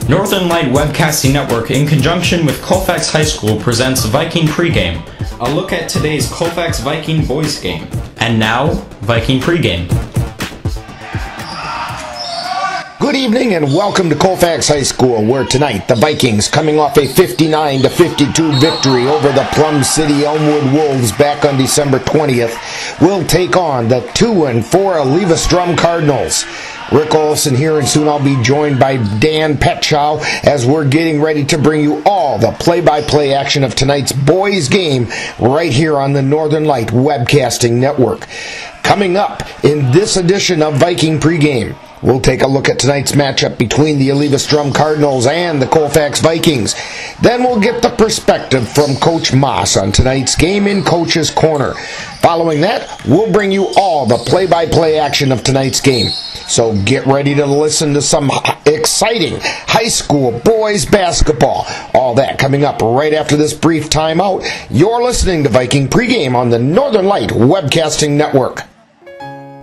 Northern Light Webcasting Network, in conjunction with Colfax High School, presents Viking Pregame, a look at today's Colfax Viking boys game. And now, Viking Pregame. Good evening and welcome to Colfax High School, where tonight the Vikings, coming off a 59-52 victory over the Plum City Elmwood Wolves back on December 20th, will take on the 2-4 Eleva Strum Cardinals. Rick Olson here, and soon I'll be joined by Dan Petchow as we're getting ready to bring you all the play-by-play action of tonight's boys game right here on the Northern Light Webcasting Network. Coming up in this edition of Viking Pregame, we'll take a look at tonight's matchup between the Eleva Strum Cardinals and the Colfax Vikings. Then we'll get the perspective from Coach Moss on tonight's game in Coach's Corner. Following that, we'll bring you all the play-by-play action of tonight's game. So get ready to listen to some exciting high school boys basketball. All that coming up right after this brief timeout. You're listening to Viking Pregame on the Northern Light Webcasting Network.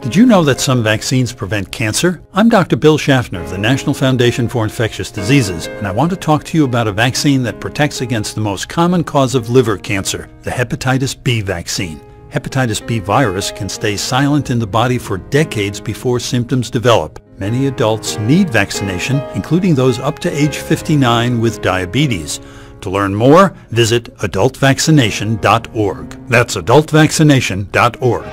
Did you know that some vaccines prevent cancer? I'm Dr. Bill Schaffner of the National Foundation for Infectious Diseases, and I want to talk to you about a vaccine that protects against the most common cause of liver cancer, the hepatitis B vaccine. Hepatitis B virus can stay silent in the body for decades before symptoms develop. Many adults need vaccination, including those up to age 59 with diabetes. To learn more, visit adultvaccination.org. That's adultvaccination.org.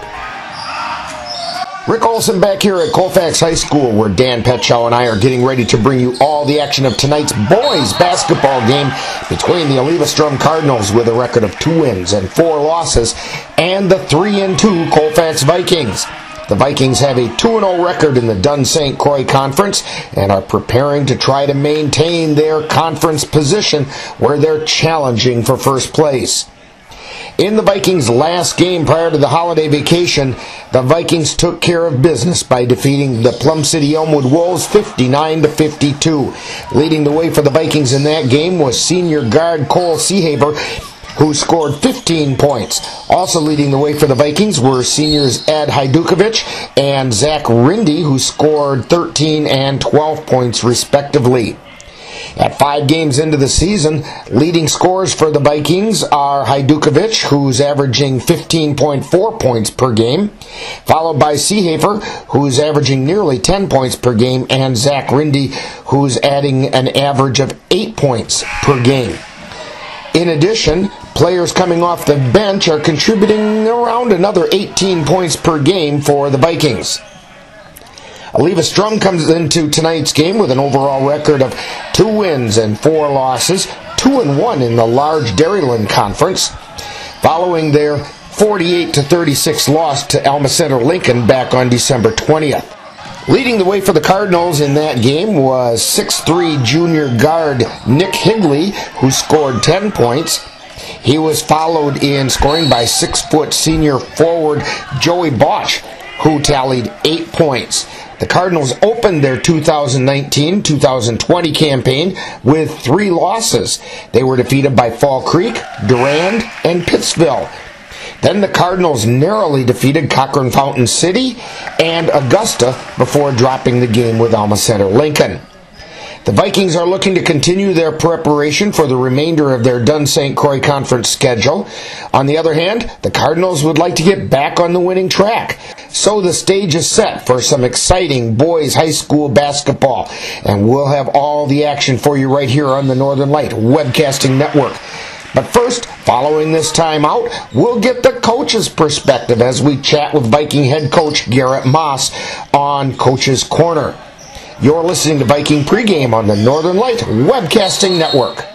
Rick Olson back here at Colfax High School, where Dan Petchow and I are getting ready to bring you all the action of tonight's boys basketball game between the Eleva Strum Cardinals with a record of 2 wins and 4 losses and the 3-2 Colfax Vikings. The Vikings have a 2-0 record in the Dunn-St. Croix Conference and are preparing to try to maintain their conference position where they're challenging for first place. In the Vikings' last game prior to the holiday vacation, the Vikings took care of business by defeating the Plum City Elmwood Wolves 59-52. Leading the way for the Vikings in that game was senior guard Cole Seehaver, who scored 15 points. Also leading the way for the Vikings were seniors Ed Hajdukovic and Zach Rindy, who scored 13 and 12 points respectively. At 5 games into the season, leading scorers for the Vikings are Hajdukovic, who's averaging 15.4 points per game, followed by Seehafer, who's averaging nearly 10 points per game, and Zach Rindy, who's adding an average of 8 points per game. In addition, players coming off the bench are contributing around another 18 points per game for the Vikings. Eleva Strum comes into tonight's game with an overall record of 2 wins and 4 losses, 2-1 in the large Dairyland Conference, following their 48-36 loss to Alma Center Lincoln back on December 20th. Leading the way for the Cardinals in that game was 6'3" junior guard Nick Higley, who scored 10 points. He was followed in scoring by 6' senior forward Joey Bosch, who tallied 8 points. The Cardinals opened their 2019-2020 campaign with 3 losses. They were defeated by Fall Creek, Durand, and Pittsville. Then the Cardinals narrowly defeated Cochrane Fountain City and Augusta before dropping the game with Alma Center Lincoln. The Vikings are looking to continue their preparation for the remainder of their Dunn-St. Croix Conference schedule. On the other hand, the Cardinals would like to get back on the winning track. So the stage is set for some exciting boys high school basketball. And we'll have all the action for you right here on the Northern Light Webcasting Network. But first, following this timeout, we'll get the coach's perspective as we chat with Viking head coach Garrett Moss on Coach's Corner. You're listening to Viking Pregame on the Northern Light Webcasting Network.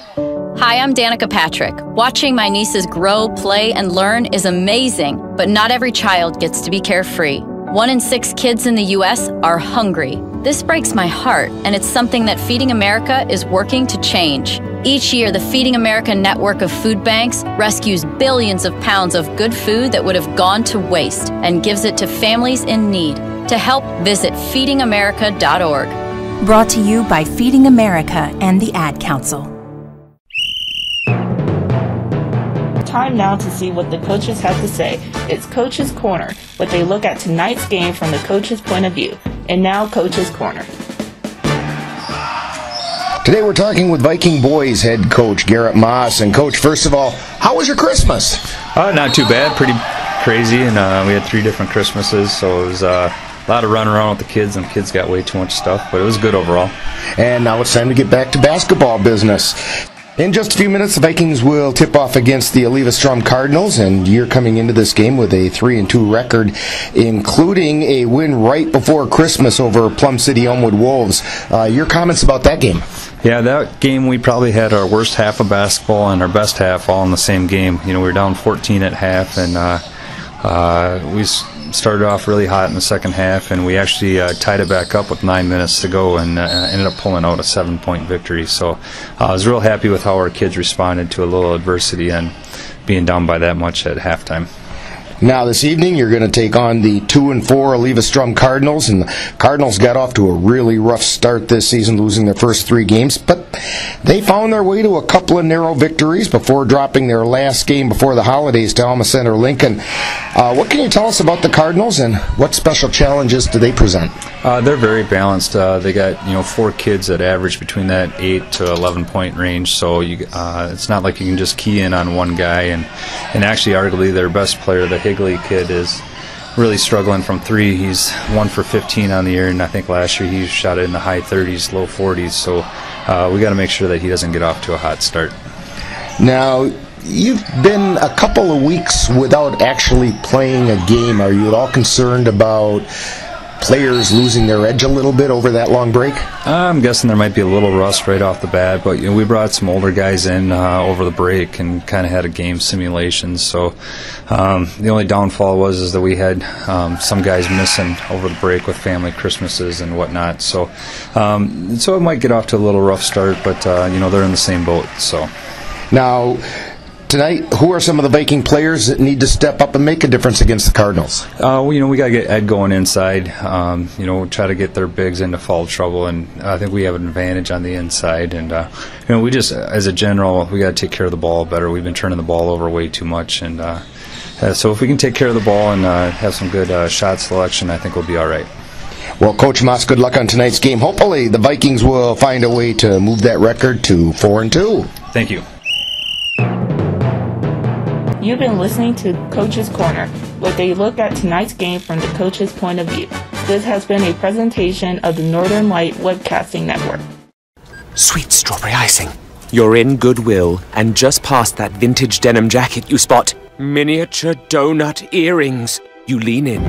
Hi, I'm Danica Patrick. Watching my nieces grow, play, and learn is amazing, but not every child gets to be carefree. 1 in 6 kids in the U.S. are hungry. This breaks my heart, and it's something that Feeding America is working to change. Each year, the Feeding America network of food banks rescues billions of pounds of good food that would have gone to waste and gives it to families in need. To help, visit feedingamerica.org. Brought to you by Feeding America and the Ad Council. Time now to see what the coaches have to say. It's Coach's Corner, where they look at tonight's game from the coach's point of view. And now, Coach's Corner. Today we're talking with Viking boys head coach Garrett Moss. And Coach, first of all, how was your Christmas? Not too bad, pretty crazy, and we had 3 different Christmases, so it was a lot of running around with the kids, and the kids got way too much stuff, but it was good overall. And now it's time to get back to basketball business. In just a few minutes, the Vikings will tip off against the Eleva Strum Cardinals, and you're coming into this game with a 3-2 record, including a win right before Christmas over Plum City Elmwood Wolves. Your comments about that game? Yeah, that game we probably had our worst half of basketball and our best half all in the same game. You know, we were down 14 at half, and we started off really hot in the second half, and we actually tied it back up with 9 minutes to go and ended up pulling out a 7-point victory. So I was real happy with how our kids responded to a little adversity and being down by that much at halftime. Now this evening you're going to take on the 2-4 Eleva Strum Cardinals, and the Cardinals got off to a really rough start this season, losing their first 3 games, but they found their way to a couple of narrow victories before dropping their last game before the holidays to Alma Center Lincoln. What can you tell us about the Cardinals, and what special challenges do they present? They're very balanced. They got 4 kids that average between that 8 to 11 point range, so it's not like you can just key in on one guy. And actually, arguably their best player, the Higley kid, is really struggling from 3. He's 1 for 15 on the year, and I think last year he shot it in the high 30s, low 40s. So we got to make sure that he doesn't get off to a hot start. Now, you've been a couple of weeks without actually playing a game. Are you at all concerned about players losing their edge a little bit over that long break? I'm guessing there might be a little rust right off the bat, but we brought some older guys in over the break and kind of had a game simulation. So the only downfall was that we had some guys missing over the break with family Christmases and whatnot. So it might get off to a little rough start, but they're in the same boat. So now, tonight, who are some of the Viking players that need to step up and make a difference against the Cardinals? We got to get Ed going inside. Try to get their bigs into foul trouble, and I think we have an advantage on the inside. And we just, as a general, we got to take care of the ball better. We've been turning the ball over way too much, and so if we can take care of the ball and have some good shot selection, I think we'll be all right. Well, Coach Moss, good luck on tonight's game. Hopefully, the Vikings will find a way to move that record to 4-2. Thank you. You've been listening to Coach's Corner, with a look at tonight's game from the coach's point of view. This has been a presentation of the Northern Light Webcasting Network. Sweet strawberry icing. You're in Goodwill, and just past that vintage denim jacket you spot miniature donut earrings. You lean in.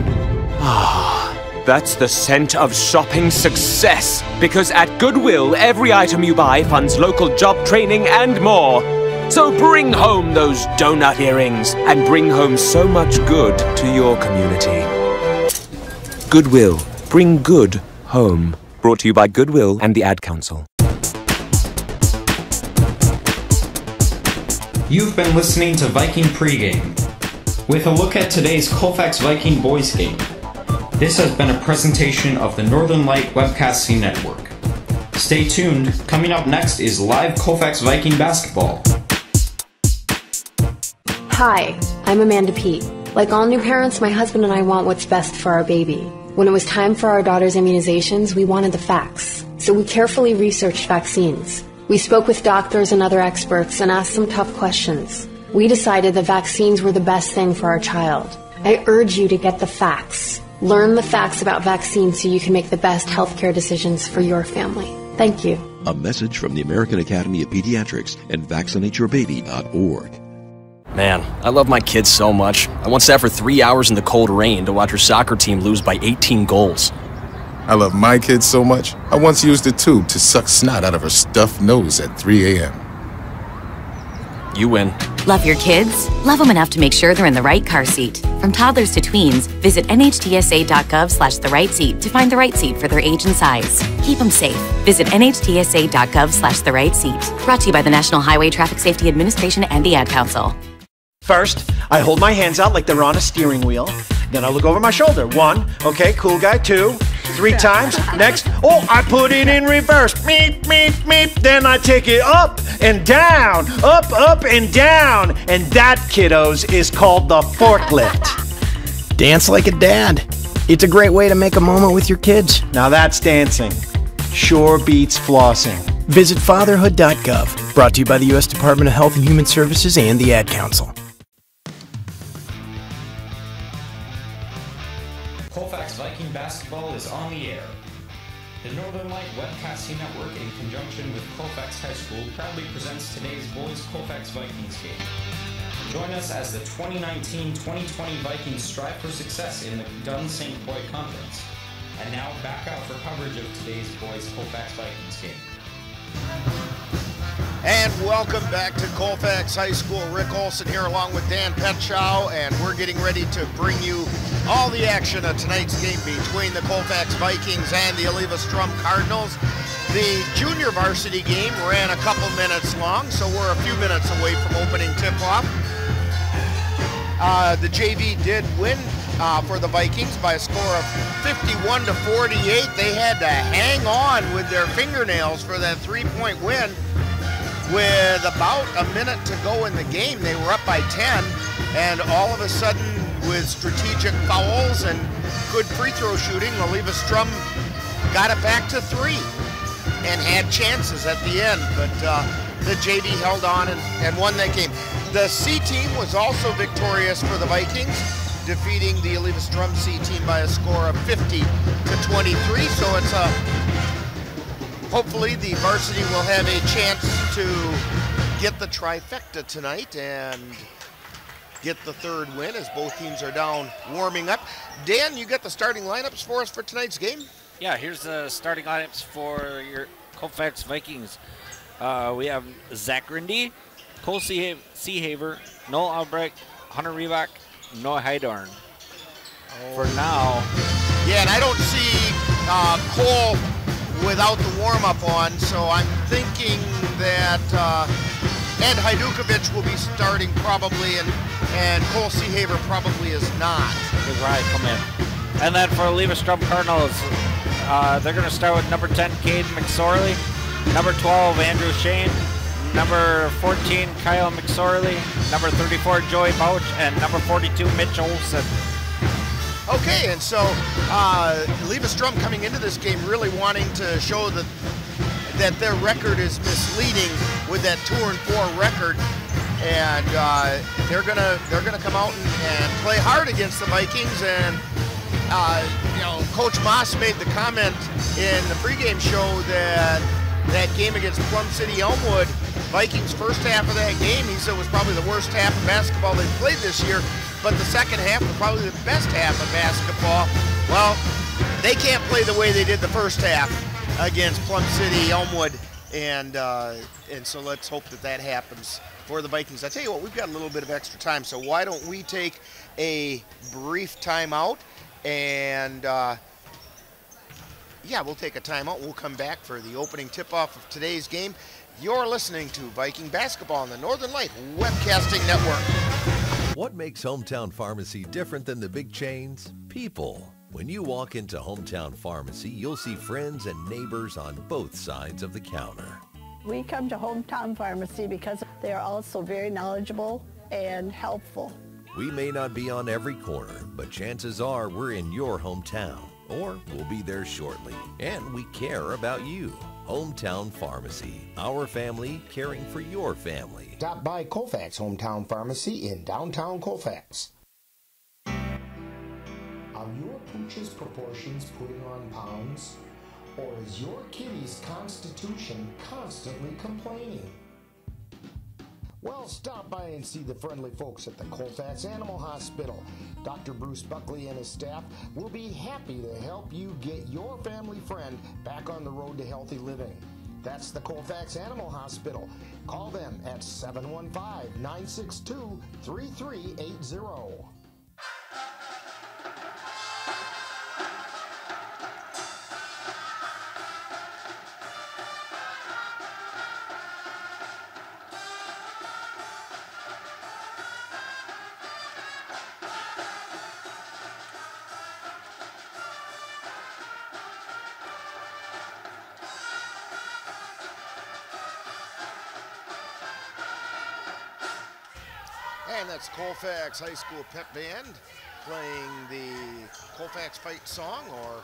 That's the scent of shopping success, because at Goodwill, every item you buy funds local job training and more. So bring home those donut earrings and bring home so much good to your community. Goodwill. Bring good home. Brought to you by Goodwill and the Ad Council. You've been listening to Viking Pregame, with a look at today's Colfax Viking boys game. This has been a presentation of the Northern Light Webcasting Network. Stay tuned. Coming up next is live Colfax Viking basketball. Hi, I'm Amanda Pete. Like all new parents, my husband and I want what's best for our baby. When it was time for our daughter's immunizations, we wanted the facts. So we carefully researched vaccines. We spoke with doctors and other experts and asked some tough questions. We decided that vaccines were the best thing for our child. I urge you to get the facts. Learn the facts about vaccines so you can make the best healthcare decisions for your family. Thank you. A message from the American Academy of Pediatrics and VaccinateYourBaby.org. Man, I love my kids so much. I once sat for 3 hours in the cold rain to watch her soccer team lose by 18 goals. I love my kids so much, I once used a tube to suck snot out of her stuffed nose at 3 a.m. You win. Love your kids? Love them enough to make sure they're in the right car seat. From toddlers to tweens, visit nhtsa.gov/the-right-seat to find the right seat for their age and size. Keep them safe. Visit nhtsa.gov/the-right-seat. Brought to you by the National Highway Traffic Safety Administration and the Ad Council. First, I hold my hands out like they're on a steering wheel. Then I look over my shoulder. 1, okay, cool guy. 2, 3 times. Next, I put it in reverse. Meep, meep, meep. Then I take it up and down, up and down. And that, kiddos, is called the forklift. Dance like a dad. It's a great way to make a moment with your kids. Now that's dancing. Sure beats flossing. Visit fatherhood.gov. Brought to you by the U.S. Department of Health and Human Services and the Ad Council. Colfax Viking basketball is on the air. The Northern Light Webcasting Network, in conjunction with Colfax High School, proudly presents today's boys Colfax Vikings game. Join us as the 2019-2020 Vikings strive for success in the Dunn St. Croix Conference. And now back out for coverage of today's boys Colfax Vikings game. And welcome back to Colfax High School. Rick Olson here along with Dan Petschow, and we're getting ready to bring you all the action of tonight's game between the Colfax Vikings and the Eleva Strum Cardinals. The junior varsity game ran a couple minutes long, so we're a few minutes away from opening tip-off. The JV did win for the Vikings by a score of 51-48. They had to hang on with their fingernails for that three-point win. With about a minute to go in the game, they were up by 10, and all of a sudden, with strategic fouls and good free throw shooting, Eleva Strum got it back to 3 and had chances at the end, but the JV held on and won that game. The C team was also victorious for the Vikings, defeating the Eleva Strum C team by a score of 50-23, so it's hopefully the varsity will have a chance to get the trifecta tonight and get the third win as both teams are down warming up. Dan, you got the starting lineups for us for tonight's game? Yeah, here's the starting lineups for your Colfax Vikings. We have Zach Rindy, Cole Seahaver, Noel Albrecht, Hunter Reebok, Noah Hydorn. For now. Yeah, and I don't see Cole without the warm-up on, so I'm thinking that Ed Hajdukovic will be starting probably, and Cole Seahaver probably is not. He'll probably come in. And then for Eleva Strum Cardinals, they're going to start with number 10, Caden McSorley, number 12, Andrew Shane, number 14, Kyle McSorley, number 34, Joey Bouch, and number 42, Mitch Olson. Okay, and so Eleva Strum coming into this game really wanting to show that their record is misleading with that 2-4 record, and they're gonna come out and play hard against the Vikings. And Coach Moss made the comment in the pregame show that game against Plum City Elmwood, Vikings' first half of that game, he said, was probably the worst half of basketball they've played this year. But the second half was probably the best half of basketball. Well, they can't play the way they did the first half against Plum City Elmwood, and so let's hope that happens for the Vikings. I tell you what, we've got a little bit of extra time, so why don't we take a brief timeout, and we'll take a timeout. We'll come back for the opening tip-off of today's game. You're listening to Viking Basketball on the Northern Light Webcasting Network. What makes Hometown Pharmacy different than the big chains? People. When you walk into Hometown Pharmacy, you'll see friends and neighbors on both sides of the counter. We come to Hometown Pharmacy because they are also very knowledgeable and helpful. We may not be on every corner, but chances are we're in your hometown, or we'll be there shortly, and we care about you. Hometown Pharmacy, our family caring for your family. Stop by Colfax Hometown Pharmacy in downtown Colfax. Are your pooch's proportions putting on pounds? Or is your kitty's constitution constantly complaining? Well, stop by and see the friendly folks at the Colfax Animal Hospital. Dr. Bruce Buckley and his staff will be happy to help you get your family friend back on the road to healthy living. That's the Colfax Animal Hospital. Call them at 715-962-3380. And that's Colfax High School Pep Band playing the Colfax Fight song, or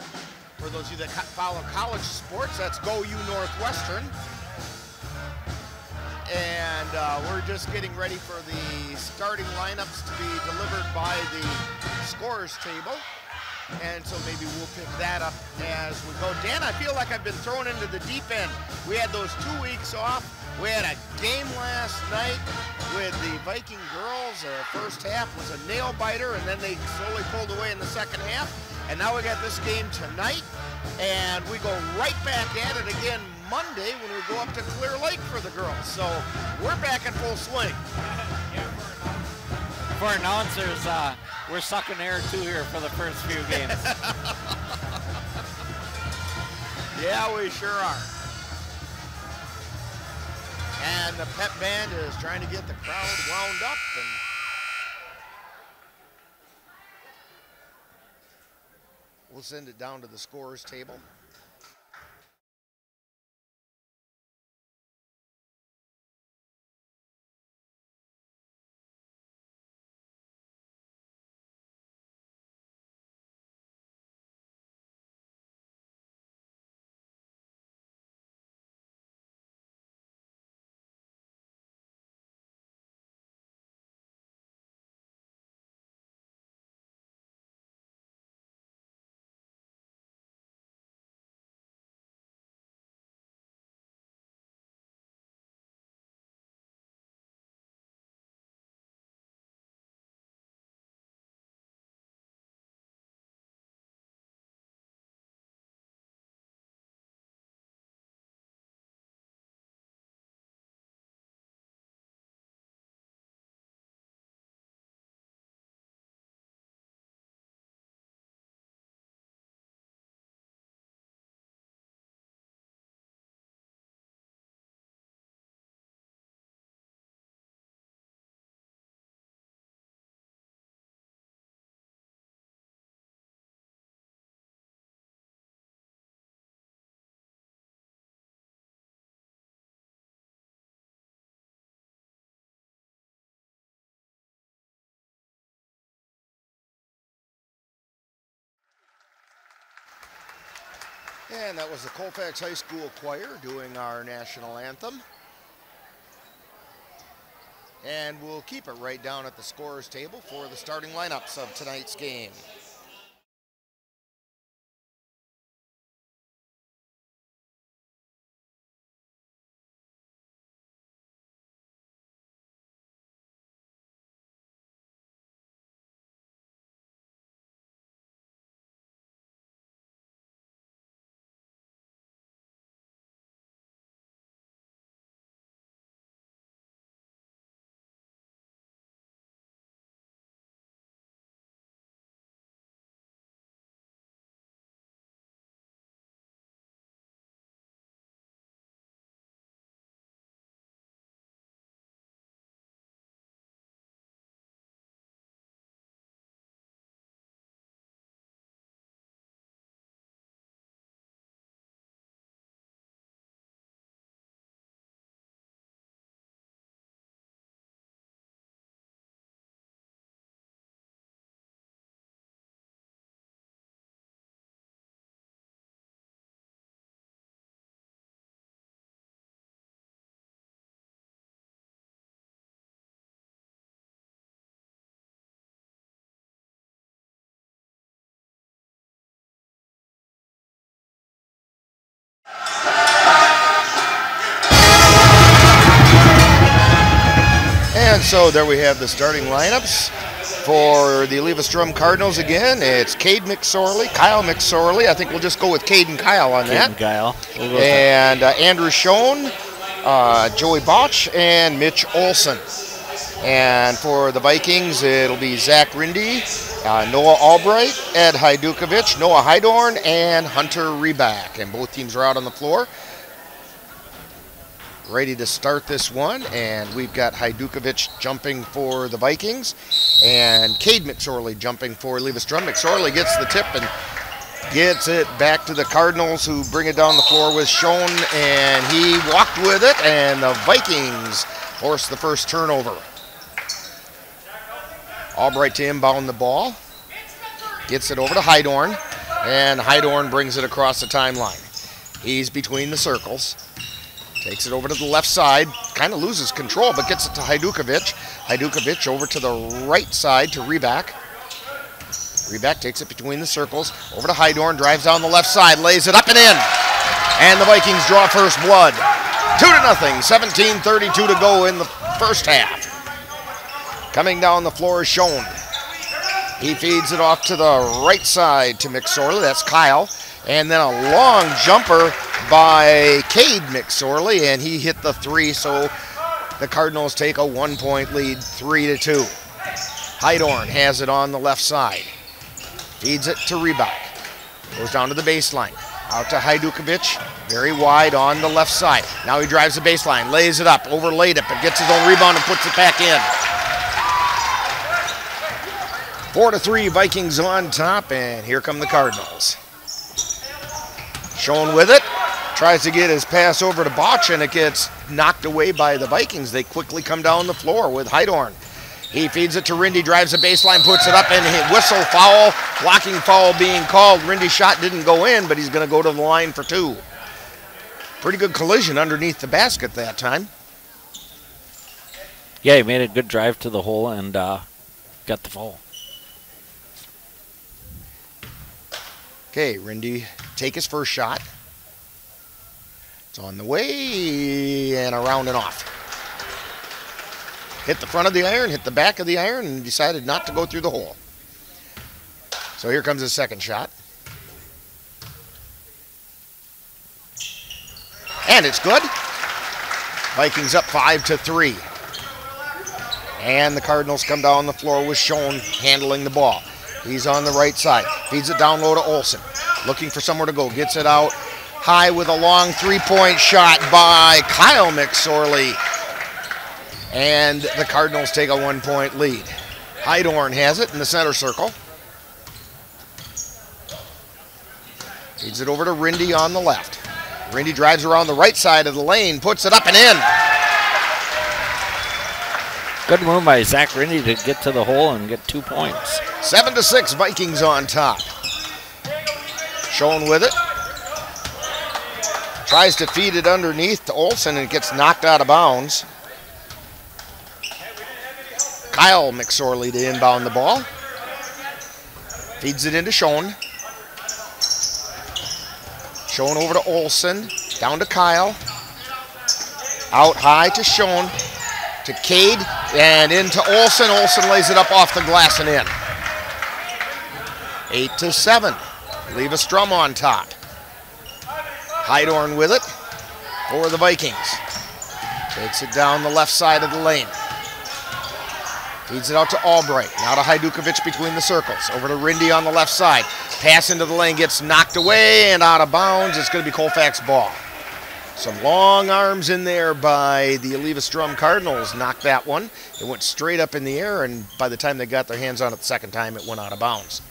for those of you that follow college sports, that's Go You Northwestern. we're just getting ready for the starting lineups to be delivered by the scorers table. And so maybe we'll pick that up as we go. Dan, I feel like I've been thrown into the deep end. We had those 2 weeks off. We had a game last night with the Viking girls. First half was a nail biter, and then they slowly pulled away in the second half. And now we got this game tonight, and we go right back at it again Monday when we go up to Clear Lake for the girls. So we're back in full swing. For announcers, we're sucking air too here for the first few games. Yeah, we sure are. And the pep band is trying to get the crowd wound up. And we'll send it down to the scorers table. And that was the Colfax High School Choir doing our national anthem. And we'll keep it right down at the scorers table for the starting lineups of tonight's game. And so there we have the starting lineups for the Eleva Strum Cardinals again. It's Cade McSorley, Kyle McSorley. I think we'll just go with Cade and Kyle on that. Cade and Kyle. We'll and Andrew Schoen, Joey Botch, and Mitch Olson. And for the Vikings, it'll be Zach Rindy, Noah Albright, Ed Hajdukovic, Noah Hydorn, and Hunter Reback. And both teams are out on the floor, ready to start this one. And we've got Hajdukovic jumping for the Vikings, and Cade McSorley jumping for Eleva Strum. McSorley gets the tip and gets it back to the Cardinals, who bring it down the floor with Schoen, and he walked with it, and the Vikings force the first turnover. Albright to inbound the ball, gets it over to Hydorn, and Hydorn brings it across the timeline. He's between the circles, takes it over to the left side, kind of loses control, but gets it to Hajdukovic. Hajdukovic over to the right side to Reback. Reback takes it between the circles, over to Hydorn, drives down the left side, lays it up and in. And the Vikings draw first blood. 2-0, 17:32 to go in the first half. Coming down the floor is Schoen. He feeds it off to the right side to McSorley, that's Kyle. And then a long jumper by Cade McSorley, and he hit the three, so the Cardinals take a 1-point lead, 3-2. Hydorn has it on the left side. Feeds it to Reback. Goes down to the baseline. Out to Hajdukovic. Very wide on the left side. Now he drives the baseline. Lays it up. Overlaid it, but gets his own rebound and puts it back in. 4-3, Vikings on top, and here come the Cardinals. Schoen with it. Tries to get his pass over to Botch, and it gets knocked away by the Vikings. They quickly come down the floor with Hydorn. He feeds it to Rindy, drives the baseline, puts it up, and whistle foul. Blocking foul being called. Rindy's shot didn't go in, but he's going to go to the line for two. Pretty good collision underneath the basket that time. Yeah, he made a good drive to the hole and got the foul. Okay, Rindy take his first shot. It's on the way and around and off. Hit the front of the iron, hit the back of the iron, and decided not to go through the hole. So here comes his second shot. And it's good. Vikings up 5-3. And the Cardinals come down the floor with Schoen handling the ball. He's on the right side. Feeds it down low to Olsen. Looking for somewhere to go. Gets it out high with a long three-point shot by Kyle McSorley. And the Cardinals take a 1-point lead. Hydorn has it in the center circle. Feeds it over to Rindy on the left. Rindy drives around the right side of the lane, puts it up and in. Good move by Zach Rindy to get to the hole and get 2 points. 7-6, Vikings on top. Schoen with it. Tries to feed it underneath to Olsen and it gets knocked out of bounds. Kyle McSorley to inbound the ball. Feeds it into Schoen. Schoen over to Olsen. Down to Kyle. Out high to Schoen. To Cade. And into Olsen. Olsen lays it up off the glass and in. 8-7. Eleva Strum on top. Hydorn with it for the Vikings. Takes it down the left side of the lane. Feeds it out to Albright. Now to Hajdukovic between the circles. Over to Rindy on the left side. Pass into the lane gets knocked away and out of bounds. It's going to be Colfax ball. Some long arms in there by the Eleva Strum Cardinals. Knocked that one. It went straight up in the air, and by the time they got their hands on it the second time, it went out of bounds.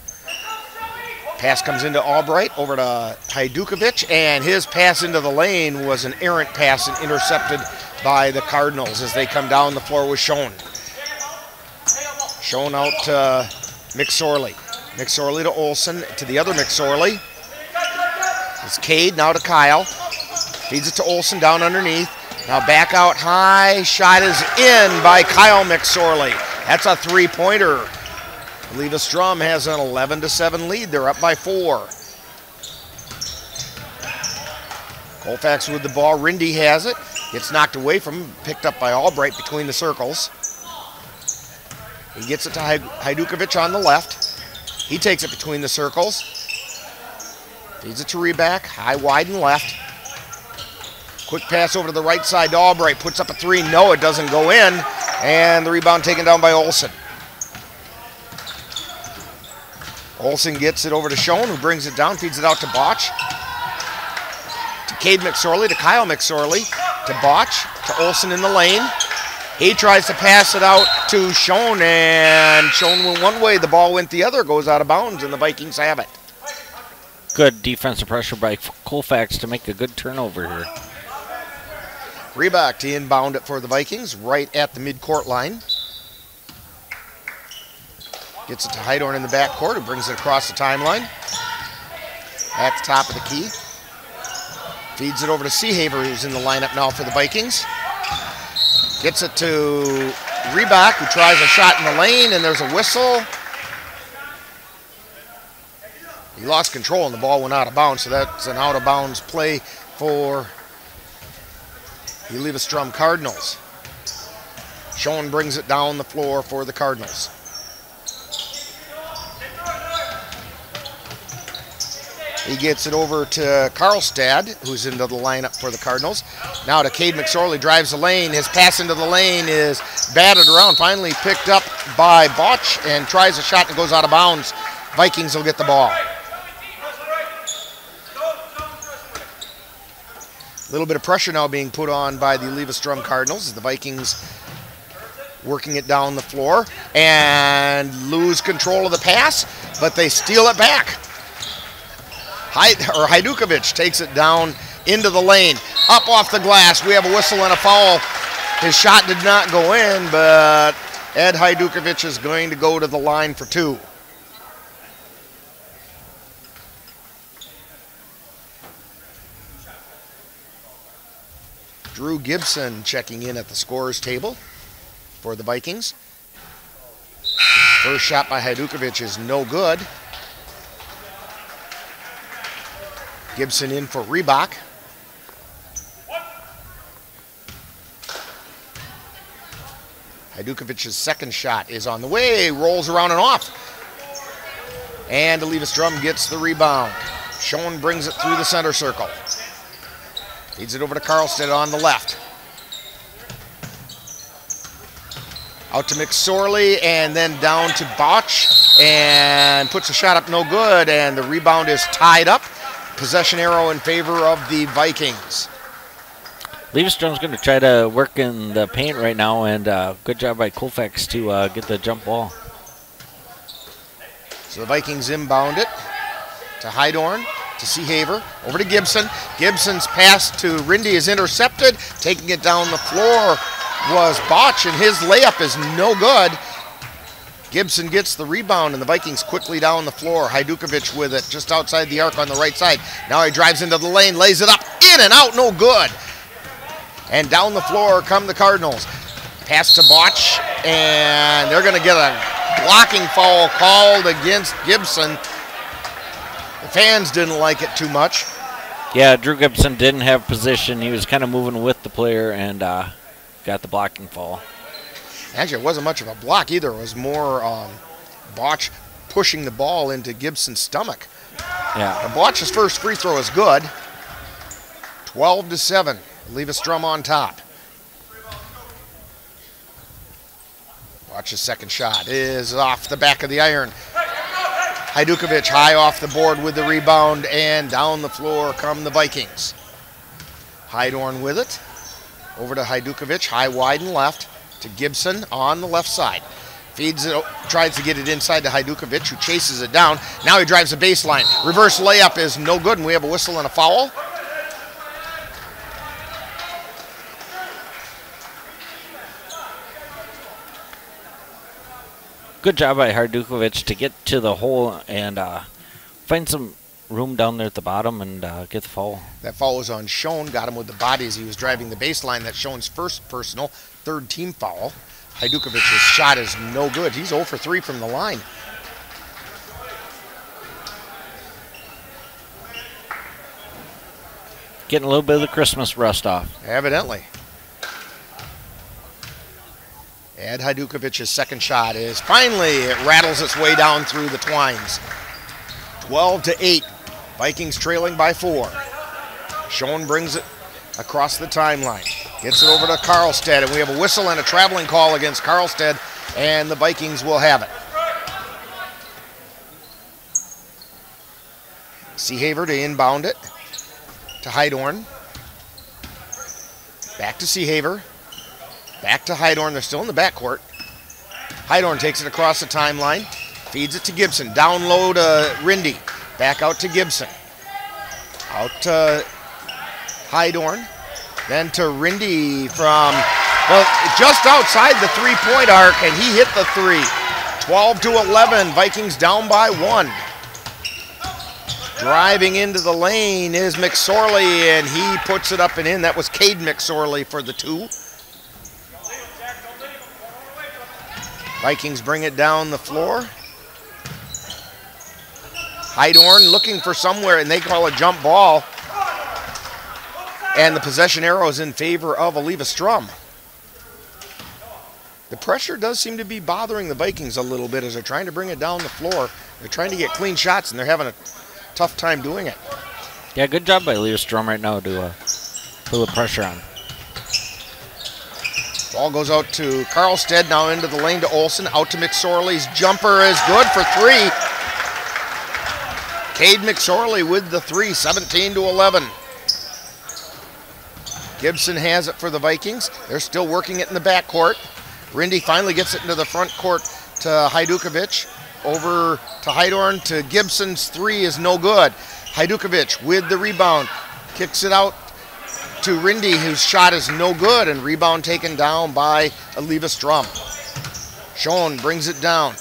Pass comes into Albright, over to Hajdukovic, and his pass into the lane was an errant pass and intercepted by the Cardinals as they come down the floor with Schoen. Schoen out to McSorley. McSorley to Olsen, to the other McSorley. It's Cade, now to Kyle. Feeds it to Olsen down underneath. Now back out high. Shot is in by Kyle McSorley. That's a three-pointer. Eleva Strum has an 11-7 lead. They're up by 4. Colfax with the ball. Rindy has it. Gets knocked away from him. Picked up by Albright between the circles. He gets it to Hajdukovic on the left. He takes it between the circles. Feeds it to Reback. High, wide, and left. Quick pass over to the right side to Albright. Puts up a three. No, it doesn't go in. And the rebound taken down by Olsen. Olsen gets it over to Schoen, who brings it down, feeds it out to Botch. To Cade McSorley, to Kyle McSorley, to Botch, to Olsen in the lane. He tries to pass it out to Schoen, and Schoen went one way, the ball went the other, goes out of bounds, and the Vikings have it. Good defensive pressure by Colfax to make a good turnover here. Reback to inbound it for the Vikings, right at the midcourt line. Gets it to Hydorn in the backcourt, who brings it across the timeline. At the top of the key. Feeds it over to Seahaver, who's in the lineup now for the Vikings. Gets it to Reebok, who tries a shot in the lane, and there's a whistle. He lost control and the ball went out of bounds, so that's an out of bounds play for the Eleva Strum Cardinals. Schoen brings it down the floor for the Cardinals. He gets it over to Karlstad, who's into the lineup for the Cardinals. Now to Cade McSorley, drives the lane. His pass into the lane is batted around, finally picked up by Botch, and tries a shot and goes out of bounds. Vikings will get the ball. A little bit of pressure now being put on by the Eleva Strum Cardinals as the Vikings working it down the floor and lose control of the pass, but they steal it back. Hajdukovic takes it down into the lane, up off the glass. We have a whistle and a foul. His shot did not go in, but Ed Hajdukovic is going to go to the line for two. Drew Gibson checking in at the scorer's table for the Vikings. First shot by Hajdukovic is no good. Gibson in for Reebok. Hajdukovic's second shot is on the way, rolls around and off. And Eleva Strum gets the rebound. Schoen brings it through the center circle. Feeds it over to Karlstad on the left. Out to McSorley and then down to Botch and puts a shot up no good, and the rebound is tied up. Possession arrow in favor of the Vikings. Eleva Strum's going to try to work in the paint right now, and good job by Colfax to get the jump ball. So the Vikings inbound it to Hydorn, to Seehaver, over to Gibson. Gibson's pass to Rindy is intercepted. Taking it down the floor was Botch, and his layup is no good. Gibson gets the rebound, and the Vikings quickly down the floor. Hajdukovic with it just outside the arc on the right side. Now he drives into the lane, lays it up, in and out, no good. And down the floor come the Cardinals. Pass to Botch, and they're going to get a blocking foul called against Gibson. The fans didn't like it too much. Yeah, Drew Gibson didn't have position. He was kind of moving with the player and got the blocking foul. Actually, it wasn't much of a block either. It was more Botch pushing the ball into Gibson's stomach. Yeah. And Botch's first free throw is good. 12-7. Eleva Strum on top. Botch's second shot is off the back of the iron. Hajdukovic high off the board with the rebound, and down the floor come the Vikings. Hydorn with it. Over to Hajdukovic, high, wide, and left. To Gibson on the left side. Feeds it, tries to get it inside to Hajdukovic, who chases it down. Now he drives the baseline. Reverse layup is no good, and we have a whistle and a foul. Good job by Hajdukovic to get to the hole and find some room down there at the bottom and get the foul. That foul was on Schoen, got him with the body as he was driving the baseline. That's Schoen's first personal, third team foul. Hajdukovic's shot is no good. He's 0 for 3 from the line. Getting a little bit of the Christmas rust off. Evidently. Ed Hajdukovic's second shot is finally, it rattles its way down through the twines. 12-8. Vikings trailing by 4. Schoen brings it across the timeline. Gets it over to Karlstad, and we have a whistle and a traveling call against Karlstad, and the Vikings will have it. Seehaver to inbound it to Hydorn. Back to Seehaver. Back to Hydorn. They're still in the backcourt. Hydorn takes it across the timeline. Feeds it to Gibson. Down low to Rindy. Back out to Gibson. Out to Hydorn. Then to Rindy from, well, just outside the three-point arc, and he hit the three. 12-11. Vikings down by 1. Driving into the lane is McSorley, and he puts it up and in. That was Cade McSorley for the 2. Vikings bring it down the floor. Hydorn looking for somewhere, and they call a jump ball. And the possession arrow is in favor of Eleva Strum. The pressure does seem to be bothering the Vikings a little bit as they're trying to bring it down the floor. They're trying to get clean shots, and they're having a tough time doing it. Yeah, good job by Eleva Strum right now to put the pressure on. Ball goes out to Carlstead, now into the lane to Olsen, out to McSorley's jumper is good for 3. Cade McSorley with the 3, 17-11. Gibson has it for the Vikings. They're still working it in the backcourt. Rindy finally gets it into the front court to Hajdukovic. Over to Hydorn to Gibson's 3 is no good. Hajdukovic with the rebound. Kicks it out to Rindy, whose shot is no good, and rebound taken down by Eleva Strum. Schoen brings it down.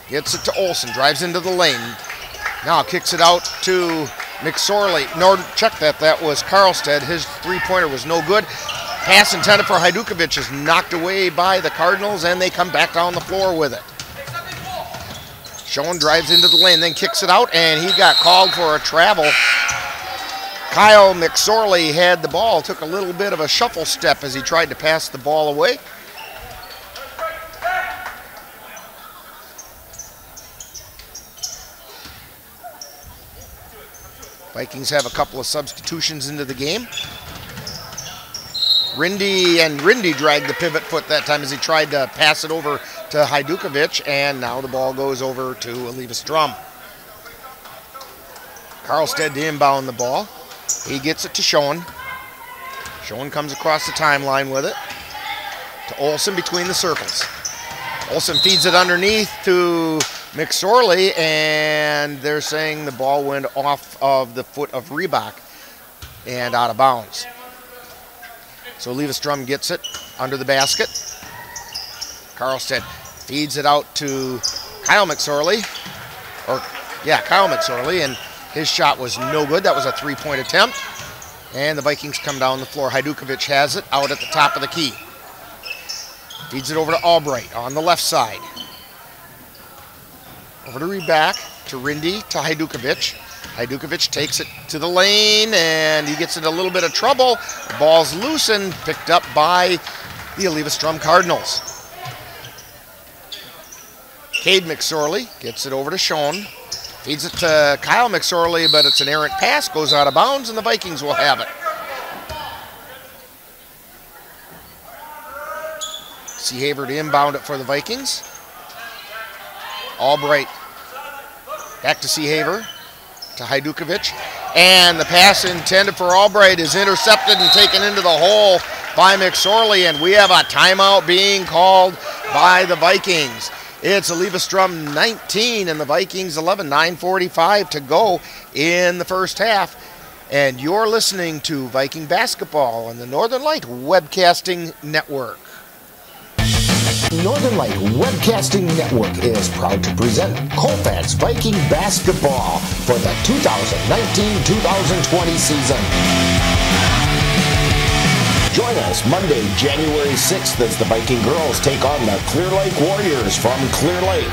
Gets it to Olsen. Drives into the lane. Now kicks it out to McSorley. No, check that. That was Carlstead. His three-pointer was no good. Pass intended for Hajdukovic is knocked away by the Cardinals, and they come back down the floor with it. Schoen drives into the lane, then kicks it out, and he got called for a travel. Kyle McSorley had the ball, took a little bit of a shuffle step as he tried to pass the ball away. Vikings have a couple of substitutions into the game. Rindy dragged the pivot foot that time as he tried to pass it over to Hajdukovic, and now the ball goes over to Eleva Strum. Carlstead to inbound the ball. He gets it to Schoen. Schoen comes across the timeline with it to Olsen between the circles. Olsen feeds it underneath to McSorley, and they're saying the ball went off of the foot of Reebok and out of bounds. So Eleva Strum gets it under the basket. Carlstead feeds it out to Kyle McSorley. Kyle McSorley, and his shot was no good. That was a three-point attempt. And the Vikings come down the floor. Hajdukovic has it out at the top of the key. Feeds it over to Albright on the left side. Over to Reback, to Rindy, to Hajdukovic. Hajdukovic takes it to the lane, and he gets in a little bit of trouble. The ball's loose and picked up by the Eleva Strum Cardinals. Cade McSorley gets it over to Schoen. Feeds it to Kyle McSorley, but it's an errant pass, goes out of bounds, and the Vikings will have it. Seahaver to inbound it for the Vikings. Albright back to Seahaver, to Hajdukovic, and the pass intended for Albright is intercepted and taken into the hole by McSorley, and we have a timeout being called by the Vikings. It's Eleva Strum 19 and the Vikings 11, 9:45 to go in the first half. And you're listening to Viking basketball on the Northern Light Webcasting Network. Northern Light Webcasting Network is proud to present Colfax Viking basketball for the 2019-2020 season. Join us Monday, January 6th as the Viking girls take on the Clear Lake Warriors from Clear Lake.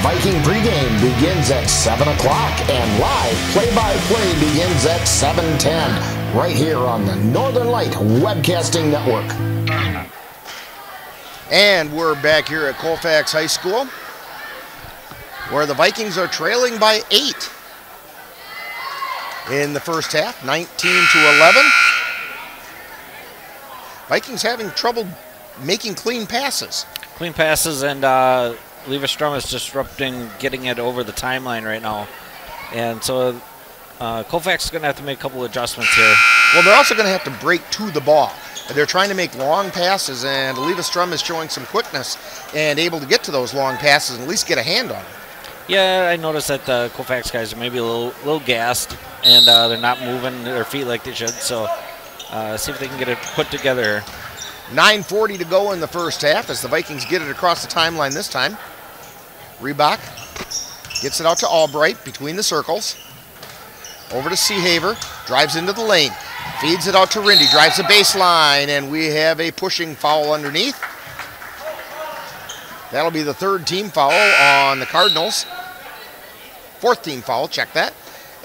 Viking pregame begins at 7 o'clock and live play-by-play begins at 7:10 right here on the Northern Light Webcasting Network. And we're back here at Colfax High School, where the Vikings are trailing by 8 in the first half, 19-11. Vikings having trouble making clean passes. Clean passes, and Eleva Strum is disrupting getting it over the timeline right now. And so Colfax is going to have to make a couple adjustments here. Well, they're also going to have to break to the ball. They're trying to make long passes, and Eleva Strum is showing some quickness and able to get to those long passes and at least get a hand on them. Yeah, I noticed that the Colfax guys are maybe a little gassed, and they're not moving their feet like they should. So see if they can get it put together. 9:40 to go in the first half as the Vikings get it across the timeline this time. Reebok gets it out to Albright between the circles. Over to Seahaver, drives into the lane. Feeds it out to Rindy, drives the baseline, and we have a pushing foul underneath. That'll be the third team foul on the Cardinals. Fourth team foul, check that.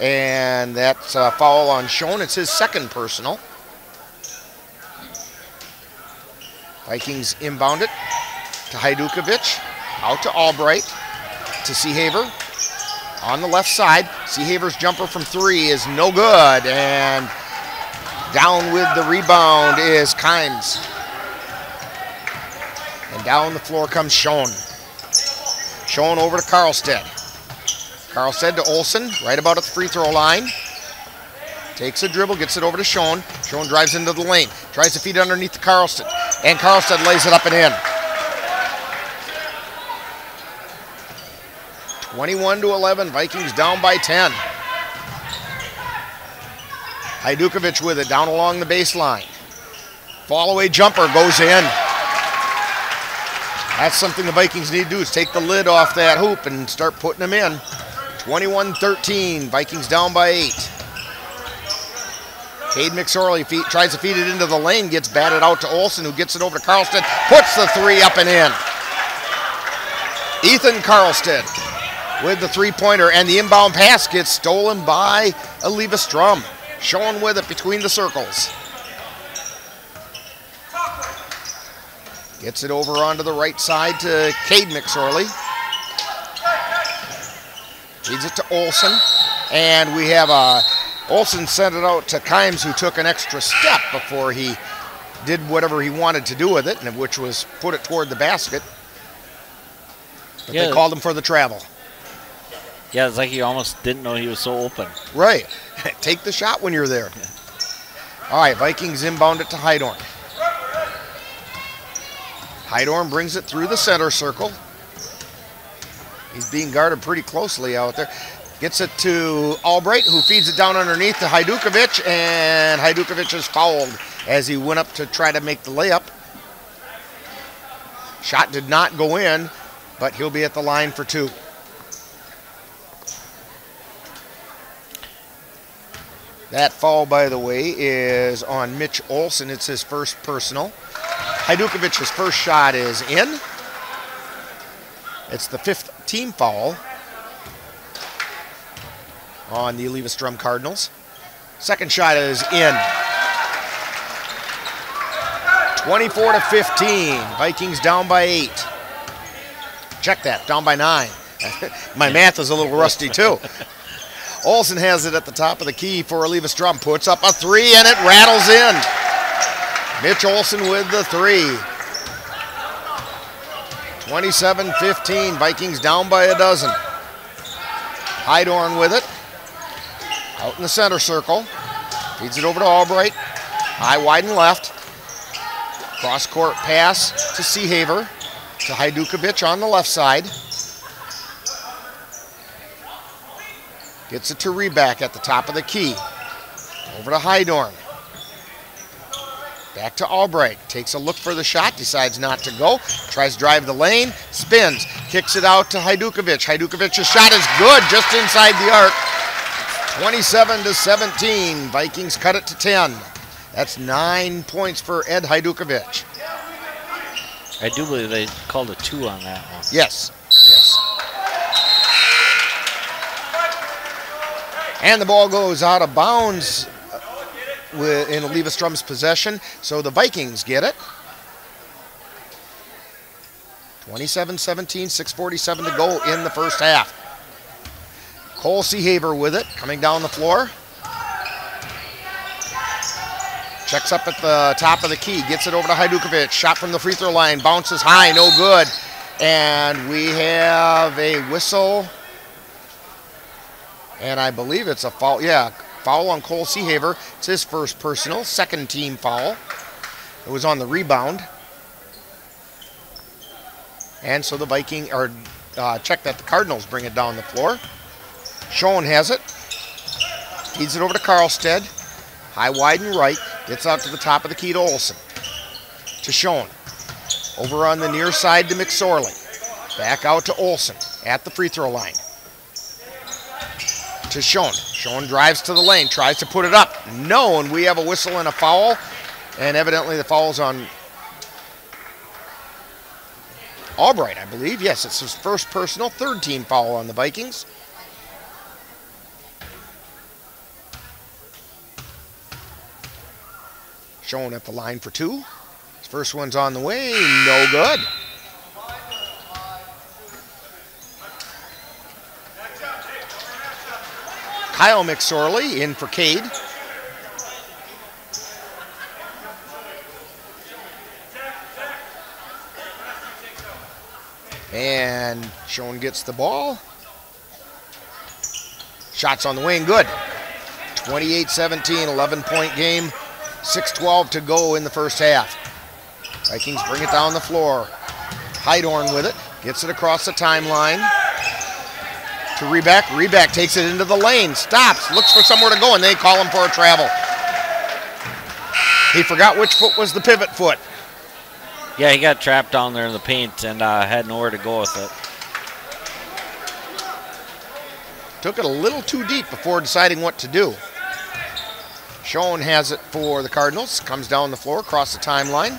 And that's a foul on Schoen. It's his second personal. Vikings inbound it to Hajdukovic. Out to Albright. To Seehaver. On the left side. Seehaver's jumper from three is no good. And down with the rebound is Kimes. And down the floor comes Schoen. Schoen over to Karlstedt. Karlstedt to Olsen, right about at the free throw line. Takes a dribble, gets it over to Schoen. Schoen drives into the lane. Tries to feed it underneath to Karlstedt. And Karlstedt lays it up and in. 21-11, Vikings down by 10. Hajdukovic with it down along the baseline. Fall away jumper goes in. That's something the Vikings need to do, is take the lid off that hoop and start putting them in. 21-13, Vikings down by 8. Cade McSorley tries to feed it into the lane, gets batted out to Olsen, who gets it over to Karlstedt, puts the three up and in. Ethan Karlstedt with the three-pointer, and the inbound pass gets stolen by Eleva Strum. Schoen with it between the circles. Gets it over onto the right side to Cade McSorley. Feeds it to Olsen. And we have Olsen sent it out to Kimes, who took an extra step before he did whatever he wanted to do with it, which was put it toward the basket. But they called him for the travel. Yeah, it's like he almost didn't know he was so open. Right. Take the shot when you're there. All right, Vikings inbound it to Heidorn. Heidorn brings it through the center circle. He's being guarded pretty closely out there. Gets it to Albright, who feeds it down underneath to Hajdukovic, and Hajdukovic is fouled as he went up to try to make the layup. Shot did not go in, but he'll be at the line for two. That foul, by the way, is on Mitch Olsen. It's his first personal. Hajdukovic's first shot is in. It's the fifth team foul on the Eleva Strum Cardinals. Second shot is in. 24-15. Vikings down by 8. Check that, down by 9. My math is a little rusty too. Olsen has it at the top of the key for Eleva Strum. Puts up a three and it rattles in. Mitch Olsen with the three. 27-15. Vikings down by a dozen. Heidorn with it. Out in the center circle. Feeds it over to Albright. High, wide, and left. Cross-court pass to Seehaver. To Hajdukovic on the left side. Gets it to Reback at the top of the key. Over to Heidorn. Back to Albright. Takes a look for the shot. Decides not to go. Tries to drive the lane. Spins. Kicks it out to Hajdukovic. Hajdukovic's shot is good. Just inside the arc. 27-17. Vikings cut it to 10. That's 9 points for Ed Hajdukovic. I do believe they called a 2 on that one. Yes. Yes. And the ball goes out of bounds in Eleva Strum's possession, so the Vikings get it. 27-17, 6:47 to go in the first half. Cole Seehaver with it, coming down the floor. Checks up at the top of the key, gets it over to Hajdukovic. Shot from the free throw line, bounces high, no good. And we have a whistle. And I believe it's a foul. Yeah, foul on Cole Seehaver. It's his first personal, second team foul. It was on the rebound. And so the Viking, or check that, the Cardinals bring it down the floor. Schoen has it. Feeds it over to Karlstedt. High, wide, and right. Gets out to the top of the key to Olsen. To Schoen. Over on the near side to McSorley. Back out to Olsen at the free throw line. To Schoen. Schoen drives to the lane, tries to put it up. No, and we have a whistle and a foul. And evidently the foul's on Albright, I believe. Yes, it's his first personal, third team foul on the Vikings. Schoen at the line for two. His first one's on the way, no good. Kyle McSorley in for Cade. And Schoen gets the ball. Shots on the wing, good. 28-17, 11-point game. 6:12 to go in the first half. Vikings bring it down the floor. Heidorn with it. Gets it across the timeline. To Reback. Reback takes it into the lane. Stops. Looks for somewhere to go, and they call him for a travel. He forgot which foot was the pivot foot. Yeah, he got trapped down there in the paint and had nowhere to go with it. Took it a little too deep before deciding what to do. Schoen has it for the Cardinals. Comes down the floor, across the timeline.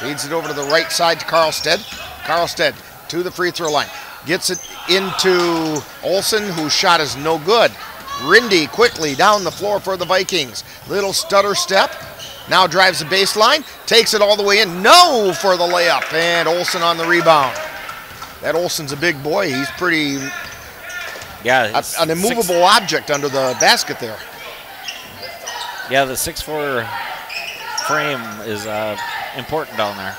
Feeds it over to the right side to Karlstead. Karlstead to the free throw line. Gets it into Olsen, whose shot is no good. Rindy quickly down the floor for the Vikings. Little stutter step. Now drives the baseline. Takes it all the way in. No for the layup. And Olsen on the rebound. That Olsen's a big boy. He's pretty... Yeah, an immovable object under the basket there. Yeah, the 6'4" frame is important down there.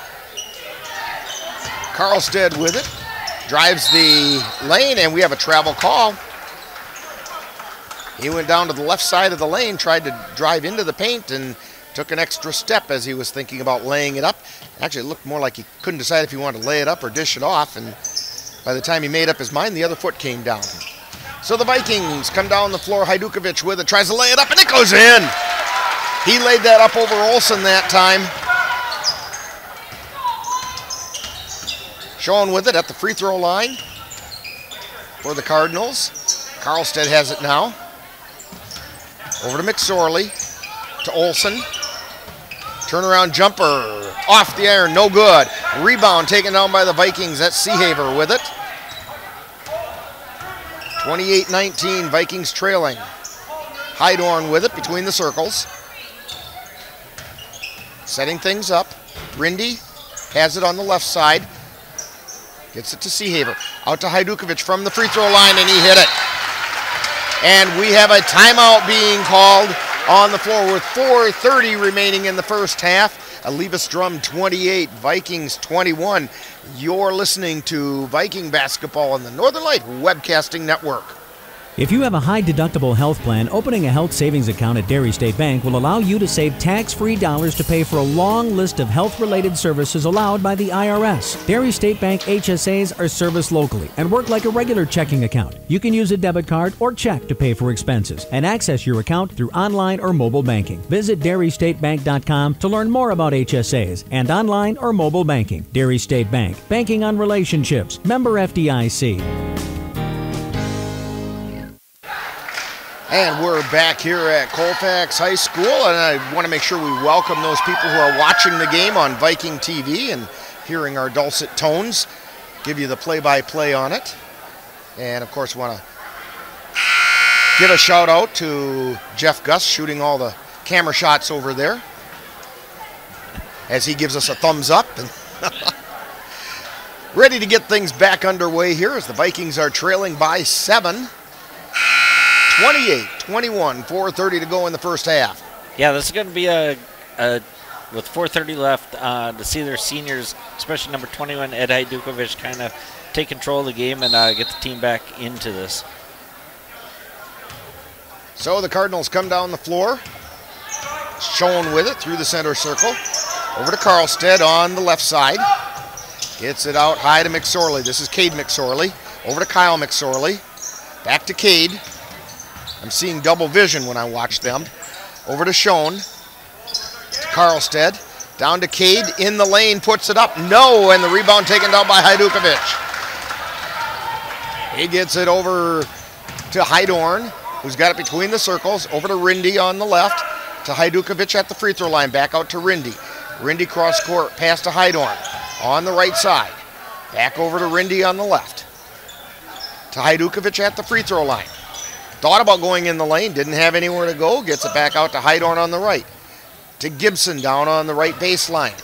Karlstead with it. Drives the lane, and we have a travel call. He went down to the left side of the lane, tried to drive into the paint, and took an extra step as he was thinking about laying it up. Actually, it looked more like he couldn't decide if he wanted to lay it up or dish it off, and by the time he made up his mind, the other foot came down. So the Vikings come down the floor. Hajdukovic with it, tries to lay it up, and it goes in. He laid that up over Olsen that time. Schoen with it at the free throw line for the Cardinals. Karlstead has it now. Over to McSorley, to Olsen. Turnaround jumper, off the iron, no good. Rebound taken down by the Vikings. That's Seehaver with it. 28-19, Vikings trailing. Heidorn with it between the circles. Setting things up. Rindy has it on the left side. Gets it to Seehaver. Out to Hajdukovic from the free throw line, and he hit it. And we have a timeout being called on the floor with 4:30 remaining in the first half. Eleva Strum 28, Vikings 21. You're listening to Viking basketball on the Northern Light Webcasting Network. If you have a high-deductible health plan, opening a health savings account at Dairy State Bank will allow you to save tax-free dollars to pay for a long list of health-related services allowed by the IRS. Dairy State Bank HSAs are serviced locally and work like a regular checking account. You can use a debit card or check to pay for expenses and access your account through online or mobile banking. Visit DairyStateBank.com to learn more about HSAs and online or mobile banking. Dairy State Bank, banking on relationships. Member FDIC. And we're back here at Colfax High School, and I want to make sure we welcome those people who are watching the game on Viking TV and hearing our dulcet tones, give you the play-by-play on it. And, of course, want to give a shout-out to Jeff Gus shooting all the camera shots over there as he gives us a thumbs up. Ready to get things back underway here as the Vikings are trailing by 7. 28-21, 4:30 to go in the first half. Yeah, this is going to be with 4:30 left, to see their seniors, especially number 21, Ed Hajdukovic, kind of take control of the game and get the team back into this. So the Cardinals come down the floor. Schoen with it through the center circle. Over to Karlstead on the left side. Gets it out high to McSorley. This is Cade McSorley. Over to Kyle McSorley. Back to Cade. I'm seeing double vision when I watch them. Over to Schoen. To Karlstead. Down to Cade. In the lane. Puts it up. No. And the rebound taken down by Hajdukovic. He gets it over to Heidorn, who's got it between the circles. Over to Rindy on the left. To Hajdukovic at the free throw line. Back out to Rindy. Rindy cross court. Pass to Heidorn. on the right side. Back over to Rindy on the left. To Hajdukovic at the free throw line. Thought about going in the lane, didn't have anywhere to go. Gets it back out to Hydorn on the right. To Gibson down on the right baseline.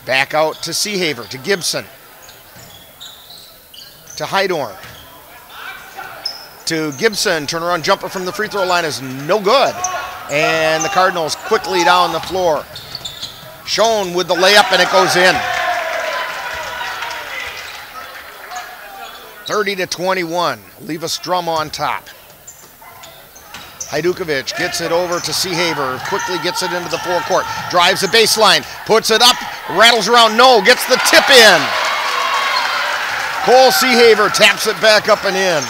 Back out to Seahaver, to Gibson. To Hydorn. To Gibson, turnaround jumper from the free throw line is no good. And the Cardinals quickly down the floor. Schoen with the layup, and it goes in. 30-21, Eleva Strum on top. Hajdukovic gets it over to Seahaver, quickly gets it into the forecourt, drives the baseline, puts it up, rattles around, no, gets the tip in. Cole Seahaver taps it back up and in.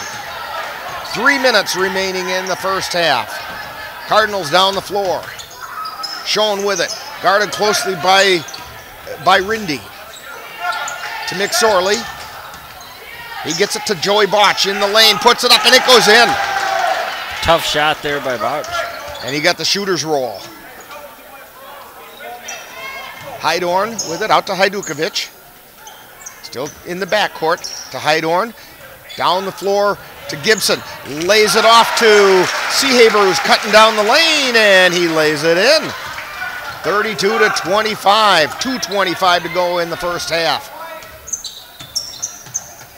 3 minutes remaining in the first half. Cardinals down the floor. Schoen with it, guarded closely by Rindy. To McSorley. He gets it to Joey Botch in the lane, puts it up, and it goes in. Tough shot there by Botch. And he got the shooter's roll. Hydorn with it, out to Hajdukovic. Still in the backcourt to Hydorn. Down the floor to Gibson. Lays it off to Seahaver, who's cutting down the lane, and he lays it in. 32-25, 2:25 to go in the first half.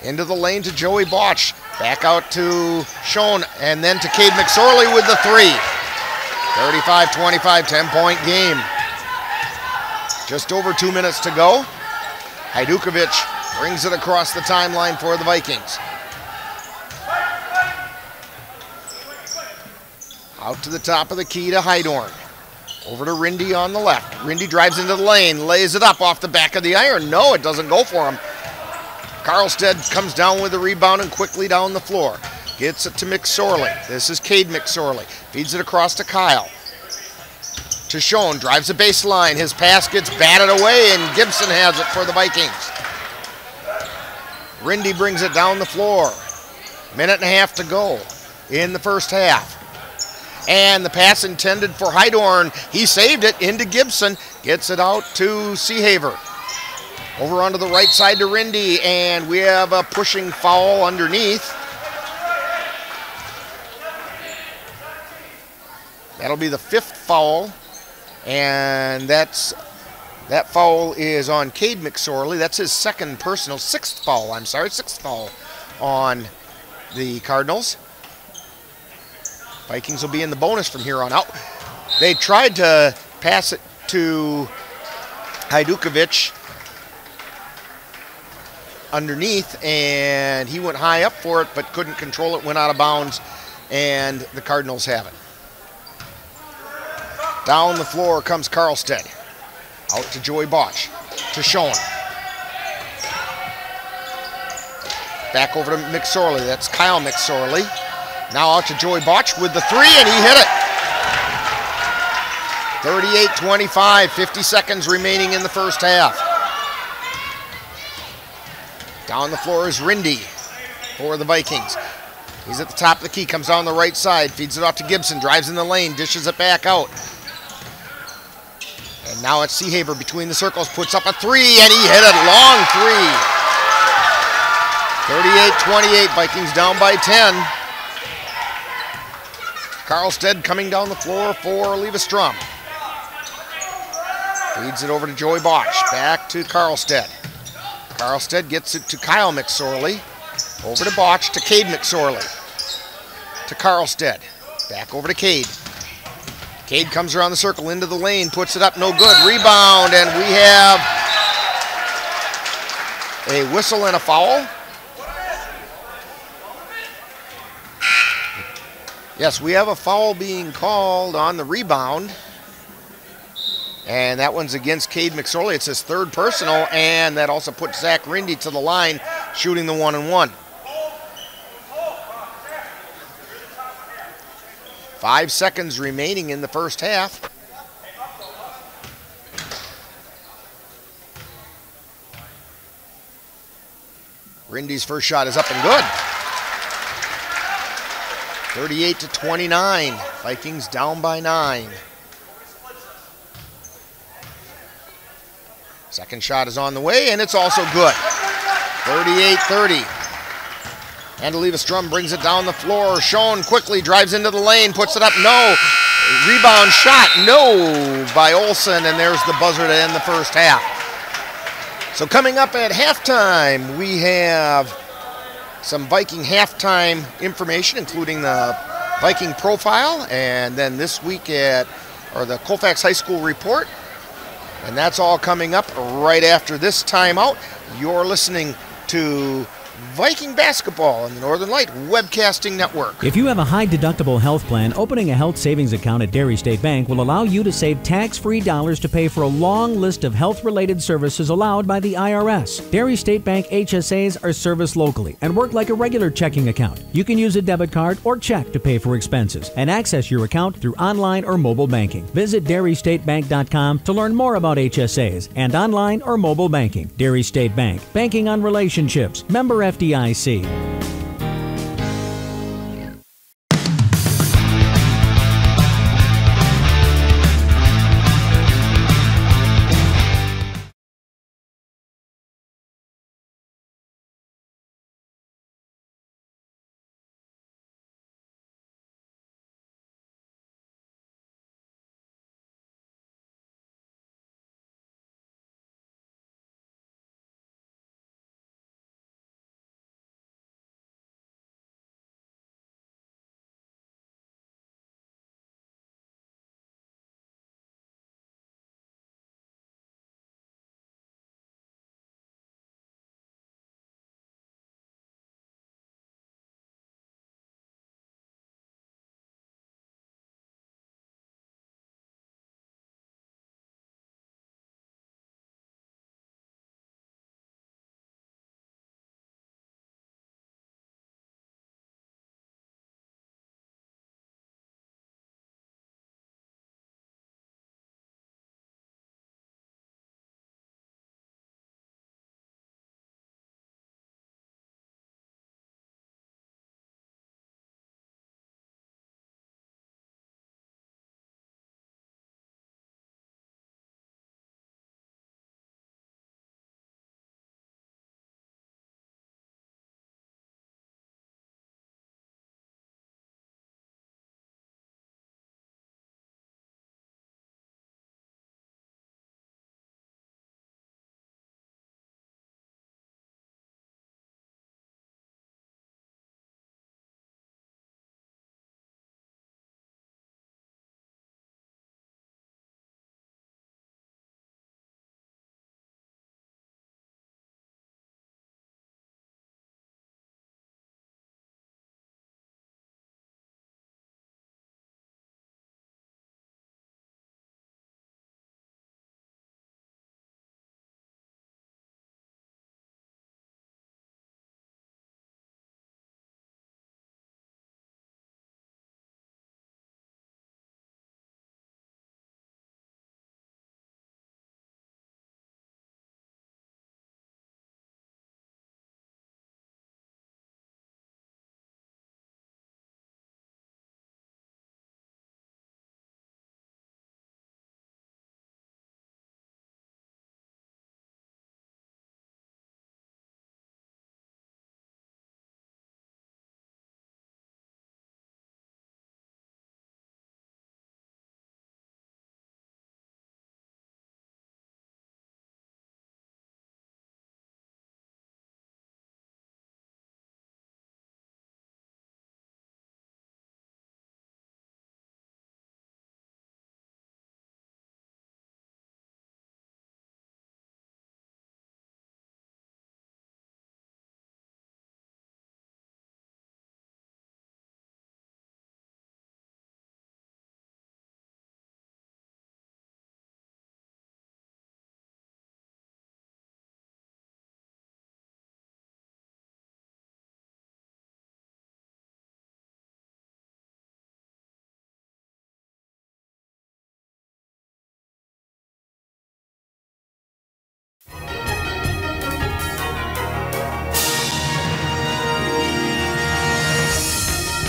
Into the lane to Joey Botch. Back out to Schoen, and then to Cade McSorley with the three. 35-25, 10-point game. Just over 2 minutes to go. Hajdukovic brings it across the timeline for the Vikings. Out to the top of the key to Hydorn. Over to Rindy on the left. Rindy drives into the lane, lays it up off the back of the iron. No, it doesn't go for him. Karlstead comes down with the rebound and quickly down the floor. Gets it to McSorley. This is Cade McSorley. Feeds it across to Kyle. To Schoen, drives the baseline. His pass gets batted away, and Gibson has it for the Vikings. Rindy brings it down the floor. Minute and a half to go in the first half. And the pass intended for Hydorn. He saved it into Gibson. Gets it out to Seahaver. Over onto the right side to Rindy, and we have a pushing foul underneath. That'll be the fifth foul, and that foul is on Cade McSorley. That's his sixth foul on the Cardinals. Vikings will be in the bonus from here on out. They tried to pass it to Hajdukovic underneath, and he went high up for it but couldn't control it, went out of bounds, and the Cardinals have it. Down the floor comes Karlstead. Out to Joey Botch. To Schoen. Back over to McSorley. That's Kyle McSorley. Now out to Joey Botch with the three, and he hit it. 38-25, 50 seconds remaining in the first half. Down the floor is Rindy for the Vikings. He's at the top of the key, comes down the right side, feeds it off to Gibson, drives in the lane, dishes it back out. And now it's Seahaver between the circles, puts up a three, and he hit it, long three. 38-28, Vikings down by 10. Karlstead coming down the floor for Eleva Strum. Feeds it over to Joey Botch, back to Karlstead. Karlstead gets it to Kyle McSorley. Over to Botch, to Cade McSorley. To Karlstead. Back over to Cade. Cade comes around the circle into the lane, puts it up, no good. Rebound, and we have a whistle and a foul. Yes, we have a foul being called on the rebound. And that one's against Cade McSorley. It's his third personal, and that also puts Zach Rindy to the line, shooting the 1-and-1. 5 seconds remaining in the first half. Rindy's first shot is up and good. 38-29. Vikings down by 9. Second shot is on the way, and it's also good. 38-30. And Eleva Strum brings it down the floor. Schoen quickly drives into the lane, puts it up, no. Rebound shot, no, by Olsen, and there's the buzzer to end the first half. So coming up at halftime, we have some Viking halftime information, including the Viking profile, and then this week the Colfax High School report. And that's all coming up right after this timeout. You're listening to Viking basketball on the Northern Light Webcasting Network. If you have a high-deductible health plan, opening a health savings account at Dairy State Bank will allow you to save tax-free dollars to pay for a long list of health-related services allowed by the IRS. Dairy State Bank HSAs are serviced locally and work like a regular checking account. You can use a debit card or check to pay for expenses and access your account through online or mobile banking. Visit DairyStateBank.com to learn more about HSAs and online or mobile banking. Dairy State Bank, banking on relationships. Member FDIC.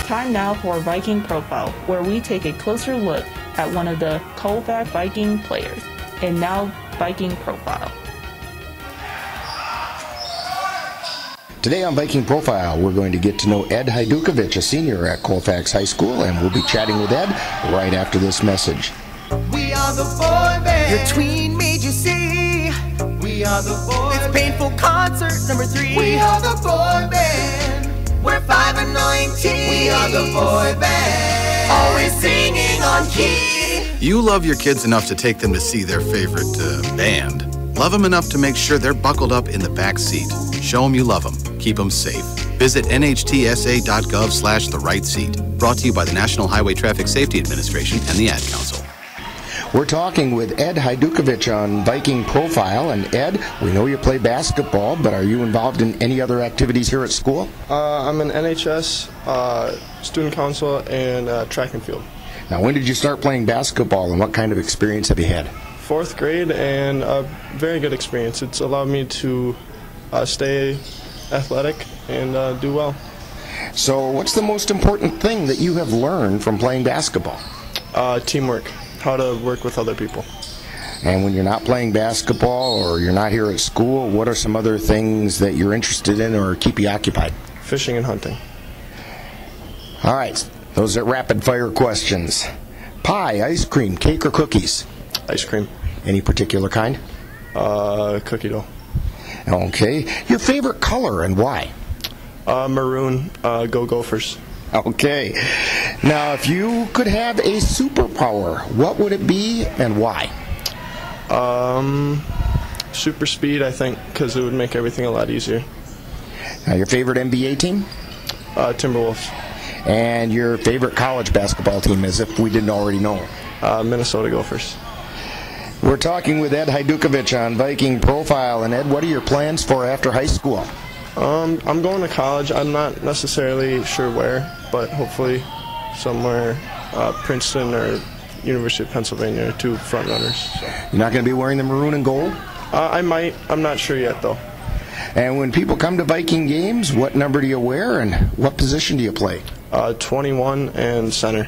Time now for Viking Profile, where we take a closer look at one of the Colfax Viking players. And now, Viking Profile. Today on Viking Profile, we're going to get to know Ed Hajdukovic, a senior at Colfax High School, and we'll be chatting with Ed right after this message. We are the boy band. Your tween made you see. We are the boy band. It's painful concert number 3. We are the boy band. We're 5 and 19. We are the boy band. Always singing on key. You love your kids enough to take them to see their favorite band. Love them enough to make sure they're buckled up in the back seat. Show them you love them. Keep them safe. Visit nhtsa.gov/the right seat. Brought to you by the National Highway Traffic Safety Administration and the Ad Council. We're talking with Ed Hajdukovic on Viking Profile. And Ed, we know you play basketball, but are you involved in any other activities here at school? I'm an NHS, student council, and track and field. Now, when did you start playing basketball, and what kind of experience have you had? 4th grade, and a very good experience. It's allowed me to stay athletic and do well. So what's the most important thing that you have learned from playing basketball? Teamwork, how to work with other people. And when you're not playing basketball or you're not here at school, what are some other things that you're interested in or keep you occupied? Fishing and hunting. All right, those are rapid fire questions. Pie, ice cream, cake, or cookies? Ice cream. Any particular kind? Cookie dough. Okay. Your favorite color and why? Maroon. Go Gophers. Okay. Now, if you could have a superpower, what would it be and why? Super speed, I think, because it would make everything a lot easier. Now, your favorite NBA team? Timberwolves. And your favorite college basketball team, as if we didn't already know? Minnesota Gophers. We're talking with Ed Hajdukovic on Viking Profile. And Ed, what are your plans for after high school? I'm going to college. I'm not necessarily sure where, but hopefully somewhere, Princeton or University of Pennsylvania are 2 front runners. So. You're not going to be wearing the maroon and gold? I might. I'm not sure yet, though. And when people come to Viking games, what number do you wear and what position do you play? 21 and center.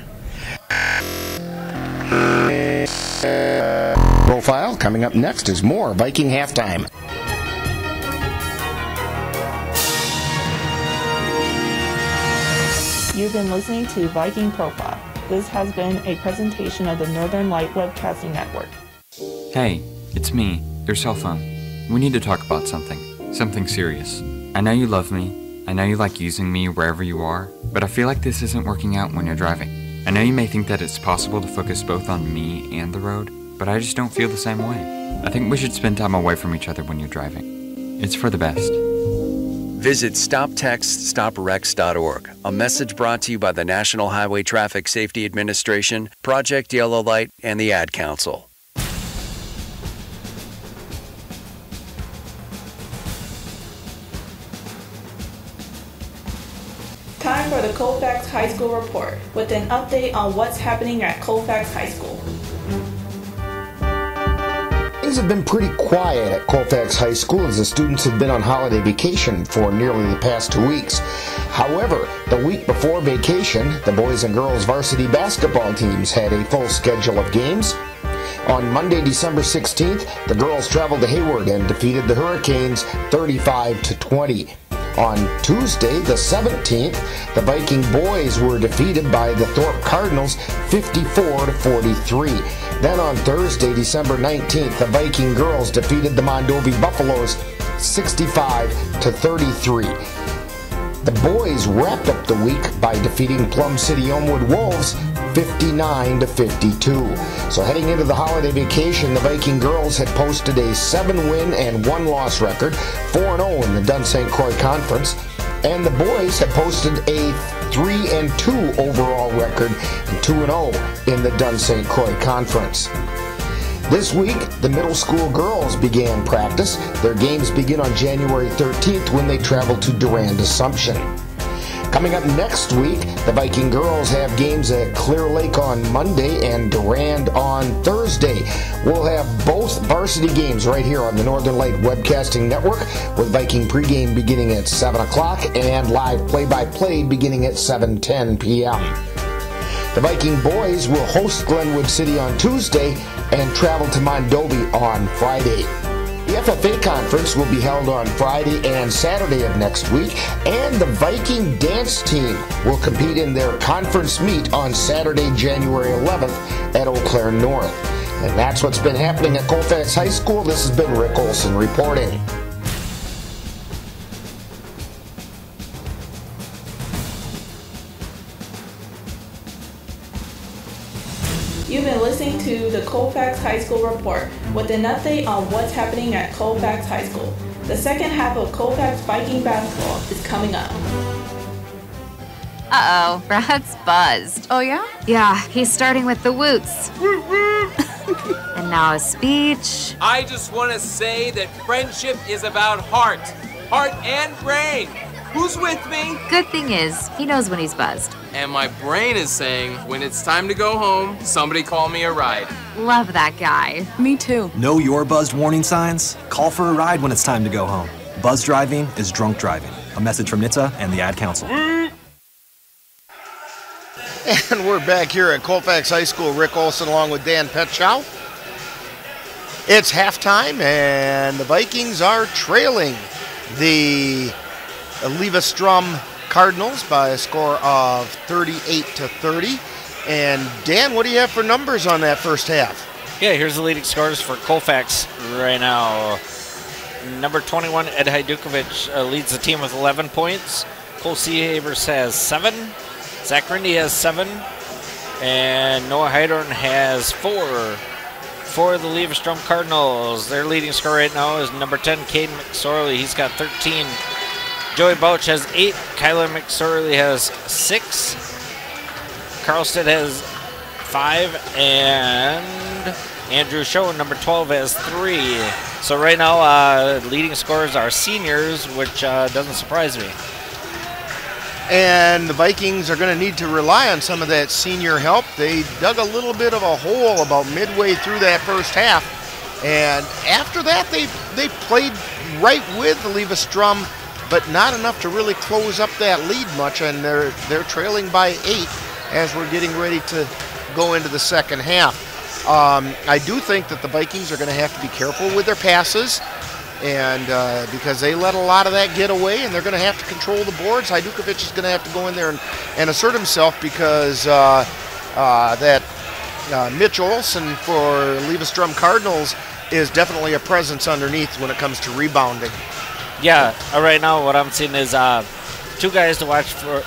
Profile. Coming up next is more Viking Halftime. You've been listening to Viking Profile. This has been a presentation of the Northern Light Webcasting Network. Hey, it's me, your cell phone. We need to talk about something serious. I know you love me, I know you like using me wherever you are, but I feel like this isn't working out when you're driving. I know you may think that it's possible to focus both on me and the road, but I just don't feel the same way. I think we should spend time away from each other when you're driving. It's for the best. Visit StopTextStopWrecks.org, a message brought to you by the National Highway Traffic Safety Administration, Project Yellow Light, and the Ad Council. Time for the Colfax High School Report, with an update on what's happening at Colfax High School. Things have been pretty quiet at Colfax High School as the students have been on holiday vacation for nearly the past 2 weeks. However, the week before vacation, the boys and girls varsity basketball teams had a full schedule of games. On Monday, December 16th, the girls traveled to Hayward and defeated the Hurricanes 35-20. On Tuesday, the 17th, the Viking boys were defeated by the Thorpe Cardinals 54-43. Then on Thursday, December 19th, the Viking girls defeated the Mondovi Buffaloes 65-33. The boys wrapped up the week by defeating Plum City Elmwood Wolves 59-52. So heading into the holiday vacation, the Viking girls had posted a 7-win and 1-loss record, 4-0 in the Dun St. Croix Conference, and the boys had posted a 3-2 overall record and 2-0 in the Dun St. Croix Conference. This week, the middle school girls began practice. Their games begin on January 13th when they travel to Durand Assumption. Coming up next week, the Viking girls have games at Clear Lake on Monday and Durand on Thursday. We'll have both varsity games right here on the Northern Light Webcasting Network, with Viking pregame beginning at 7 o'clock and live play-by-play beginning at 7:10 p.m. The Viking boys will host Glenwood City on Tuesday and travel to Mondovi on Friday. The FFA Conference will be held on Friday and Saturday of next week, and the Viking dance team will compete in their conference meet on Saturday, January 11th at Eau Claire North. And that's what's been happening at Colfax High School. This has been Rick Olson reporting. You've been listening to the Colfax High School Report with an update on what's happening at Colfax High School. The second half of Colfax Viking basketball is coming up. Uh-oh, Brad's buzzed. Oh, yeah? Yeah, he's starting with the woots. And now a speech. I just want to say that friendship is about heart and brain. Who's with me? Good thing is, he knows when he's buzzed. And my brain is saying, when it's time to go home, somebody call me a ride. Love that guy. Me too. Know your buzzed warning signs? Call for a ride when it's time to go home. Buzz driving is drunk driving. A message from NHTSA and the Ad Council. And we're back here at Colfax High School. Rick Olson along with Dan Petchow. It's halftime, and the Vikings are trailing the Eleva Strum Cardinals by a score of 38-30. And Dan, what do you have for numbers on that first half? Yeah, here's the leading scores for Colfax right now. Number 21, Ed Hajdukovic, leads the team with 11 points. Cole Seahavers has 7. Zach Rindy has 7. And Noah Heidorn has 4. For the Eleva Strum Cardinals, their leading scorer right now is number 10, Caden McSorley. He's got 13. Joey Bouch has 8. Kyler McSorley has 6. Carlstead has 5. And Andrew Show, number 12, has 3. So right now, leading scorers are seniors, which doesn't surprise me. And the Vikings are going to need to rely on some of that senior help. They dug a little bit of a hole about midway through that first half. And after that, they played right with Eleva Strum, but not enough to really close up that lead much. And they're trailing by 8 as we're getting ready to go into the second half. I do think that the Vikings are going to have to be careful with their passes. And because they let a lot of that get away, and they're going to have to control the boards. Hajdukovic is going to have to go in there and assert himself, because Mitch Olson for Eleva Strum Cardinals is definitely a presence underneath when it comes to rebounding. Yeah, right now what I'm seeing is 2 guys to watch for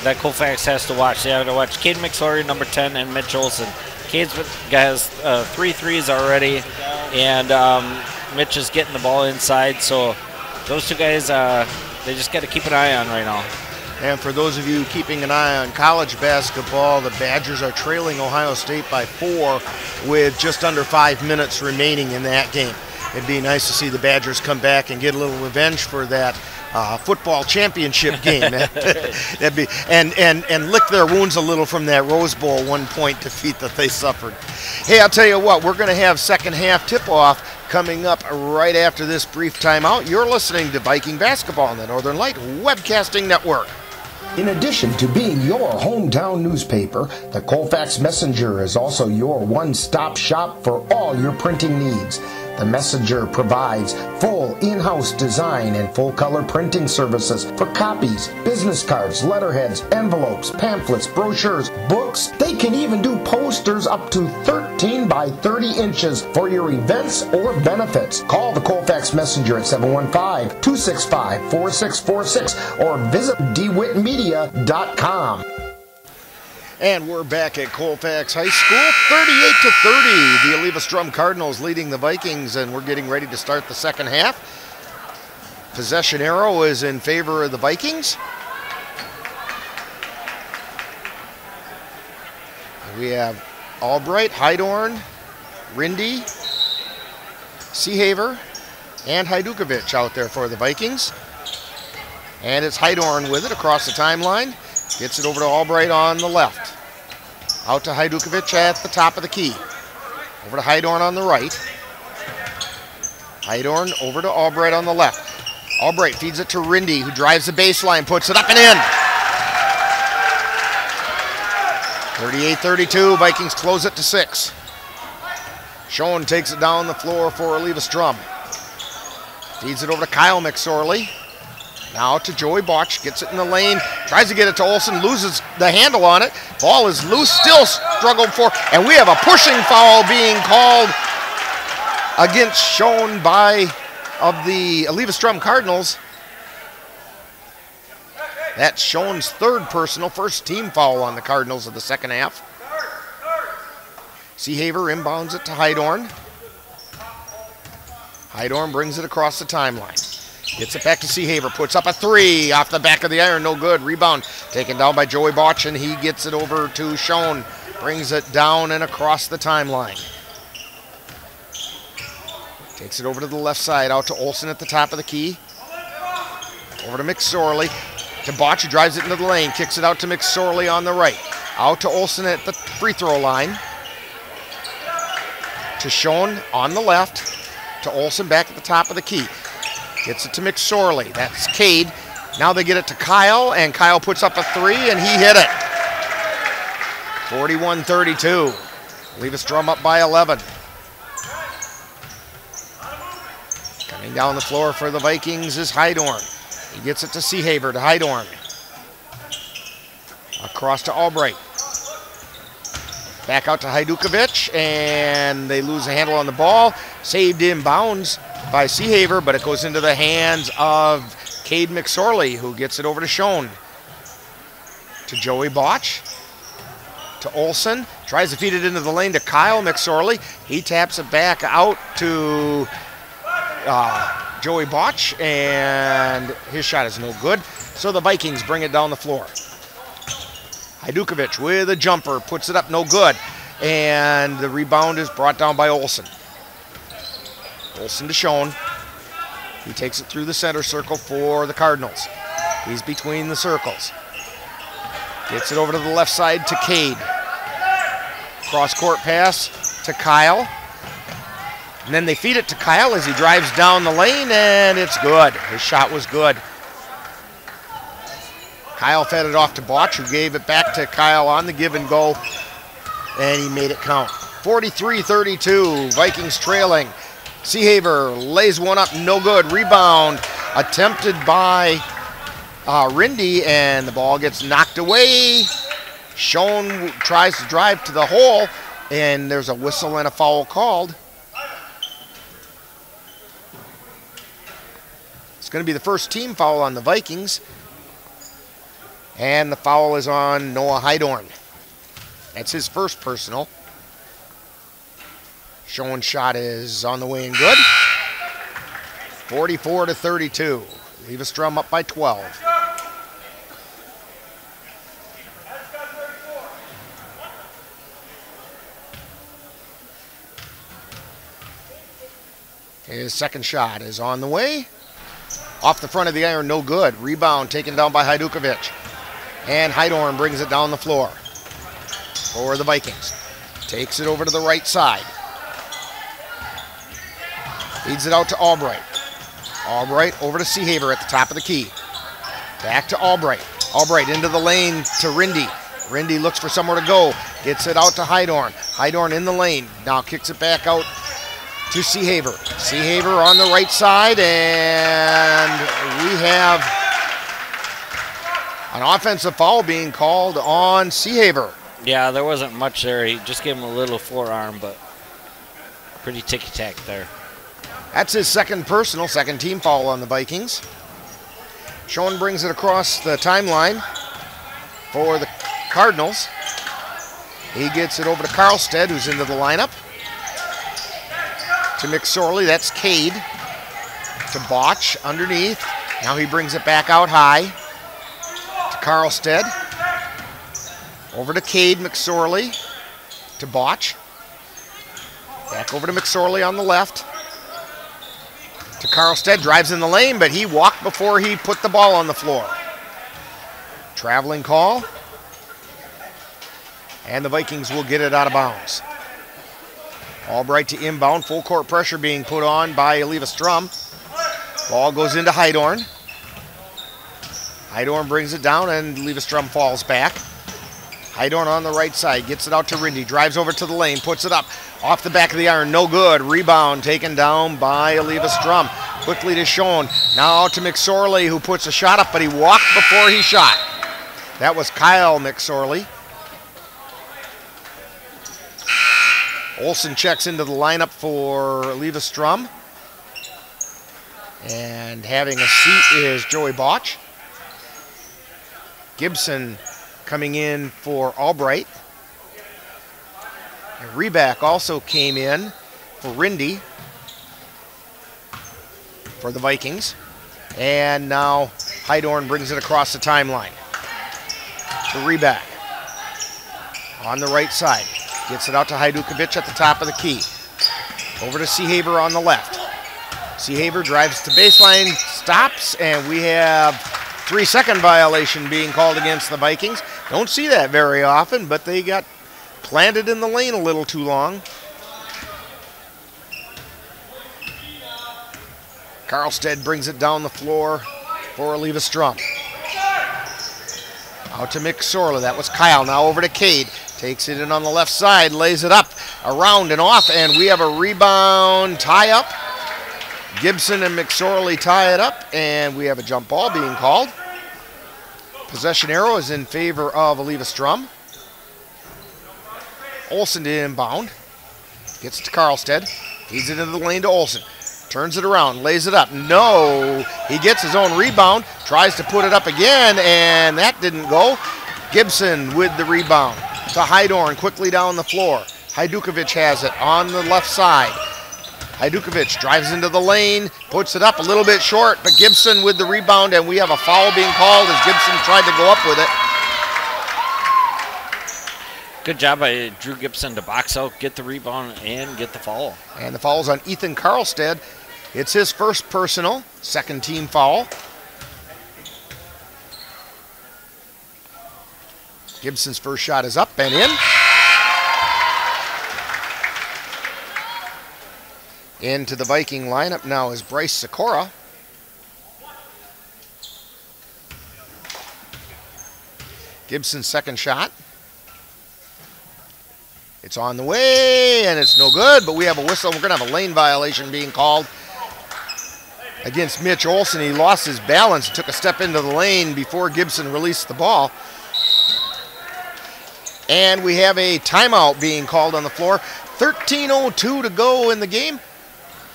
that Colfax has to watch. They have to watch Caden McSorley, number 10, and Mitch Olson. Cade's has 3 threes already, and Mitch is getting the ball inside, so those 2 guys, they just got to keep an eye on right now. And for those of you keeping an eye on college basketball, the Badgers are trailing Ohio State by 4 with just under 5 minutes remaining in that game. It'd be nice to see the Badgers come back and get a little revenge for that football championship game. That'd be and lick their wounds a little from that Rose Bowl 1-point defeat that they suffered. Hey, I'll tell you what, we're going to have second half tip-off coming up right after this brief timeout. You're listening to Viking Basketball on the Northern Light Webcasting Network. In addition to being your hometown newspaper, the Colfax Messenger is also your one-stop shop for all your printing needs. The Messenger provides full in-house design and full-color printing services for copies, business cards, letterheads, envelopes, pamphlets, brochures, books. They can even do posters up to 13 by 30 inches for your events or benefits. Call the Colfax Messenger at 715-265-4646 or visit dewitmedia.com. And we're back at Colfax High School, 38-30. The Eleva Strum Cardinals leading the Vikings, and we're getting ready to start the second half. Possession arrow is in favor of the Vikings. We have Albright, Heidorn, Rindy, Seahaver, and Hajdukovic out there for the Vikings. And it's Heidorn with it across the timeline. Gets it over to Albright on the left. Out to Hajdukovic at the top of the key. Over to Heidorn on the right. Heidorn over to Albright on the left. Albright feeds it to Rindy, who drives the baseline, puts it up and in. 38-32, Vikings close it to 6. Schoen takes it down the floor for Eleva Strum. Feeds it over to Kyle McSorley. Now to Joey Botch, gets it in the lane, tries to get it to Olsen, loses the handle on it. Ball is loose, still struggled for, and we have a pushing foul being called against Schoen of the Eleva Strum Cardinals. That's Schoen's third personal, first team foul on the Cardinals of the second half. Seehaver inbounds it to Heidorn. Heidorn brings it across the timeline. Gets it back to Seehaver, puts up a three off the back of the iron, no good. Rebound taken down by Joey Botch, and he gets it over to Schoen. Brings it down and across the timeline. Takes it over to the left side, out to Olsen at the top of the key. Over to McSorley. To Botch, who drives it into the lane, kicks it out to McSorley on the right. Out to Olsen at the free throw line. To Schoen on the left. To Olsen back at the top of the key. Gets it to McSorley. That's Cade. Now they get it to Kyle, and Kyle puts up a three, and he hit it. 41-32. Eleva Strum up by 11. Coming down the floor for the Vikings is Heidorn. He gets it to Seehaver, to Heidorn. Across to Albright. Back out to Hajdukovic, and they lose a handle on the ball. Saved inbounds by Seehaver, but it goes into the hands of Cade McSorley, who gets it over to Schoen. To Joey Botch. To Olsen. Tries to feed it into the lane to Kyle McSorley. He taps it back out to Joey Botch, and his shot is no good. So the Vikings bring it down the floor. Hajdukovic with a jumper, puts it up, no good. And the rebound is brought down by Olsen. Olsen to Schoen. He takes it through the center circle for the Cardinals. He's between the circles. Gets it over to the left side to Cade. Cross-court pass to Kyle. And then they feed it to Kyle as he drives down the lane, and it's good. His shot was good. Kyle fed it off to Botch, who gave it back to Kyle on the give and go, and he made it count. 43-32, Vikings trailing. Seehaver lays one up, no good. Rebound attempted by Rindy, and the ball gets knocked away. Schoen tries to drive to the hole, and there's a whistle and a foul called. It's going to be the first team foul on the Vikings. And the foul is on Noah Heidorn. That's his first personal. Schoen's shot is on the way and good. 44-32. Eleva Strum up by 12. His second shot is on the way. Off the front of the iron, no good. Rebound taken down by Hajdukovic. And Heidorn brings it down the floor for the Vikings. Takes it over to the right side. Feeds it out to Albright. Albright over to Seehaver at the top of the key. Back to Albright. Albright into the lane to Rindy. Rindy looks for somewhere to go. Gets it out to Heidorn. Heidorn in the lane. Now kicks it back out to Seehaver. Seehaver on the right side, and we have an offensive foul being called on Seehaver. Yeah, there wasn't much there. He just gave him a little forearm, but pretty ticky-tack there. That's his second personal, second team foul on the Vikings. Schoen brings it across the timeline for the Cardinals. He gets it over to Karlstead, who's into the lineup. To McSorley, that's Cade. To Botch underneath. Now he brings it back out high. To Karlstead. Over to Cade, McSorley. To Botch. Back over to McSorley on the left. To Karlstead, drives in the lane, but he walked before he put the ball on the floor. Traveling call. And the Vikings will get it out of bounds. Albright to inbound, full court pressure being put on by Eleva Strum. Ball goes into Heidorn. Heidorn brings it down, and Eleva Strum falls back. Heidorn on the right side, gets it out to Rindy, drives over to the lane, puts it up, off the back of the iron, no good. Rebound taken down by Eleva Strum. Quickly to Schoen. Now to McSorley, who puts a shot up, but he walked before he shot. That was Kyle McSorley. Olsen checks into the lineup for Eleva Strum. And having a seat is Joey Botch. Gibson coming in for Albright. And Reback also came in for Rindy for the Vikings. And now Heidorn brings it across the timeline to Reback on the right side. Gets it out to Hajdukovic at the top of the key. Over to Seehaber on the left. Seehaber drives to baseline, stops, and we have 3-second violation being called against the Vikings. Don't see that very often, but they got planted in the lane a little too long. Karlstead brings it down the floor for Eleva Strum. Out to McSorley. That was Kyle. Now over to Cade. Takes it in on the left side, lays it up, around and off, and we have a rebound tie-up. Gibson and McSorley tie it up, and we have a jump ball being called. Possession arrow is in favor of Eleva Strum. Olsen to inbound. Gets it to Karlstead. Feeds it into the lane to Olsen. Turns it around, lays it up. No, he gets his own rebound, tries to put it up again, and that didn't go. Gibson with the rebound to Heidorn, quickly down the floor. Hajdukovic has it on the left side. Hajdukovic drives into the lane, puts it up a little bit short, but Gibson with the rebound, and we have a foul being called as Gibson tried to go up with it. Good job by Drew Gibson to box out, get the rebound, and get the foul. And the foul's on Ethan Karlstead. It's his first personal, second team foul. Gibson's first shot is up and in. Into the Viking lineup now is Bryce Sikora. Gibson's second shot. It's on the way, and it's no good, but we have a whistle. We're going to have a lane violation being called against Mitch Olsen. He lost his balance and took a step into the lane before Gibson released the ball. And we have a timeout being called on the floor. 13:02 to go in the game.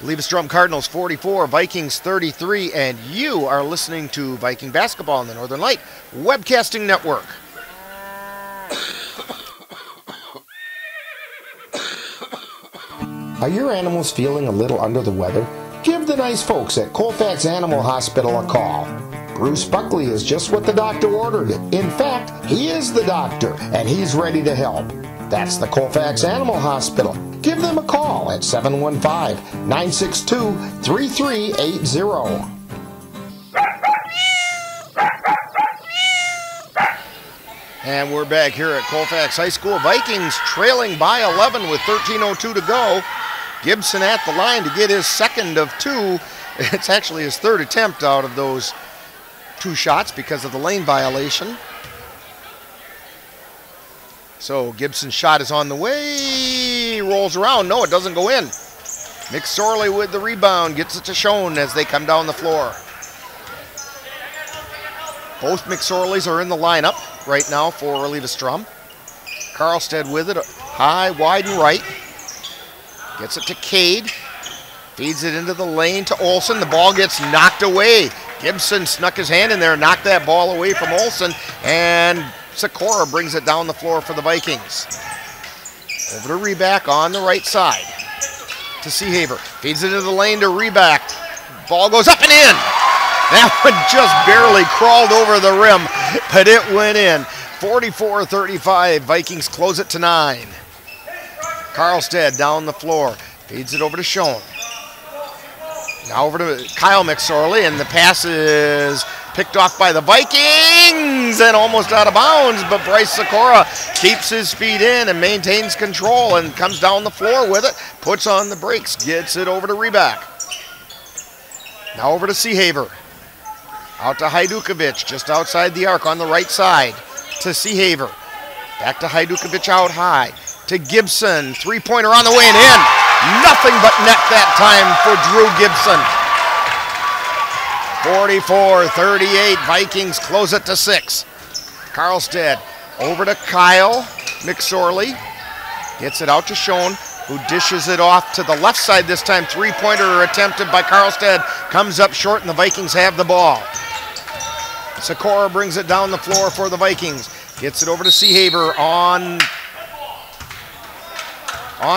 Eleva Strum Cardinals 44, Vikings 33, and you are listening to Viking Basketball on the Northern Light Webcasting Network. Are your animals feeling a little under the weather? Give the nice folks at Colfax Animal Hospital a call. Bruce Buckley is just what the doctor ordered. In fact, he is the doctor, and he's ready to help. That's the Colfax Animal Hospital. Give them a call at 715-962-3380. And we're back here at Colfax High School. Vikings trailing by 11 with 13:02 to go. Gibson at the line to get his second of two. It's actually his third attempt out of those two shots because of the lane violation. So Gibson's shot is on the way, rolls around. No, it doesn't go in. McSorley with the rebound, gets it to Schoen as they come down the floor. Both McSorleys are in the lineup right now for Eleva Strum. Karlstead with it, high, wide, and right. Gets it to Cade. Feeds it into the lane to Olsen. The ball gets knocked away. Gibson snuck his hand in there and knocked that ball away from Olsen. And Sikora brings it down the floor for the Vikings. Over to Reback on the right side. To Seehaber. Feeds it into the lane to Reback. Ball goes up and in. That one just barely crawled over the rim, but it went in. 44-35. Vikings close it to 9. Karlstead down the floor. Feeds it over to Schoen. Now over to Kyle McSorley, and the pass is picked off by the Vikings and almost out of bounds, but Bryce Sikora keeps his feet in and maintains control and comes down the floor with it, puts on the brakes, gets it over to Reback. Now over to Seehaber. Out to Hajdukovic, just outside the arc on the right side to Seehaber. Back to Hajdukovic out high to Gibson. Three-pointer on the way and in. Nothing but net that time for Drew Gibson. 44-38, Vikings close it to 6. Carlstead over to Kyle McSorley. Gets it out to Schoen, who dishes it off to the left side this time. Three-pointer attempted by Carlstead. Comes up short, and the Vikings have the ball. Sikora brings it down the floor for the Vikings. Gets it over to Seehaver on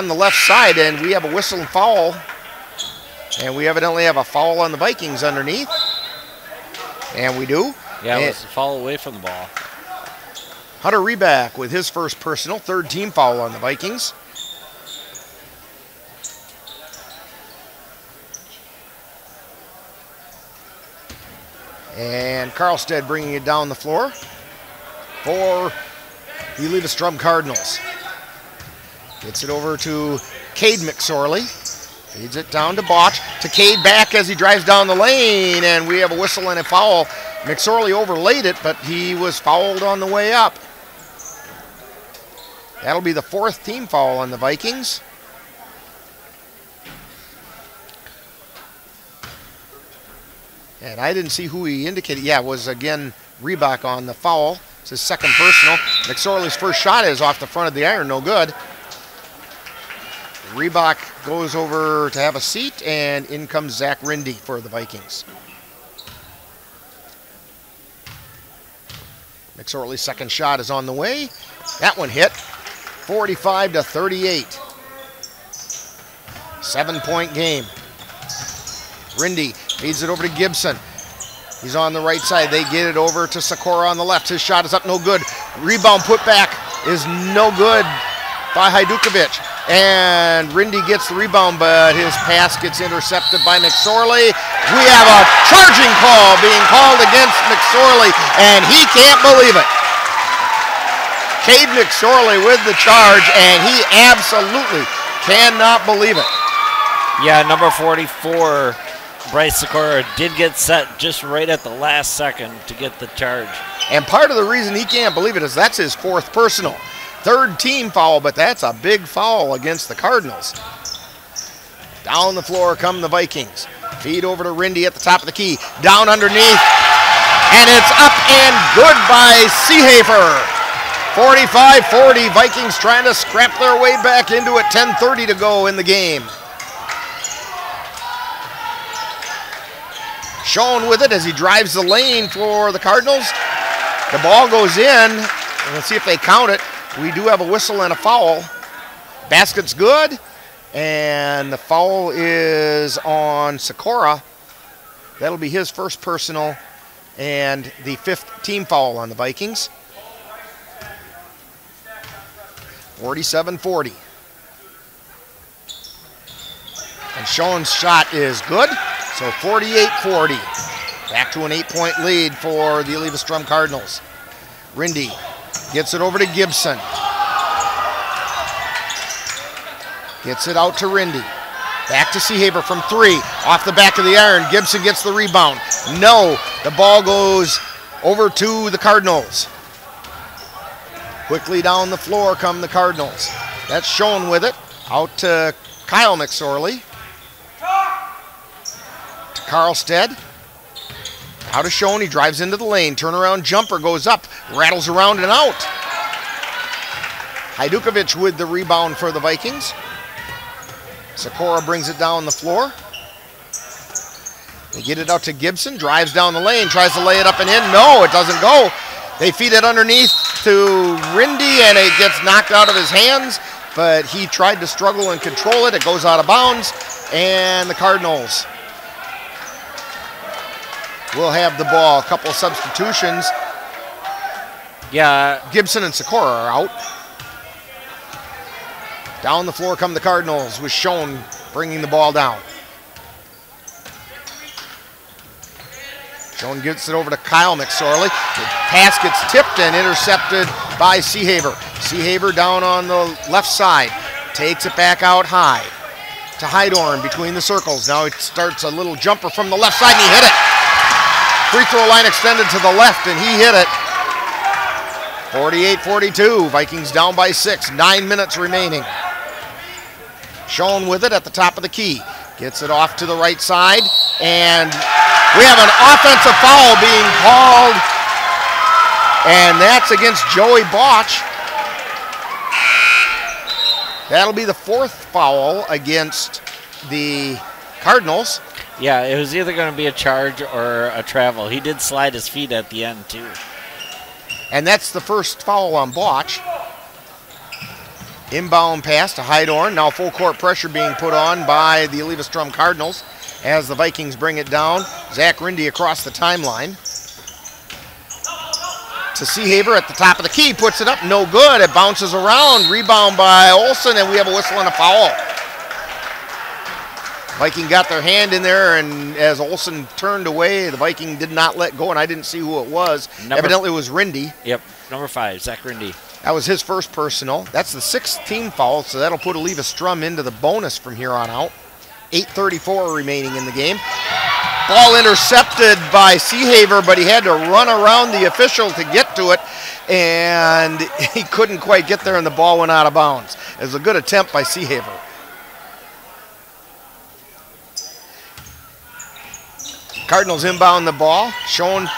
the left side, and we have a whistle and foul. And we evidently have a foul on the Vikings underneath. And we do. Yeah, it was a foul away from the ball. Hunter Reback with his first personal, third team foul on the Vikings. And Carlstead bringing it down the floor for the Eleva Strum Cardinals. Gets it over to Cade McSorley. Feeds it down to Botch. To Cade back as he drives down the lane. And we have a whistle and a foul. McSorley overlaid it, but he was fouled on the way up. That'll be the fourth team foul on the Vikings. And I didn't see who he indicated. Yeah, it was again Reebok on the foul. It's his second personal. McSorley's first shot is off the front of the iron, no good. Reebok goes over to have a seat, and in comes Zach Rindy for the Vikings. McSorley's second shot is on the way. That one hit. 45-38. 7-point game. Rindy feeds it over to Gibson. He's on the right side. They get it over to Sikora on the left. His shot is up, no good. Rebound put back is no good by Hajdukovic. And Rindy gets the rebound, but his pass gets intercepted by McSorley. We have a charging call being called against McSorley, and he can't believe it. Cade McSorley with the charge, and he absolutely cannot believe it. Yeah, number 44, Bryce Sikora, did get set just right at the last second to get the charge. And part of the reason he can't believe it is that's his fourth personal. Third team foul, but that's a big foul against the Cardinals. Down the floor come the Vikings. Feed over to Rindy at the top of the key. Down underneath, and it's up and good by Seehafer. 45-40, Vikings trying to scrap their way back into it. 10:30 to go in the game. Schoen with it as he drives the lane for the Cardinals. The ball goes in. Let's see if they count it. We do have a whistle and a foul. Basket's good, and the foul is on Sikora. That'll be his first personal and the fifth team foul on the Vikings. 47-40. And Schoen's shot is good, so 48-40. Back to an 8-point lead for the Eleva Strum Cardinals. Rindy gets it over to Gibson. Gets it out to Rindy. Back to Seehaver from three. Off the back of the iron. Gibson gets the rebound. No, the ball goes over to the Cardinals. Quickly down the floor come the Cardinals. That's Schoen with it. Out to Kyle McSorley. To Carlstead. Out of Schoen, he drives into the lane. Turnaround jumper goes up. Rattles around and out. Hajdukovic with the rebound for the Vikings. Sikora brings it down the floor. They get it out to Gibson. Drives down the lane. Tries to lay it up and in. No, it doesn't go. They feed it underneath to Rindy, and it gets knocked out of his hands. But he tried to struggle and control it. It goes out of bounds. And the Cardinals will have the ball. A couple of substitutions. Yeah. Gibson and Sikora are out. Down the floor come the Cardinals with Schoen bringing the ball down. Schoen gets it over to Kyle McSorley. The pass gets tipped and intercepted by Seehaver. Seehaver down on the left side. Takes it back out high to Heidorn between the circles. Now it starts a little jumper from the left side, and he hit it. Free throw line extended to the left, and he hit it. 48-42. Vikings down by 6. 9 minutes remaining. Schoen with it at the top of the key. Gets it off to the right side. And we have an offensive foul being called, and that's against Joey Botch. That'll be the fourth foul against the Cardinals. Yeah, it was either going to be a charge or a travel. He did slide his feet at the end, too. And that's the first foul on Botch. Inbound pass to Heidorn. Now full court pressure being put on by the Eleva Strum Cardinals as the Vikings bring it down. Zach Rindy across the timeline. To Seahaver at the top of the key, puts it up, no good. It bounces around, rebound by Olsen, and we have a whistle and a foul. Viking got their hand in there, and as Olsen turned away, the Viking did not let go, and I didn't see who it was. Evidently it was Rindy. Yep, number 5, Zach Rindy. That was his first personal. That's the 6th team foul, so that'll put Eleva Strum into the bonus from here on out. 8:34 remaining in the game. Ball intercepted by Seahaver, but he had to run around the official to get to it, and he couldn't quite get there, and the ball went out of bounds. It was a good attempt by Seahaver. Cardinals inbound the ball. Schoen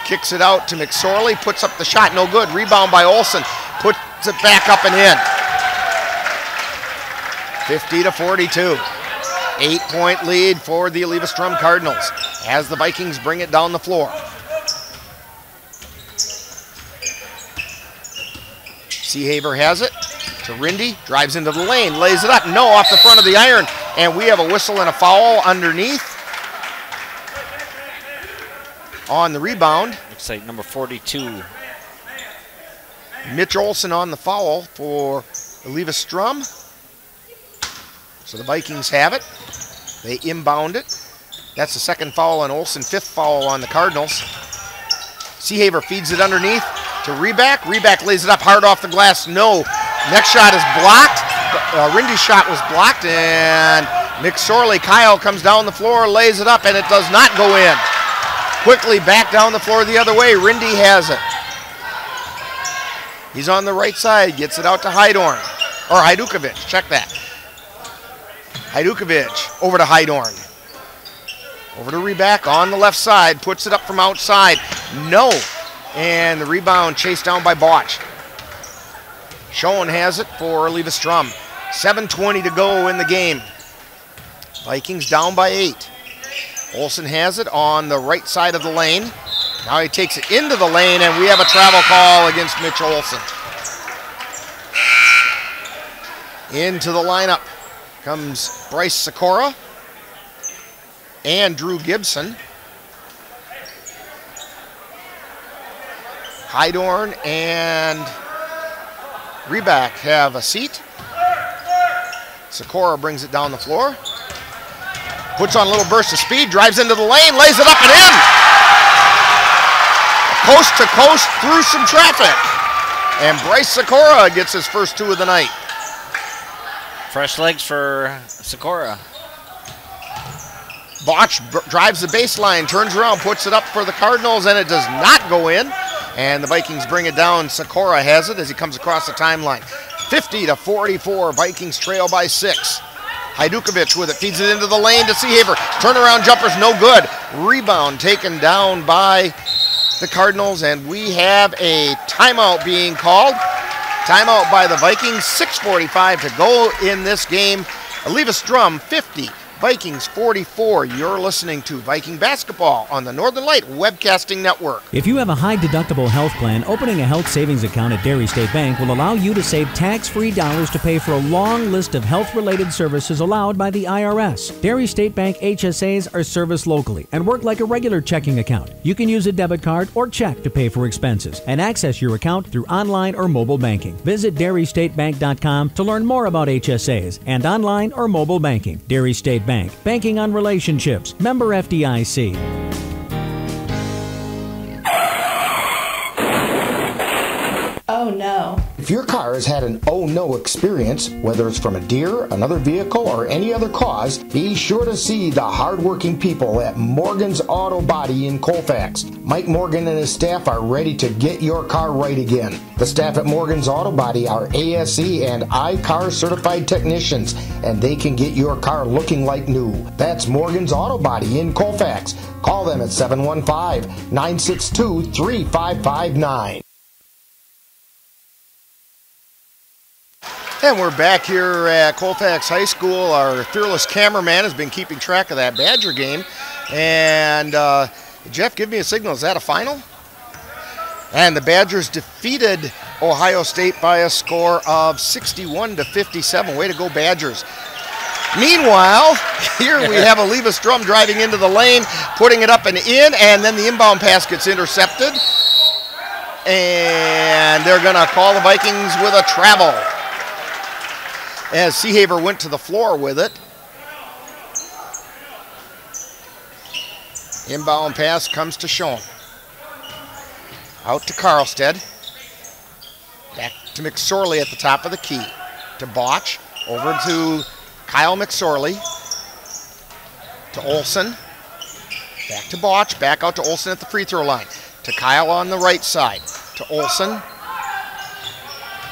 kicks it out to McSorley, puts up the shot, no good. Rebound by Olsen, puts it back up and in. 50-42. 8-point lead for the Eleva Strum Cardinals as the Vikings bring it down the floor. Seahaver has it to Rindy, drives into the lane, lays it up, no, off the front of the iron, and we have a whistle and a foul underneath. On the rebound. Looks like number 42. Mitch Olsen on the foul for Eleva Strum. So the Vikings have it. They inbound it. That's the second foul on Olsen, 5th foul on the Cardinals. Seahaver feeds it underneath to Reback. Reback lays it up hard off the glass. No. Next shot is blocked. Rindy's shot was blocked, and McSorley, Kyle, comes down the floor, lays it up, and it does not go in. Quickly back down the floor the other way. Rindy has it. He's on the right side, gets it out to Heidorn. Or Hajdukovic, check that. Hajdukovic over to Heidorn. Over to Reback on the left side, puts it up from outside. No. And the rebound chased down by Botch. Schoen has it for Eleva Strum. 7:20 to go in the game. Vikings down by 8. Olsen has it on the right side of the lane. Now he takes it into the lane, and we have a travel call against Mitch Olsen. Into the lineup comes Bryce Sikora and Drew Gibson. Heidorn and Reback have a seat. Sikora brings it down the floor. Puts on a little burst of speed, drives into the lane, lays it up and in. Coast to coast through some traffic. And Bryce Sikora gets his first 2 of the night. Fresh legs for Sikora. Botch drives the baseline, turns around, puts it up for the Cardinals, and it does not go in. And the Vikings bring it down. Sikora has it as he comes across the timeline. 50-44, Vikings trail by 6. Hajdukovic with it, feeds it into the lane to Seahaver. Turnaround jumper's no good. Rebound taken down by the Cardinals, and we have a timeout being called. Timeout by the Vikings, 6:45 to go in this game. Eleva Strum 50, Vikings 44. You're listening to Viking Basketball on the Northern Light Webcasting Network. If you have a high-deductible health plan, opening a health savings account at Dairy State Bank will allow you to save tax-free dollars to pay for a long list of health-related services allowed by the IRS. Dairy State Bank HSAs are serviced locally and work like a regular checking account. You can use a debit card or check to pay for expenses and access your account through online or mobile banking. Visit DairyStateBank.com to learn more about HSAs and online or mobile banking. Dairy State Bank, banking on relationships. Member FDIC. Oh no. If your car has had an oh no experience, whether it's from a deer, another vehicle, or any other cause, be sure to see the hardworking people at Morgan's Auto Body in Colfax. Mike Morgan and his staff are ready to get your car right again. The staff at Morgan's Auto Body are ASE and iCar certified technicians, and they can get your car looking like new. That's Morgan's Auto Body in Colfax. Call them at 715-962-3559. And we're back here at Colfax High School. Our fearless cameraman has been keeping track of that Badger game. And Jeff, give me a signal. Is that a final? And the Badgers defeated Ohio State by a score of 61-57. Way to go, Badgers. Meanwhile, here we have Eleva Strum driving into the lane, putting it up and in, and then the inbound pass gets intercepted. And they're going to call the Vikings with a travel, as Seehaver went to the floor with it. Inbound pass comes to Schoen. Out to Karlstead. Back to McSorley at the top of the key. To Botch. Over to Kyle McSorley. To Olson. Back to Botch. Back out to Olson at the free throw line. To Kyle on the right side. To Olson.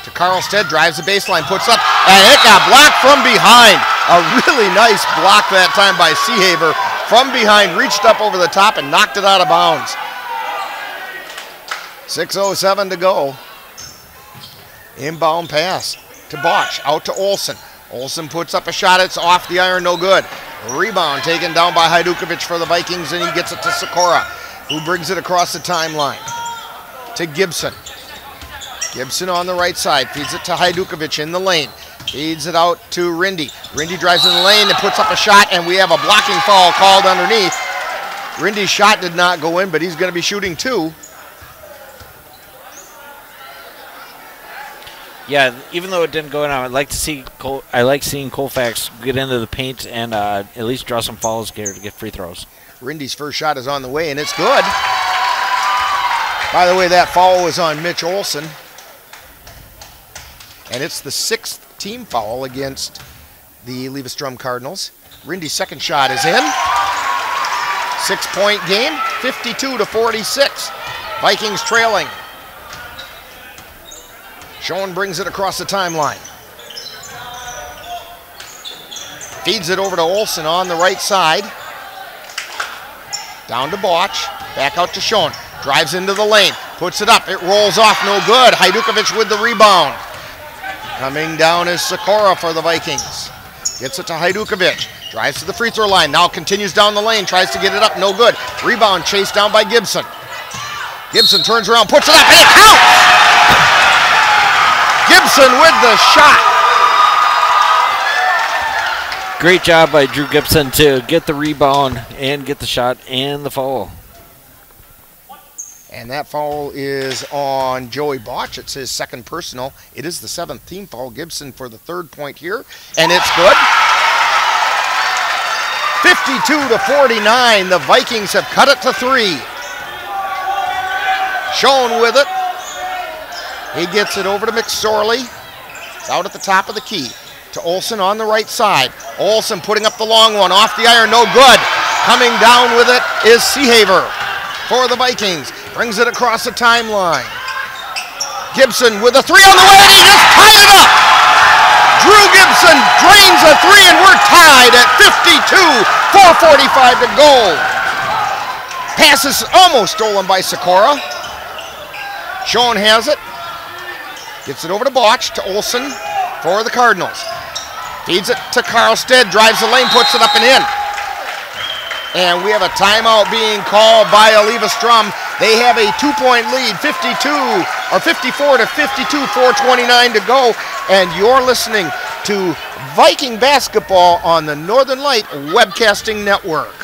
To Karlstead, drives the baseline, puts up, and it got blocked from behind. A really nice block that time by Seehaver. From behind, reached up over the top and knocked it out of bounds. 6:07 to go. Inbound pass to Botch, out to Olson. Olson puts up a shot, it's off the iron, no good. Rebound taken down by Hajdukovic for the Vikings, and he gets it to Sikora, who brings it across the timeline to Gibson. Gibson on the right side, feeds it to Hajdukovic in the lane. Feeds it out to Rindy. Rindy drives in the lane and puts up a shot, and we have a blocking foul called underneath. Rindy's shot did not go in, but he's going to be shooting two. Yeah, even though it didn't go in, I like seeing Colfax get into the paint and at least draw some fouls here to get free throws. Rindy's first shot is on the way, and it's good. By the way, that foul was on Mitch Olson. And it's the 6th team foul against the Eleva Strum Cardinals. Rindy's second shot is in. 6-point game, 52-46. Vikings trailing. Schoen brings it across the timeline. Feeds it over to Olson on the right side. Down to Botch. Back out to Schoen. Drives into the lane. Puts it up. It rolls off. No good. Hajdukovic with the rebound. Coming down is Sikora for the Vikings. Gets it to Hajdukovic. Drives to the free throw line. Now continues down the lane. Tries to get it up. No good. Rebound chased down by Gibson. Gibson turns around. Puts it up. And it counts! Gibson with the shot. Great job by Drew Gibson to get the rebound and get the shot and the foul. And that foul is on Joey Botch. It's his second personal. It is the 7th team foul. Gibson for the 3rd point here. And it's good. 52-49. The Vikings have cut it to 3. Schoen with it. He gets it over to McSorley. It's out at the top of the key. To Olson on the right side. Olson putting up the long one. Off the iron. No good. Coming down with it is Seehaver for the Vikings. Brings it across the timeline. Gibson with a 3 on the way, and he just tied it up! Drew Gibson drains a 3, and we're tied at 52, 4:45 to go. Pass is almost stolen by Sikora. Schoen has it. Gets it over to Botch, to Olson for the Cardinals. Feeds it to Karlstead, drives the lane, puts it up and in. And we have a timeout being called by Eleva Strum. They have a 2-point lead, 54-52, 4:29 to go. And you're listening to Viking basketball on the Northern Light Webcasting Network.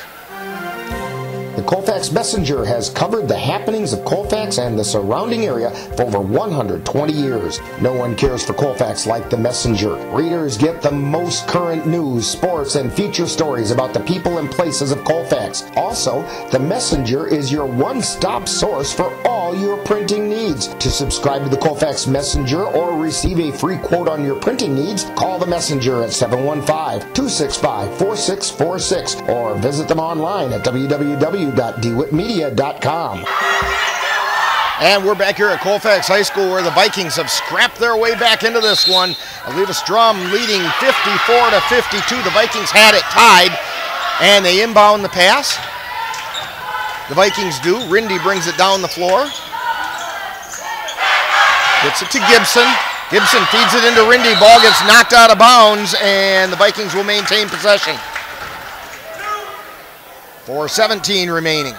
The Colfax Messenger has covered the happenings of Colfax and the surrounding area for over 120 years. No one cares for Colfax like the Messenger. Readers get the most current news, sports, and feature stories about the people and places of Colfax. Also, the Messenger is your one-stop source for all all your printing needs. To subscribe to the Colfax Messenger or receive a free quote on your printing needs, call the Messenger at 715-265-4646 or visit them online at www.dewitmedia.com. And we're back here at Colfax High School where the Vikings have scrapped their way back into this one. Eleva Strum leading 54-52. The Vikings had it tied, and they inbound the pass. The Vikings do. Rindy brings it down the floor. Gets it to Gibson. Gibson feeds it into Rindy. Ball gets knocked out of bounds, and the Vikings will maintain possession. 4:17 remaining.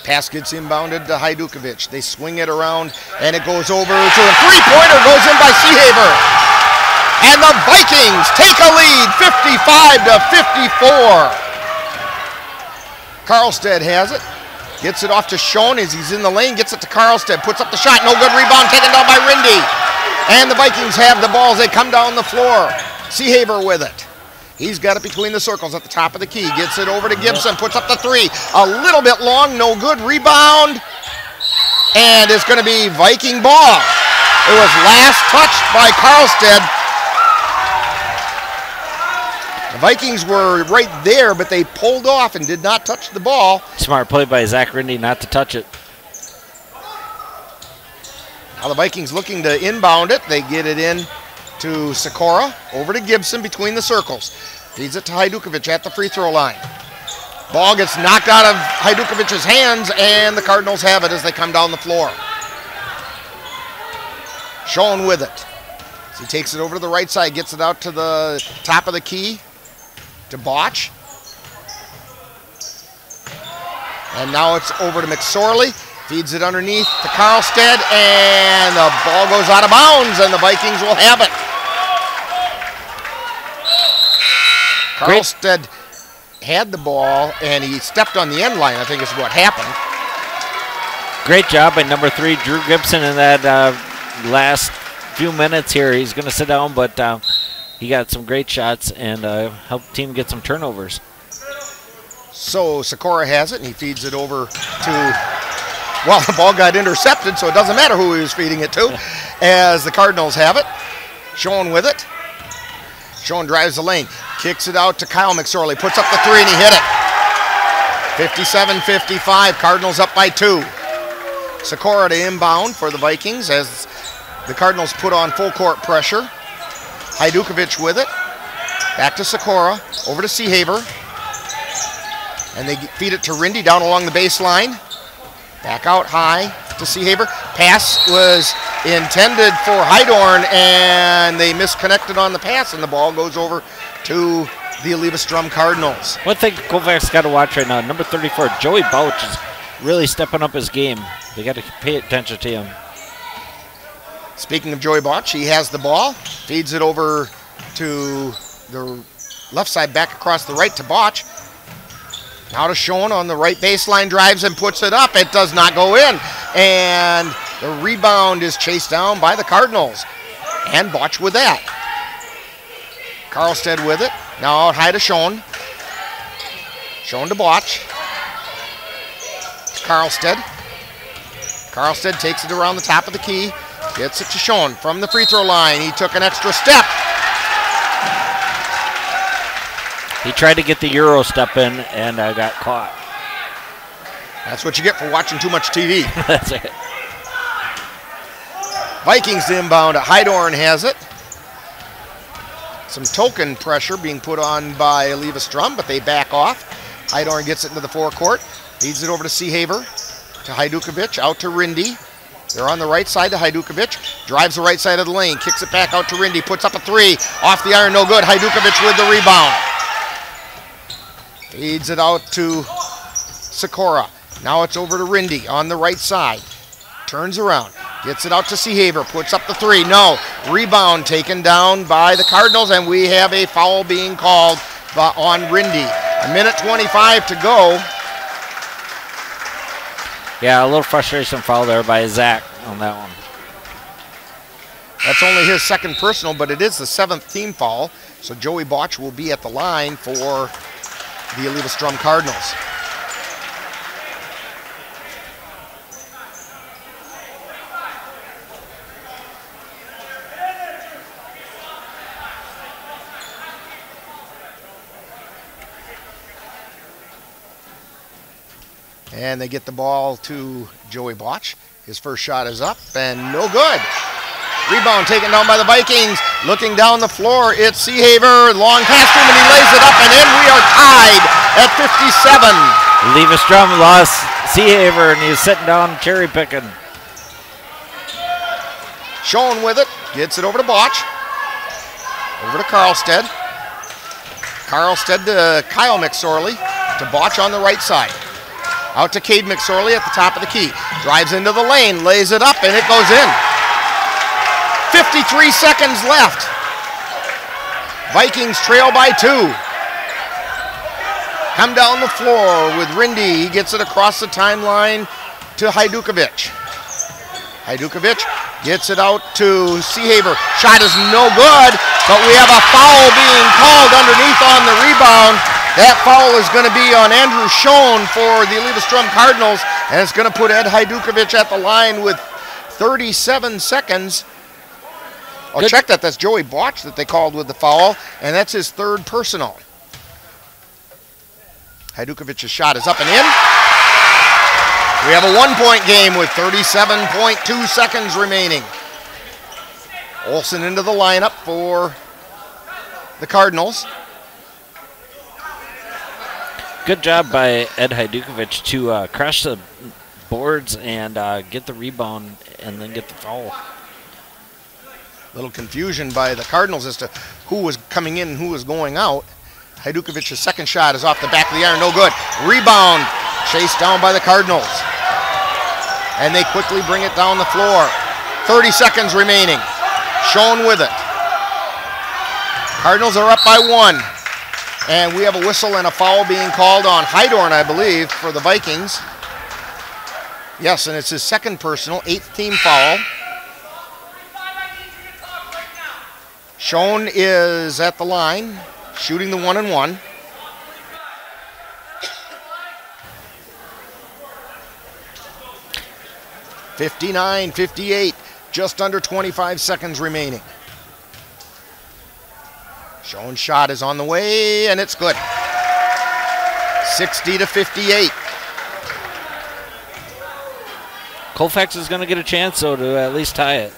Pass gets inbounded to Hajdukovic. They swing it around, and it goes over to a three-pointer, goes in by Seehaver. And the Vikings take a lead, 55-54. Karlstead has it. Gets it off to Schoen as he's in the lane. Gets it to Karlstead. Puts up the shot. No good. Rebound taken down by Rindy. And the Vikings have the ball as they come down the floor. Seehaver with it. He's got it between the circles at the top of the key. Gets it over to Gibson. Puts up the three. A little bit long. No good. Rebound. And it's going to be Viking ball. It was last touched by Karlstead. The Vikings were right there, but they pulled off and did not touch the ball. Smart play by Zach Rindy not to touch it. Now the Vikings looking to inbound it. They get it in to Sikora, over to Gibson between the circles. Feeds it to Hajdukovic at the free throw line. Ball gets knocked out of Hajdukovic's hands, and the Cardinals have it as they come down the floor. Schoen with it. So he takes it over to the right side, gets it out to the top of the key to Botch. And now it's over to McSorley. Feeds it underneath to Karlstead, and the ball goes out of bounds, and the Vikings will have it. Karlstead had the ball, and he stepped on the end line, I think is what happened. Great job by number 3, Drew Gibson, in that last few minutes here. He's going to sit down, but he got some great shots and helped the team get some turnovers. So Sikora has it, and he feeds it over to... Well, the ball got intercepted, so it doesn't matter who he was feeding it to, as the Cardinals have it. Schoen with it. Schoen drives the lane, kicks it out to Kyle McSorley, puts up the three, and he hit it. 57-55, Cardinals up by 2. Sikora to inbound for the Vikings as the Cardinals put on full court pressure. Hajdukovic with it. Back to Sikora, over to Seehaver. And they feed it to Rindy down along the baseline. Back out high to Seehaver. Pass was intended for Hydorn, and they misconnected on the pass, and the ball goes over to the Eleva Strum Cardinals. One thing Colfax got to watch right now, number 34, Joey Bouch is really stepping up his game. They got to pay attention to him. Speaking of Joey Bouch, he has the ball, feeds it over to the left side, back across the right to Bouch. Now to Schoen on the right baseline, drives and puts it up. It does not go in. And the rebound is chased down by the Cardinals. And Botch with that. Karlstead with it. Now out high to Schoen. Schoen to Botch. Karlstead. Karlstead takes it around the top of the key. Gets it to Schoen from the free throw line. He took an extra step. He tried to get the Euro step in and got caught. That's what you get for watching too much TV. That's it. Vikings inbound. Hydorn has it. Some token pressure being put on by Eleva Strum, but they back off. Hydorn gets it into the forecourt. Feeds it over to Seehaver. To Hajdukovic. Out to Rindy. They're on the right side to Hajdukovic. Drives the right side of the lane. Kicks it back out to Rindy. Puts up a three. Off the iron. No good. Hajdukovic with the rebound. Feeds it out to Sikora. Now it's over to Rindy on the right side. Turns around. Gets it out to Seehaver. Puts up the three. No. Rebound taken down by the Cardinals, and we have a foul being called on Rindy. 1:25 to go. Yeah, a little frustration foul there by Zach on that one. That's only his second personal, but it is the 7th team foul. So Joey Botch will be at the line for the Eleva Strum Cardinals. And they get the ball to Joey Botch. His first shot is up and no good. Rebound taken down by the Vikings. Looking down the floor, it's Seahaver. Long pass to him and he lays it up and in. We are tied at 57. Eleva Strum lost Seahaver and he's sitting down cherry picking. Schoen with it. Gets it over to Botch. Over to Carlstead. Carlstead to Kyle McSorley. To Botch on the right side. Out to Cade McSorley at the top of the key. Drives into the lane, lays it up, and it goes in. 53 seconds left. Vikings trail by 2. Come down the floor with Rindy. He gets it across the timeline to Hajdukovic. Hajdukovic gets it out to Seahaver. Shot is no good, but we have a foul being called underneath on the rebound. That foul is going to be on Andrew Schoen for the Eleva Strum Cardinals, and it's going to put Ed Hajdukovic at the line with 37 seconds. Oh, check that. That's Joey Botch that they called with the foul, and that's his third personal. Hajdukovic's shot is up and in. We have a 1-point game with 37.2 seconds remaining. Olsen into the lineup for the Cardinals. Good job by Ed Hajdukovic to crush the boards and get the rebound and then get the foul. Little confusion by the Cardinals as to who was coming in and who was going out. Hajdukovic's second shot is off the back of the iron, no good. Rebound chased down by the Cardinals. And they quickly bring it down the floor. 30 seconds remaining. Schoen with it. Cardinals are up by 1. And we have a whistle and a foul being called on Hydorn, I believe, for the Vikings. Yes, and it's his second personal, 8th team foul. Schoen is at the line, shooting the 1-and-1. (59-58), just under 25 seconds remaining. Schoen's shot is on the way, and it's good. 60-58. Colfax is going to get a chance, though, to at least tie it.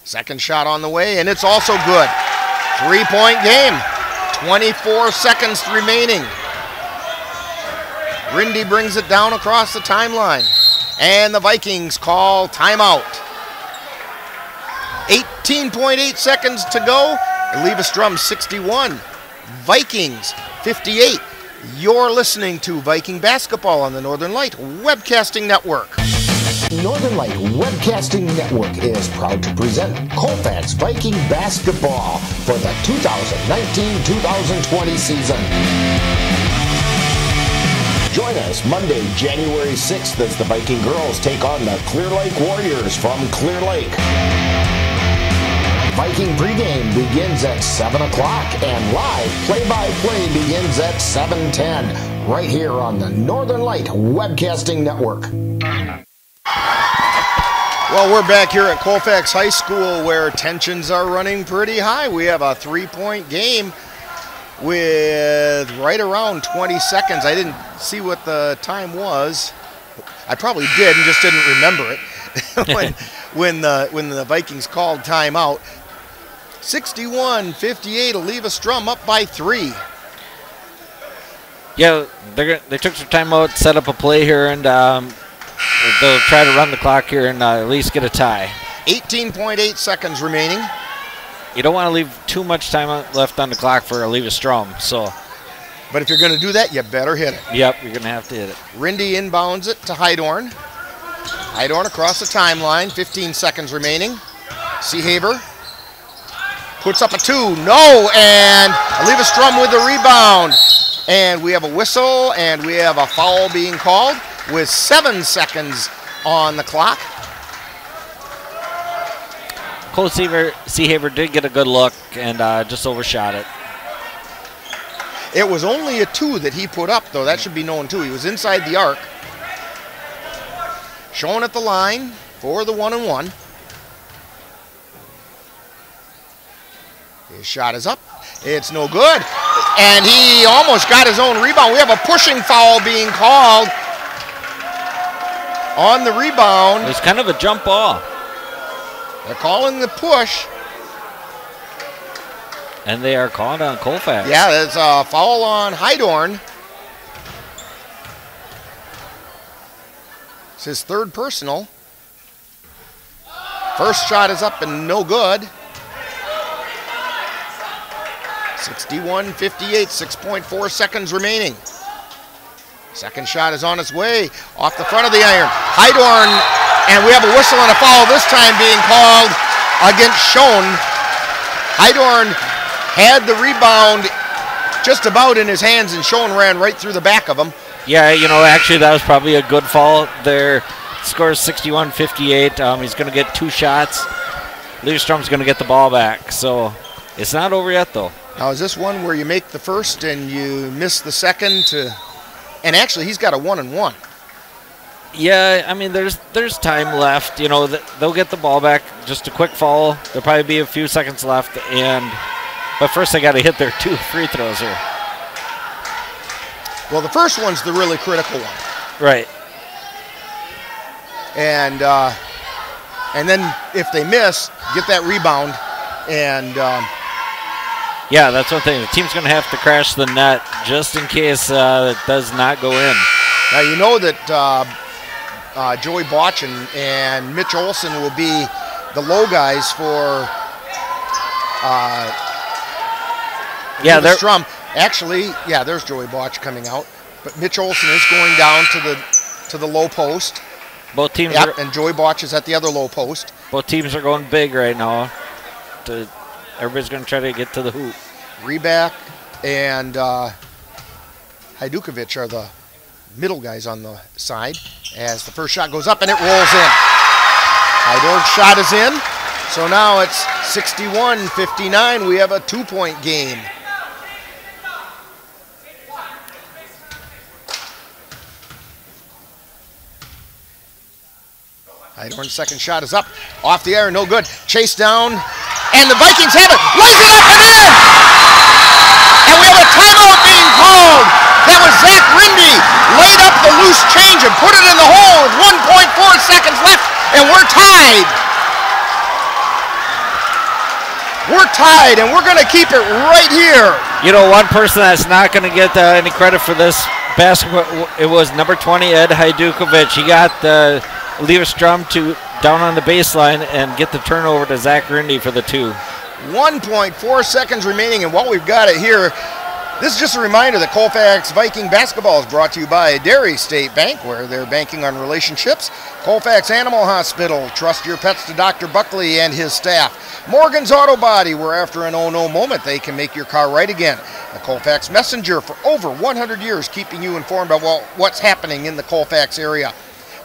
Second shot on the way, and it's also good. 3-point game. 24 seconds remaining. Rindy brings it down across the timeline, and the Vikings call timeout. 18.8 seconds to go. Eleva Strum 61, Vikings 58. You're listening to Viking basketball on the Northern Light Webcasting Network. Northern Light Webcasting Network is proud to present Colfax Viking basketball for the 2019-2020 season. Join us Monday, January 6th as the Viking girls take on the Clear Lake Warriors from Clear Lake. Viking pregame begins at 7 o'clock and live play-by-play begins at 7:10 right here on the Northern Light Webcasting Network. Well, we're back here at Colfax High School where tensions are running pretty high. We have a 3-point game with right around 20 seconds. I didn't see what the time was. I probably did and just didn't remember it when the Vikings called timeout. 61-58, Eleva Strum up by 3. Yeah, they took some time out, set up a play here, and they'll try to run the clock here and at least get a tie. 18.8 seconds remaining. You don't want to leave too much time left on the clock for Eleva Strum, so. But if you're going to do that, you better hit it. Yep, you're going to have to hit it. Rindy inbounds it to Hydorn. Hydorn across the timeline, 15 seconds remaining. Seahaver puts up a 2, no, and Eleva Strum with the rebound. And we have a whistle, and we have a foul being called with 7 seconds on the clock. Cole Seahaver did get a good look and just overshot it. It was only a 2 that he put up, though. That should be known, too. He was inside the arc. Showing at the line for the 1-and-1. His shot is up. It's no good. And he almost got his own rebound. We have a pushing foul being called on the rebound. It's kind of a jump ball. They're calling the push. And they are calling on Colfax. Yeah, there's a foul on Hydorn. It's his 3rd personal. First shot is up and no good. 61-58, 6.4 seconds remaining. Second shot is on its way off the front of the iron. Hydorn, and we have a whistle and a foul this time being called against Schoen. Hydorn had the rebound just about in his hands, and Schoen ran right through the back of him. Yeah, you know, actually that was probably a good foul. Their score is 61-58. He's going to get 2 shots. Leverstrom's going to get the ball back. So it's not over yet, though. Now, is this one where you make the first and you miss the second? And actually, he's got a 1-and-1. Yeah, I mean, there's time left. You know, they'll get the ball back. Just a quick foul. There'll probably be a few seconds left. But first, they got to hit their 2 free throws here. Well, the first one's the really critical one. Right. And then if they miss, get that rebound. And yeah, that's one thing. The team's going to have to crash the net just in case it does not go in. Now, you know that Joey Botch and Mitch Olson will be the low guys for Eleva Strum. Actually, yeah, there's Joey Botch coming out. But Mitch Olson is going down to the low post. Both teams and Joey Botch is at the other low post. Both teams are going big right now. Everybody's going to try to get to the hoop. Reback and Hajdukovic are the middle guys on the side as the first shot goes up and it rolls in. Hydorn's shot is in. So now it's 61-59. We have a 2-point game. Hydorn's second shot is up. Off the air, no good. Chase down. And the Vikings have it. Lays it up and in! And we have a timeout being called. That was Zach Rindy. Laid up the loose change and put it in the hole with 1.4 seconds left. And we're tied. We're tied, and we're going to keep it right here. You know, one person that's not going to get any credit for this basketball, it was number 20, Ed Hajdukovic. He got the Eleva Strum to down on the baseline and get the turnover to Zach Rindy for the 2. 1.4 seconds remaining, and while we've got it here, this is just a reminder that Colfax Viking basketball is brought to you by Dairy State Bank, where they're banking on relationships. Colfax Animal Hospital, trust your pets to Dr. Buckley and his staff. Morgan's Auto Body, where after an oh-no moment, they can make your car right again. The Colfax Messenger, for over 100 years, keeping you informed about what's happening in the Colfax area.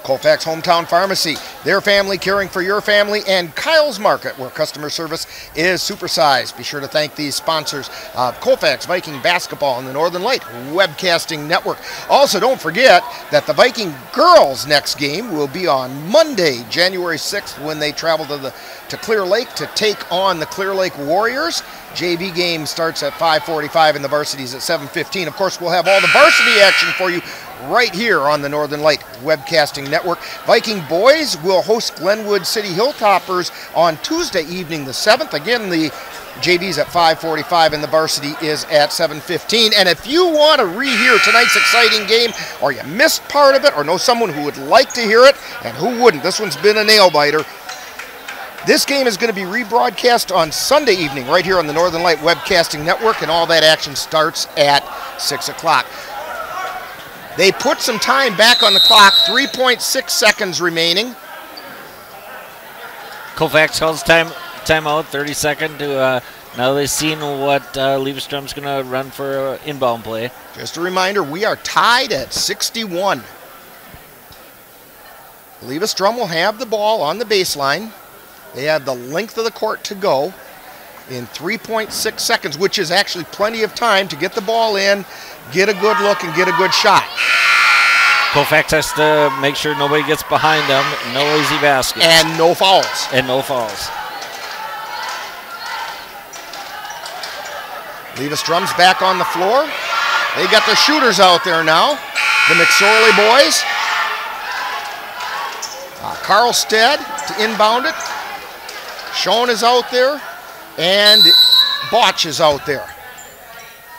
Colfax Hometown Pharmacy, their family caring for your family, and Kyle's Market, where customer service is supersized. Be sure to thank these sponsors of Colfax Viking Basketball and the Northern Light Webcasting Network. Also, don't forget that the Viking girls' next game will be on Monday, January 6th, when they travel to Clear Lake to take on the Clear Lake Warriors. JV game starts at 5:45 and the varsities at 7:15. Of course, we'll have all the varsity action for you right here on the Northern Light Webcasting Network. Viking boys will host Glenwood City Hilltoppers on Tuesday evening the 7th. Again, the JV's at 5:45 and the varsity is at 7:15. And if you want to rehear tonight's exciting game, or you missed part of it, or know someone who would like to hear it, and who wouldn't, this one's been a nail-biter. This game is going to be rebroadcast on Sunday evening right here on the Northern Light Webcasting Network, and all that action starts at 6 o'clock. They put some time back on the clock, 3.6 seconds remaining. Colfax calls timeout, 30-second to now they've seen what Eleva Strum's going to run for inbound play. Just a reminder, we are tied at 61. Eleva Strum will have the ball on the baseline. They have the length of the court to go in 3.6 seconds, which is actually plenty of time to get the ball in, get a good look, and get a good shot. Colfax has to make sure nobody gets behind them. No easy baskets. And no fouls. And no fouls. Eleva Strum's back on the floor. They got their shooters out there now. The McSorley boys. Carlstead to inbound it. Schoen is out there. And Botch is out there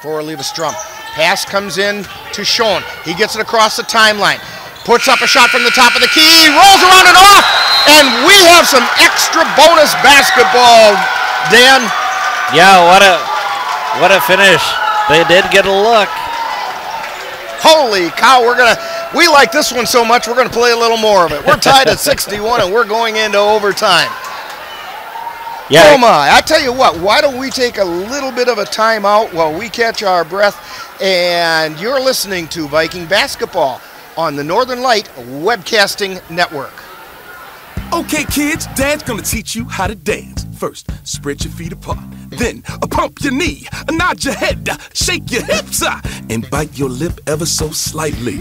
for Eleva Strum. Pass comes in to Schoen. He gets it across the timeline. Puts up a shot from the top of the key. Rolls around and off. And we have some extra bonus basketball, Dan. Yeah, what a finish. They did get a look. Holy cow, we like this one so much, we're going to play a little more of it. We're tied at 61 and we're going into overtime. Yeah. Oh my, I tell you what, why don't we take a little bit of a timeout while we catch our breath, and you're listening to Viking Basketball on the Northern Light Webcasting Network. Okay, kids, Dad's gonna teach you how to dance. First, spread your feet apart. Then, pump your knee, nod your head, shake your hips, and bite your lip ever so slightly.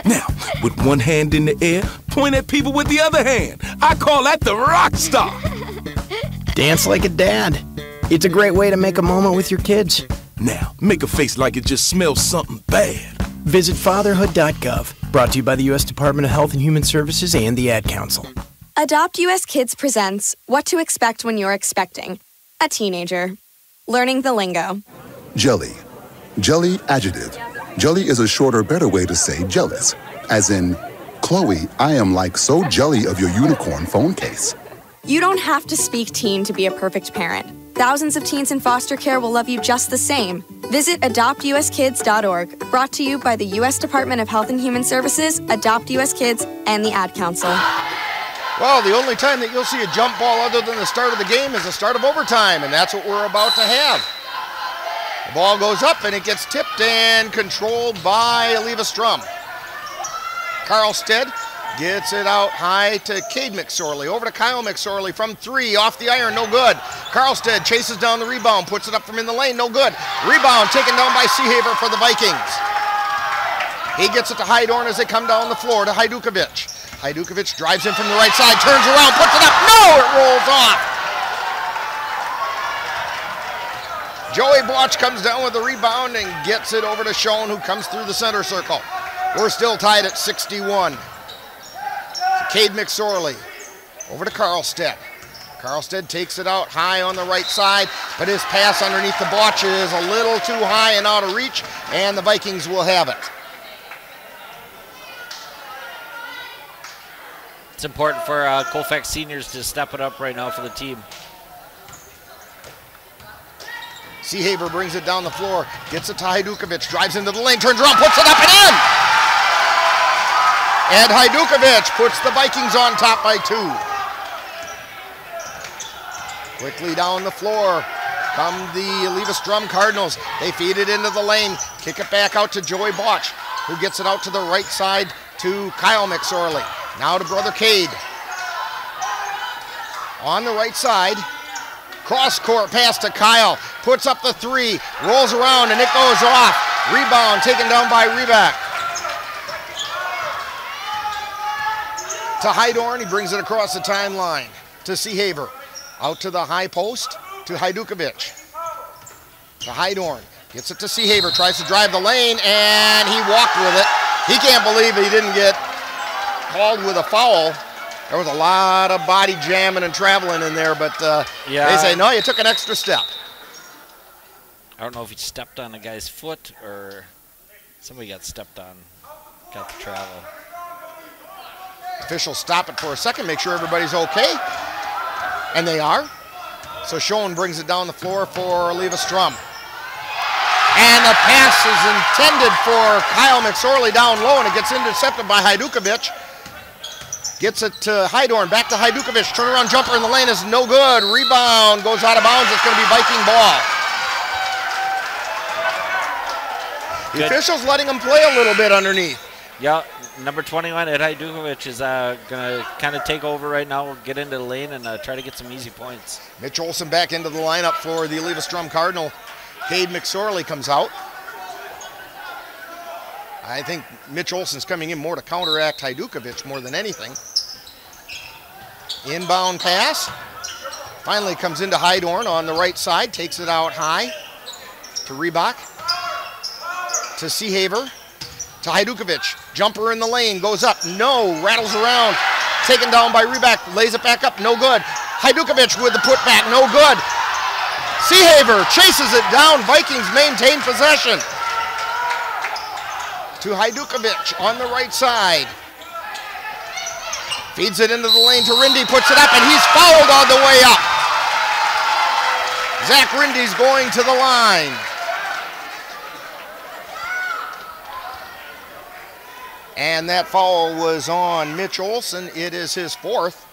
Now, with one hand in the air, point at people with the other hand. I call that the rock star. Dance like a dad. It's a great way to make a moment with your kids. Now, make a face like it just smells something bad. Visit fatherhood.gov. Brought to you by the U.S. Department of Health and Human Services and the Ad Council. Adopt US Kids presents What to Expect When You're Expecting a Teenager. Learning the lingo. Jelly. Jelly adjective. Jelly is a shorter, better way to say jealous. As in, Chloe, I am like so jelly of your unicorn phone case. You don't have to speak teen to be a perfect parent. Thousands of teens in foster care will love you just the same. Visit adoptuskids.org. Brought to you by the U.S. Department of Health and Human Services, Adopt US Kids, and the Ad Council. Well, the only time that you'll see a jump ball other than the start of the game is the start of overtime, and that's what we're about to have. The ball goes up, and it gets tipped and controlled by Eleva Strum. Carlstead gets it out high to Cade McSorley. Over to Kyle McSorley from three, off the iron, no good. Carlstead chases down the rebound, puts it up from in the lane, no good. Rebound taken down by Seahaver for the Vikings. He gets it to Hydorn as they come down the floor to Hajdukovic. Hajdukovic drives in from the right side, turns around, puts it up. No, it rolls off. Joey Botch comes down with the rebound and gets it over to Schoen, who comes through the center circle. We're still tied at 61. Cade McSorley over to Carlstead. Carlstead takes it out high on the right side, but his pass underneath the Botch is a little too high and out of reach, and the Vikings will have it. It's important for Colfax seniors to step it up right now for the team. Seahaver brings it down the floor, gets it to Hajdukovic, drives into the lane, turns around, puts it up and in! And Hajdukovic puts the Vikings on top by 2. Quickly down the floor come the Eleva Strum Cardinals. They feed it into the lane, kick it back out to Joey Botch, who gets it out to the right side to Kyle McSorley. Now to brother Cade. On the right side, cross-court pass to Kyle. Puts up the three, rolls around, and it goes off. Rebound taken down by Reback. To Hydorn, he brings it across the timeline to Seahaver. Out to the high post to Hajdukovic. To Hydorn, gets it to Seahaver, tries to drive the lane, and he walked with it. He can't believe he didn't get called with a foul. There was a lot of body jamming and traveling in there, but they say, no, you took an extra step. I don't know if he stepped on a guy's foot or somebody got stepped on, got the travel. Officials stop it for a second, make sure everybody's okay. And they are. So Schoen brings it down the floor for Eleva Strum. And the pass is intended for Kyle McSorley down low, and it gets intercepted by Hajdukovic. Gets it to Hydorn, back to Hajdukovic. Turnaround jumper in the lane is no good. Rebound goes out of bounds. It's going to be Viking ball. The officials letting him play a little bit underneath. Yeah, number 21, Ed Hajdukovic, is going to kind of take over right now, get into the lane, and try to get some easy points. Mitch Olson back into the lineup for the Eleva Strum Cardinal. Cade McSorley comes out. I think Mitch Olson's coming in more to counteract Hajdukovic more than anything. Inbound pass. Finally comes into Hydorn on the right side, takes it out high to Reebok, to Seehaver, to Hajdukovic. Jumper in the lane, goes up, no, rattles around, taken down by Reebok, lays it back up, no good. Hajdukovic with the putback, no good. Seehaver chases it down, Vikings maintain possession. To Hajdukovic on the right side. Feeds it into the lane to Rindy, puts it up, and he's fouled on the way up. Zach Rindy's going to the line. And that foul was on Mitch Olson. It is his fourth.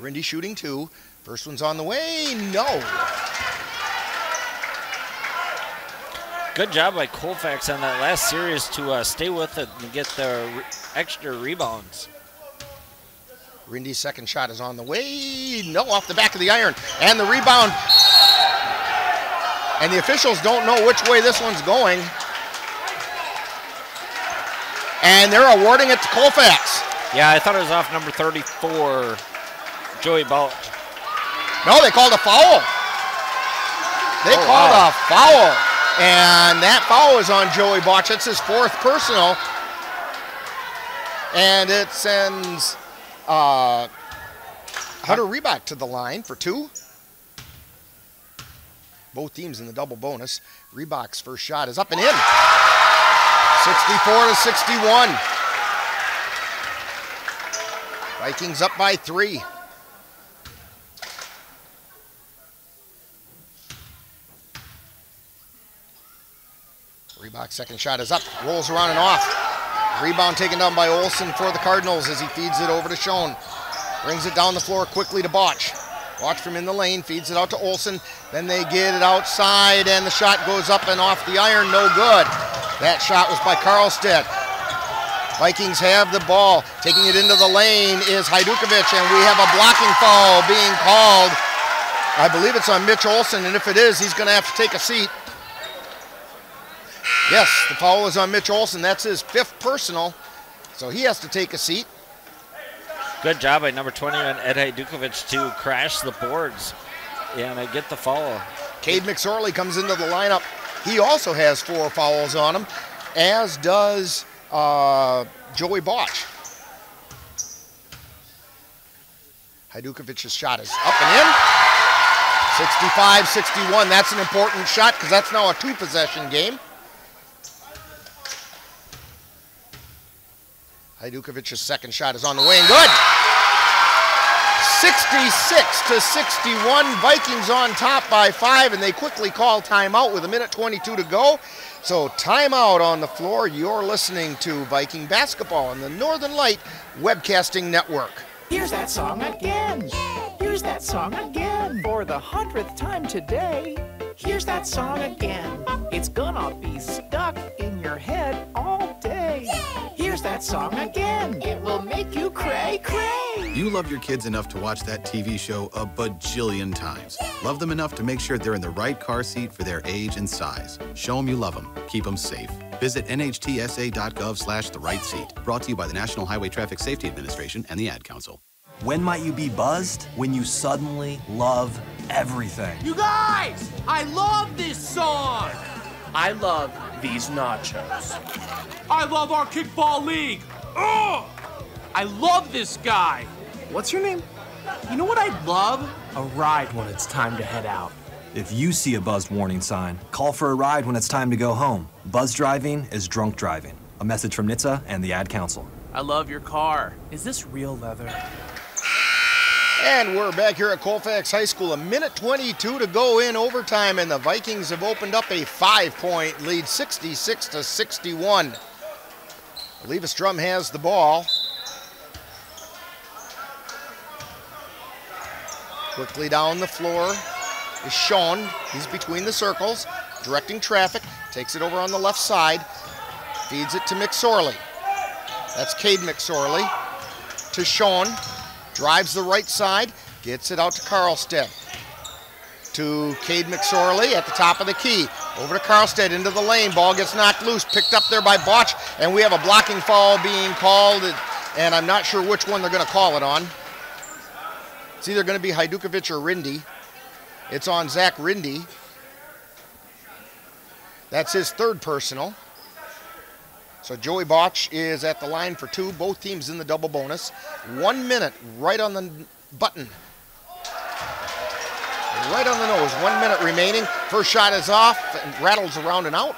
Rindy shooting two. First one's on the way, no. Good job by Colfax on that last series to stay with it and get the extra rebounds. Rindy's second shot is on the way. No, off the back of the iron. And the rebound. And the officials don't know which way this one's going. And they're awarding it to Colfax. Yeah, I thought it was off number 34, Joey Balch. No, they called a foul. They called a foul. And that foul is on Joey Balch. It's his fourth personal. And it sends Hunter Reebok to the line for two. Both teams in the double bonus. Reebok's first shot is up and in. 64-61. Vikings up by 3. Reebok's second shot is up, rolls around and off. Rebound taken down by Olson for the Cardinals as he feeds it over to Schoen. Brings it down the floor quickly to Balch. Balch from in the lane, feeds it out to Olson. Then they get it outside and the shot goes up and off the iron, no good. That shot was by Karlstedt. Vikings have the ball. Taking it into the lane is Hajdukovic, and we have a blocking foul being called. I believe it's on Mitch Olson, and if it is, he's gonna have to take a seat. Yes, the foul is on Mitch Olson. That's his fifth personal, so he has to take a seat. Good job by number 21, Ed Hajdukovic, to crash the boards and get the foul. Cade McSorley comes into the lineup. He also has 4 fouls on him, as does Joey Balch. Hajdukovic's shot is up and in. 65-61. That's an important shot because that's now a 2-possession game. Hajdukovic's second shot is on the way and good. 66-61. Vikings on top by 5, and they quickly call timeout with 1:22 to go. So timeout on the floor. You're listening to Viking basketball on the Northern Light Webcasting Network. Here's that song again. Here's that song again. For the 100th time today. Here's that song again. It's gonna be stuck in your head all day. Here's that song again. It will make you cray, cray. You love your kids enough to watch that TV show a bajillion times. Love them enough to make sure they're in the right car seat for their age and size. Show them you love them. Keep them safe. Visit nhtsa.gov/the-right-seat. Brought to you by the National Highway Traffic Safety Administration and the Ad Council. When might you be buzzed? When you suddenly love everything. You guys, I love this song. I love these nachos. I love our kickball league. Ugh! I love this guy. What's your name? You know what I'd love? A ride when it's time to head out. If you see a buzzed warning sign, call for a ride when it's time to go home. Buzz driving is drunk driving. A message from NHTSA and the Ad Council. I love your car. Is this real leather? And we're back here at Colfax High School. 1:22 to go in overtime, and the Vikings have opened up a 5-point lead, 66-61. Eleva Strum has the ball. Quickly down the floor is Schoen. He's between the circles, directing traffic. Takes it over on the left side. Feeds it to McSorley. That's Cade McSorley. To Sean. Drives the right side. Gets it out to Carlstead. To Cade McSorley at the top of the key. Over to Carlstead into the lane. Ball gets knocked loose. Picked up there by Botch. And we have a blocking foul being called. And I'm not sure which one they're going to call it on. It's either going to be Hajdukovic or Rindy. It's on Zach Rindy. That's his third personal. So Joey Botch is at the line for 2. Both teams in the double bonus. 1 minute right on the button. Right on the nose. 1 minute remaining. First shot is off and rattles around and out.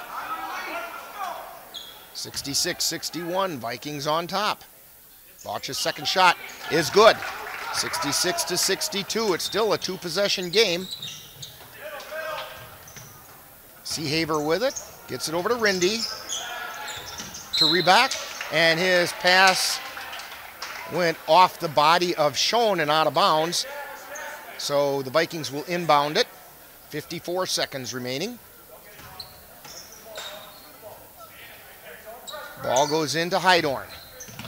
66-61. Vikings on top. Botch's second shot is good. 66-62. It's still a 2-possession game. Seahaver with it. Gets it over to Rindy. To Reback. And his pass went off the body of Schoen and out of bounds. So the Vikings will inbound it. 54 seconds remaining. Ball goes into Hydorn.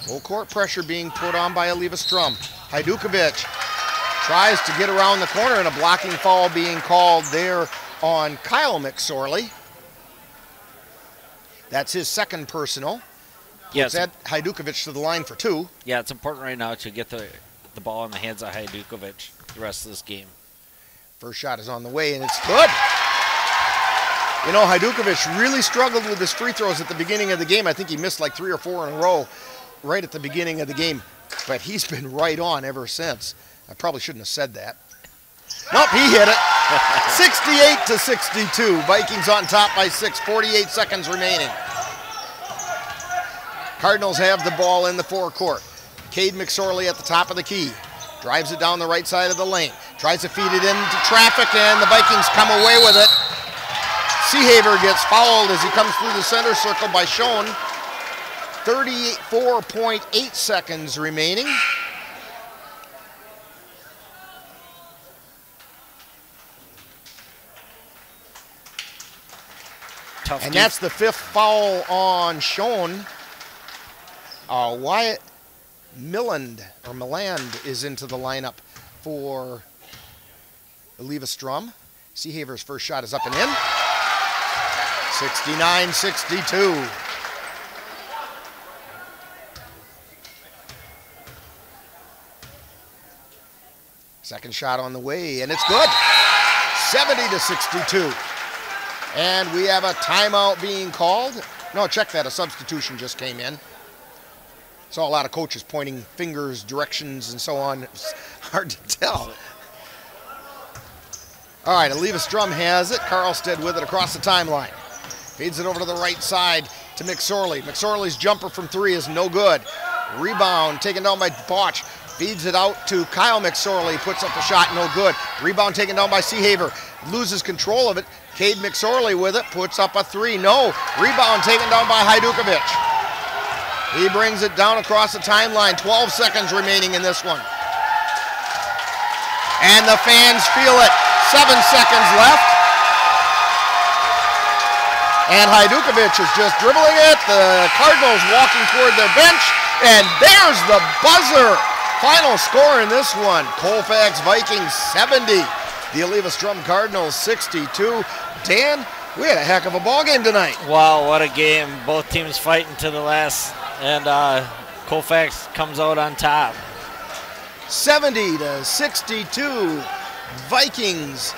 Full court pressure being put on by Eleva Strum. Hajdukovic tries to get around the corner and a blocking foul being called there on Kyle McSorley. That's his second personal. Yes. Puts Hajdukovic to the line for 2. Yeah, it's important right now to get the ball in the hands of Hajdukovic the rest of this game. First shot is on the way, and it's good. You know, Hajdukovic really struggled with his free throws at the beginning of the game. I think he missed like 3 or 4 in a row right at the beginning of the game. But he's been right on ever since. I probably shouldn't have said that. Nope, he hit it. 68-62. Vikings on top by 6. 48 seconds remaining. Cardinals have the ball in the forecourt. Cade McSorley at the top of the key. Drives it down the right side of the lane. Tries to feed it into traffic, and the Vikings come away with it. Seahaver gets fouled as he comes through the center circle by Schoen. 34.8 seconds remaining. And that's the 5th foul on Schoen. Wyatt Milland is into the lineup for Eleva Strum. Seahaver's first shot is up and in. 69-62. Second shot on the way, and it's good. 70-62. And we have a timeout being called. No, check that. A substitution just came in. Saw a lot of coaches pointing fingers, directions, and so on. It's hard to tell. All right, Eleva Strum has it. Carlstead with it across the timeline. Feeds it over to the right side to McSorley. McSorley's jumper from 3 is no good. Rebound taken down by Botch. Feeds it out to Kyle McSorley. Puts up the shot, no good. Rebound taken down by Seahaver. Loses control of it. Cade McSorley with it. Puts up a 3, no. Rebound taken down by Hajdukovic. He brings it down across the timeline. 12 seconds remaining in this one. And the fans feel it. 7 seconds left. And Hajdukovic is just dribbling it. The Cardinals walking toward their bench. And there's the buzzer. Final score in this one. Colfax Vikings 70. The Eleva Strum Cardinals 62. Dan, we had a heck of a ball game tonight. Wow, what a game. Both teams fighting to the last. And Colfax comes out on top. 70-62. Vikings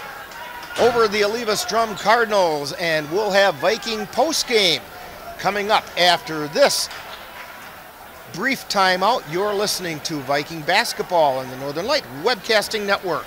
over the Eleva Strum Cardinals, and we'll have Viking postgame coming up after this brief timeout. You're listening to Viking basketball on the Northern Light Webcasting Network.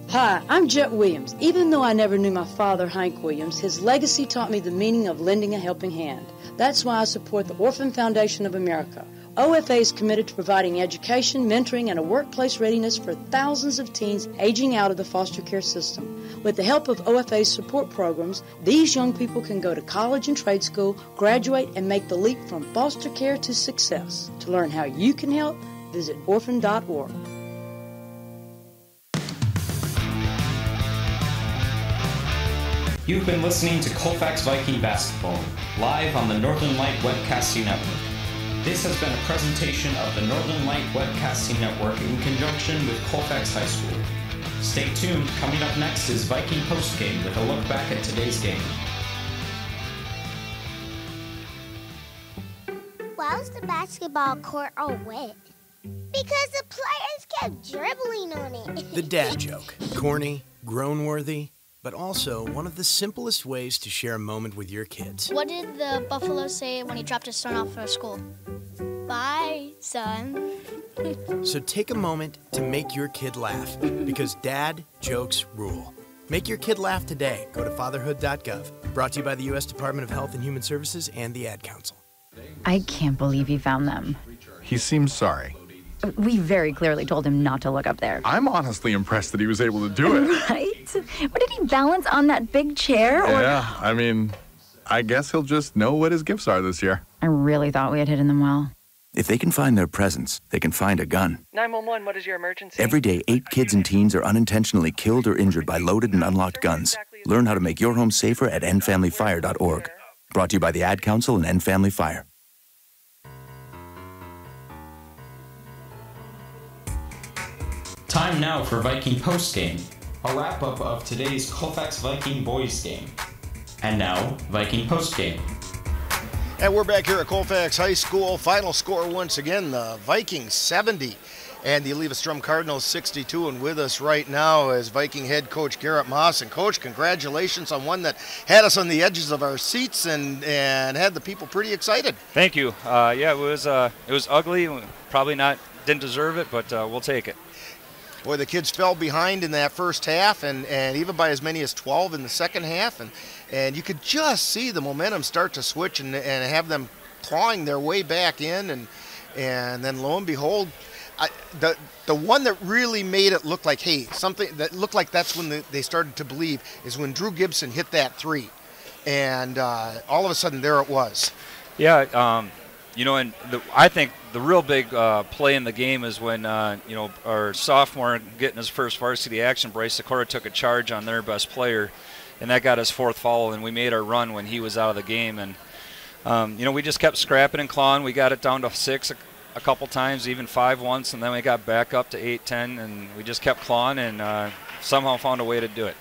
Hi, I'm Jet Williams. Even though I never knew my father, Hank Williams, his legacy taught me the meaning of lending a helping hand. That's why I support the Orphan Foundation of America. OFA is committed to providing education, mentoring, and a workplace readiness for thousands of teens aging out of the foster care system. With the help of OFA's support programs, these young people can go to college and trade school, graduate, and make the leap from foster care to success. To learn how you can help, visit orphan.org. You've been listening to Colfax Viking Basketball, live on the Northern Light Webcasting Network. This has been a presentation of the Northern Light Webcasting Network in conjunction with Colfax High School. Stay tuned. Coming up next is Viking Postgame with a look back at today's game. Why was the basketball court all wet? Because the players kept dribbling on it. The dad joke. Corny, groan-worthy, but also one of the simplest ways to share a moment with your kids. What did the buffalo say when he dropped his son off for school? Bye, son. So take a moment to make your kid laugh, because dad jokes rule. Make your kid laugh today. Go to fatherhood.gov. Brought to you by the U.S. Department of Health and Human Services and the Ad Council. I can't believe he found them. He seems sorry. We very clearly told him not to look up there. I'm honestly impressed that he was able to do it. Right? What, did he balance on that big chair? Yeah, I mean, I guess he'll just know what his gifts are this year. I really thought we had hidden them well. If they can find their presents, they can find a gun. 911, what is your emergency? Every day, 8 kids and teens are unintentionally killed or injured by loaded and unlocked guns. Learn how to make your home safer at endfamilyfire.org. Brought to you by the Ad Council and End Family Fire. Time now for Viking Postgame, a wrap-up of today's Colfax Viking boys game. And now, Viking Postgame. And we're back here at Colfax High School. Final score once again, the Vikings 70 and the Eleva Strum Cardinals 62. And with us right now is Viking head coach Garrett Moss. And coach, congratulations on one that had us on the edges of our seats and had the people pretty excited. Thank you. Yeah, it was ugly. Probably didn't deserve it, but we'll take it. Boy, the kids fell behind in that first half and even by as many as 12 in the second half. And you could just see the momentum start to switch and have them clawing their way back in. And then lo and behold, the one that really made it look like, hey, something that looked like that's when they started to believe is when Drew Gibson hit that three. And all of a sudden, there it was. Yeah, and I think the real big play in the game is when, our sophomore getting his first varsity action, Bryce Sikora took a charge on their best player, and that got his 4th foul, and we made our run when he was out of the game. And, we just kept scrapping and clawing. We got it down to 6 a couple times, even 5 once, and then we got back up to 8, 10, and we just kept clawing and somehow found a way to do it.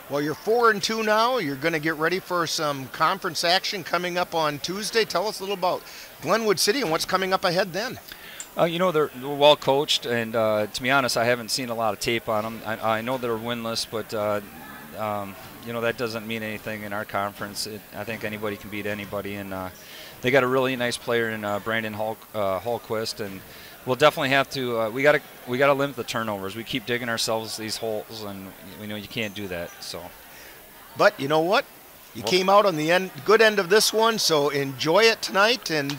Well, you're 4-2 now. You're going to get ready for some conference action coming up on Tuesday. Tell us a little about Glenwood City and what's coming up ahead then. They're well coached, and to be honest, I haven't seen a lot of tape on them. I know they're winless, but that doesn't mean anything in our conference. I think anybody can beat anybody, and they got a really nice player in Brandon Hallquist, and we'll definitely have to. We got to limit the turnovers. We keep digging ourselves these holes, and we know you can't do that. So, but you know what? You came out on the good end of this one, so enjoy it tonight and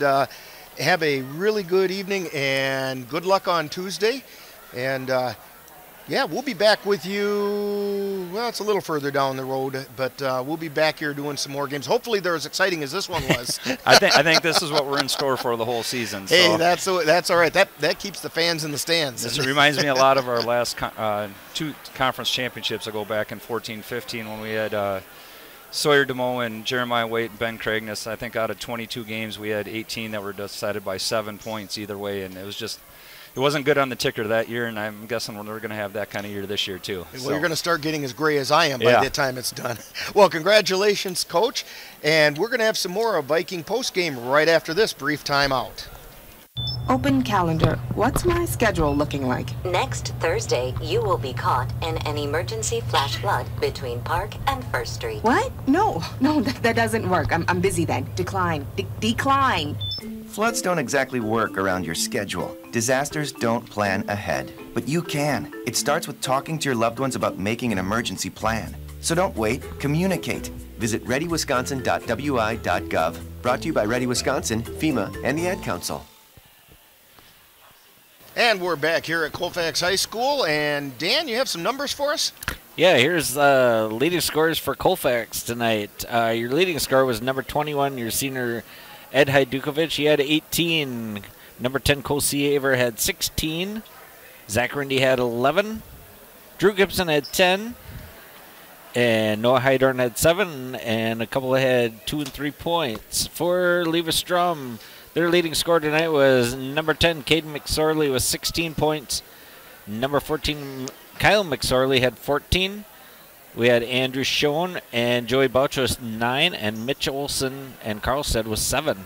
have a really good evening and good luck on Tuesday. And yeah, we'll be back with you. Well, it's a little further down the road, but we'll be back here doing some more games. Hopefully, they're as exciting as this one was. I think this is what we're in store for the whole season. So. Hey, that's all right. That keeps the fans in the stands. This reminds me a lot of our last 2 conference championships. I go back in 14-15 when we had Sawyer DeMoe and Jeremiah Waite and Ben Craigness. I think out of 22 games, we had 18 that were decided by 7 points either way, and it wasn't good on the ticker that year, and I'm guessing we're going to have that kind of year this year too. Well, you're going to start getting as gray as I am by the time it's done. Well, congratulations, Coach, and we're going to have some more of Viking postgame right after this brief timeout. Open calendar. What's my schedule looking like? Next Thursday, you will be caught in an emergency flash flood between Park and First Street. What? No, that doesn't work. I'm busy then. Decline. Decline. Floods don't exactly work around your schedule. Disasters don't plan ahead. But you can. It starts with talking to your loved ones about making an emergency plan. So don't wait. Communicate. Visit readywisconsin.wi.gov. Brought to you by Ready Wisconsin, FEMA, and the Ad Council. And we're back here at Colfax High School. And Dan, you have some numbers for us? Yeah, here's the leading scores for Colfax tonight. Your leading scorer was number 21, your senior Ed Hajdukovic. He had 18. Number 10, Kosi Aver had 16. Zach Rindy had 11. Drew Gibson had 10. And Noah Hydorn had 7, and a couple had 2 and 3 points. For Eleva Strum, their leading scorer tonight was number 10, Caden McSorley, with 16 points. Number 14, Kyle McSorley, had 14. We had Andrew Schoen and Joey Boucher with 9, and Mitch Olson and Carlstead with 7.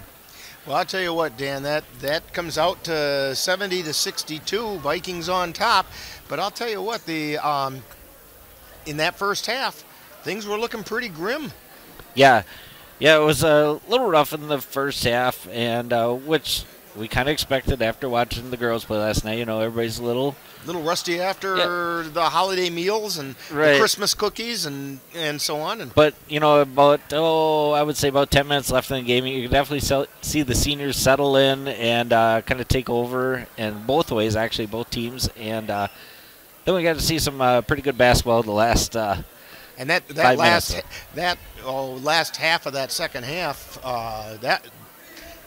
Well, I'll tell you what, Dan, that comes out to 70 to 62, Vikings on top. But I'll tell you what, in that first half, things were looking pretty grim. Yeah, it was a little rough in the first half, and which we kind of expected after watching the girls play last night. You know, everybody's a little rusty after the holiday meals and the Christmas cookies and so on. But, you know, I would say about 10 minutes left in the game, you can definitely see the seniors settle in and kind of take over in both ways, actually, both teams. And then we got to see some pretty good basketball the last and that last half of that second half, that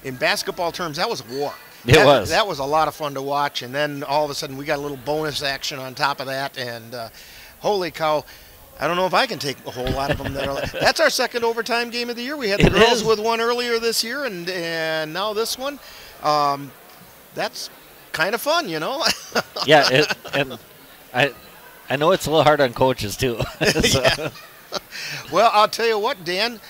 in basketball terms, that was war. That was a lot of fun to watch, and then all of a sudden we got a little bonus action on top of that, and holy cow, I don't know if I can take a whole lot of them there. That's our second overtime game of the year. We had the girls with one earlier this year, and now this one. That's kind of fun, you know? Yeah, and I know it's a little hard on coaches, too. Yeah. Well, I'll tell you what, Dan,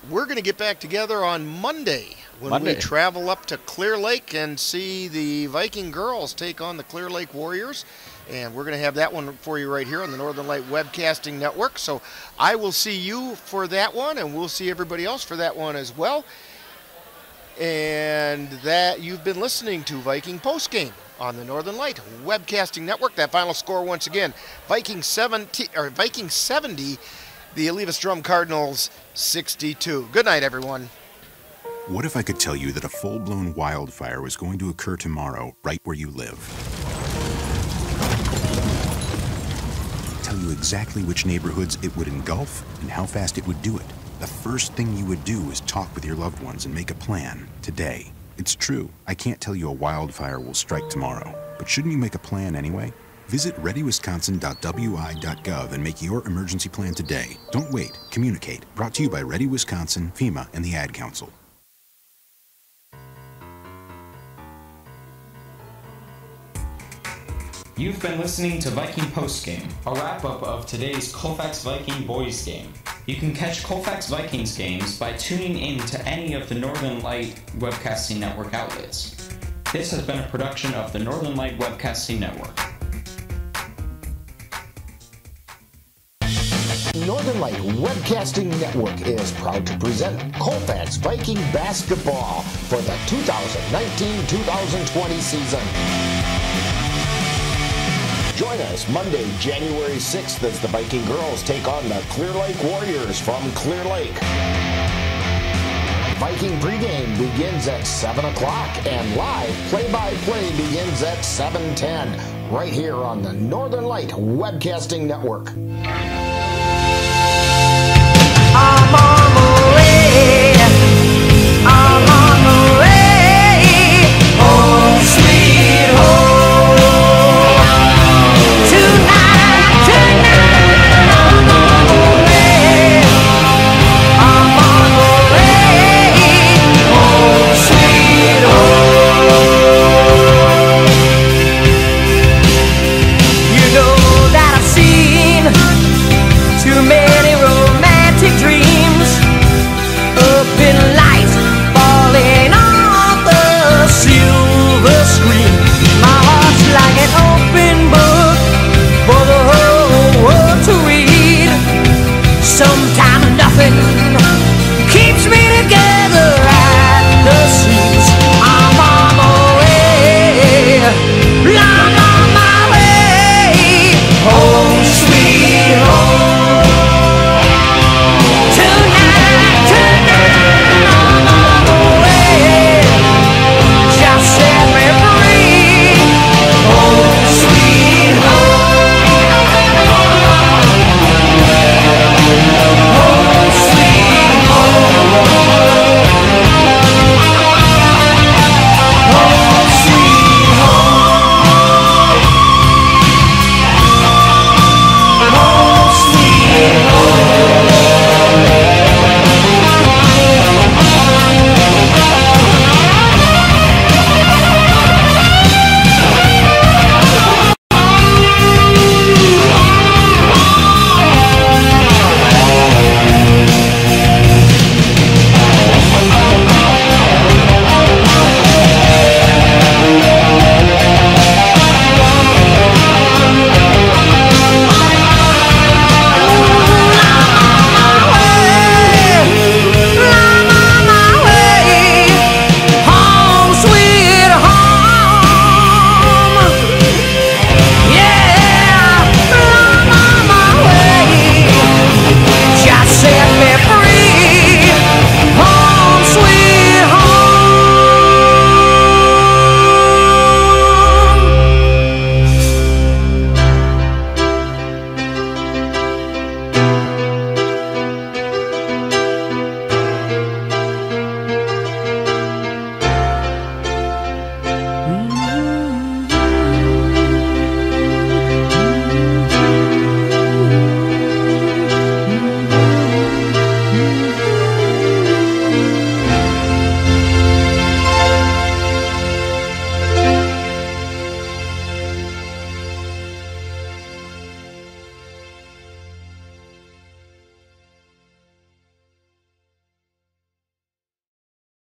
we're going to get back together on Monday. When we travel up to Clear Lake and see the Viking girls take on the Clear Lake Warriors. And we're going to have that one for you right here on the Northern Light Webcasting Network. So I will see you for that one, and we'll see everybody else for that one as well. And that you've been listening to Viking Postgame on the Northern Light Webcasting Network. That final score once again, Viking 70, the Eleva Strum Cardinals 62. Good night, everyone. What if I could tell you that a full-blown wildfire was going to occur tomorrow right where you live? Tell you exactly which neighborhoods it would engulf and how fast it would do it. The first thing you would do is talk with your loved ones and make a plan today. It's true, I can't tell you a wildfire will strike tomorrow, but shouldn't you make a plan anyway? Visit readywisconsin.wi.gov and make your emergency plan today. Don't wait, communicate. Brought to you by Ready Wisconsin, FEMA, and the Ad Council. You've been listening to Viking Postgame, a wrap-up of today's Colfax Viking boys game. You can catch Colfax Vikings games by tuning in to any of the Northern Light Webcasting Network outlets. This has been a production of the Northern Light Webcasting Network. Northern Light Webcasting Network is proud to present Colfax Viking basketball for the 2019-2020 season. Join us Monday, January 6th as the Viking girls take on the Clear Lake Warriors from Clear Lake. Viking pregame begins at 7 o'clock and live play-by-play begins at 7:10 right here on the Northern Light Webcasting Network. I'm on.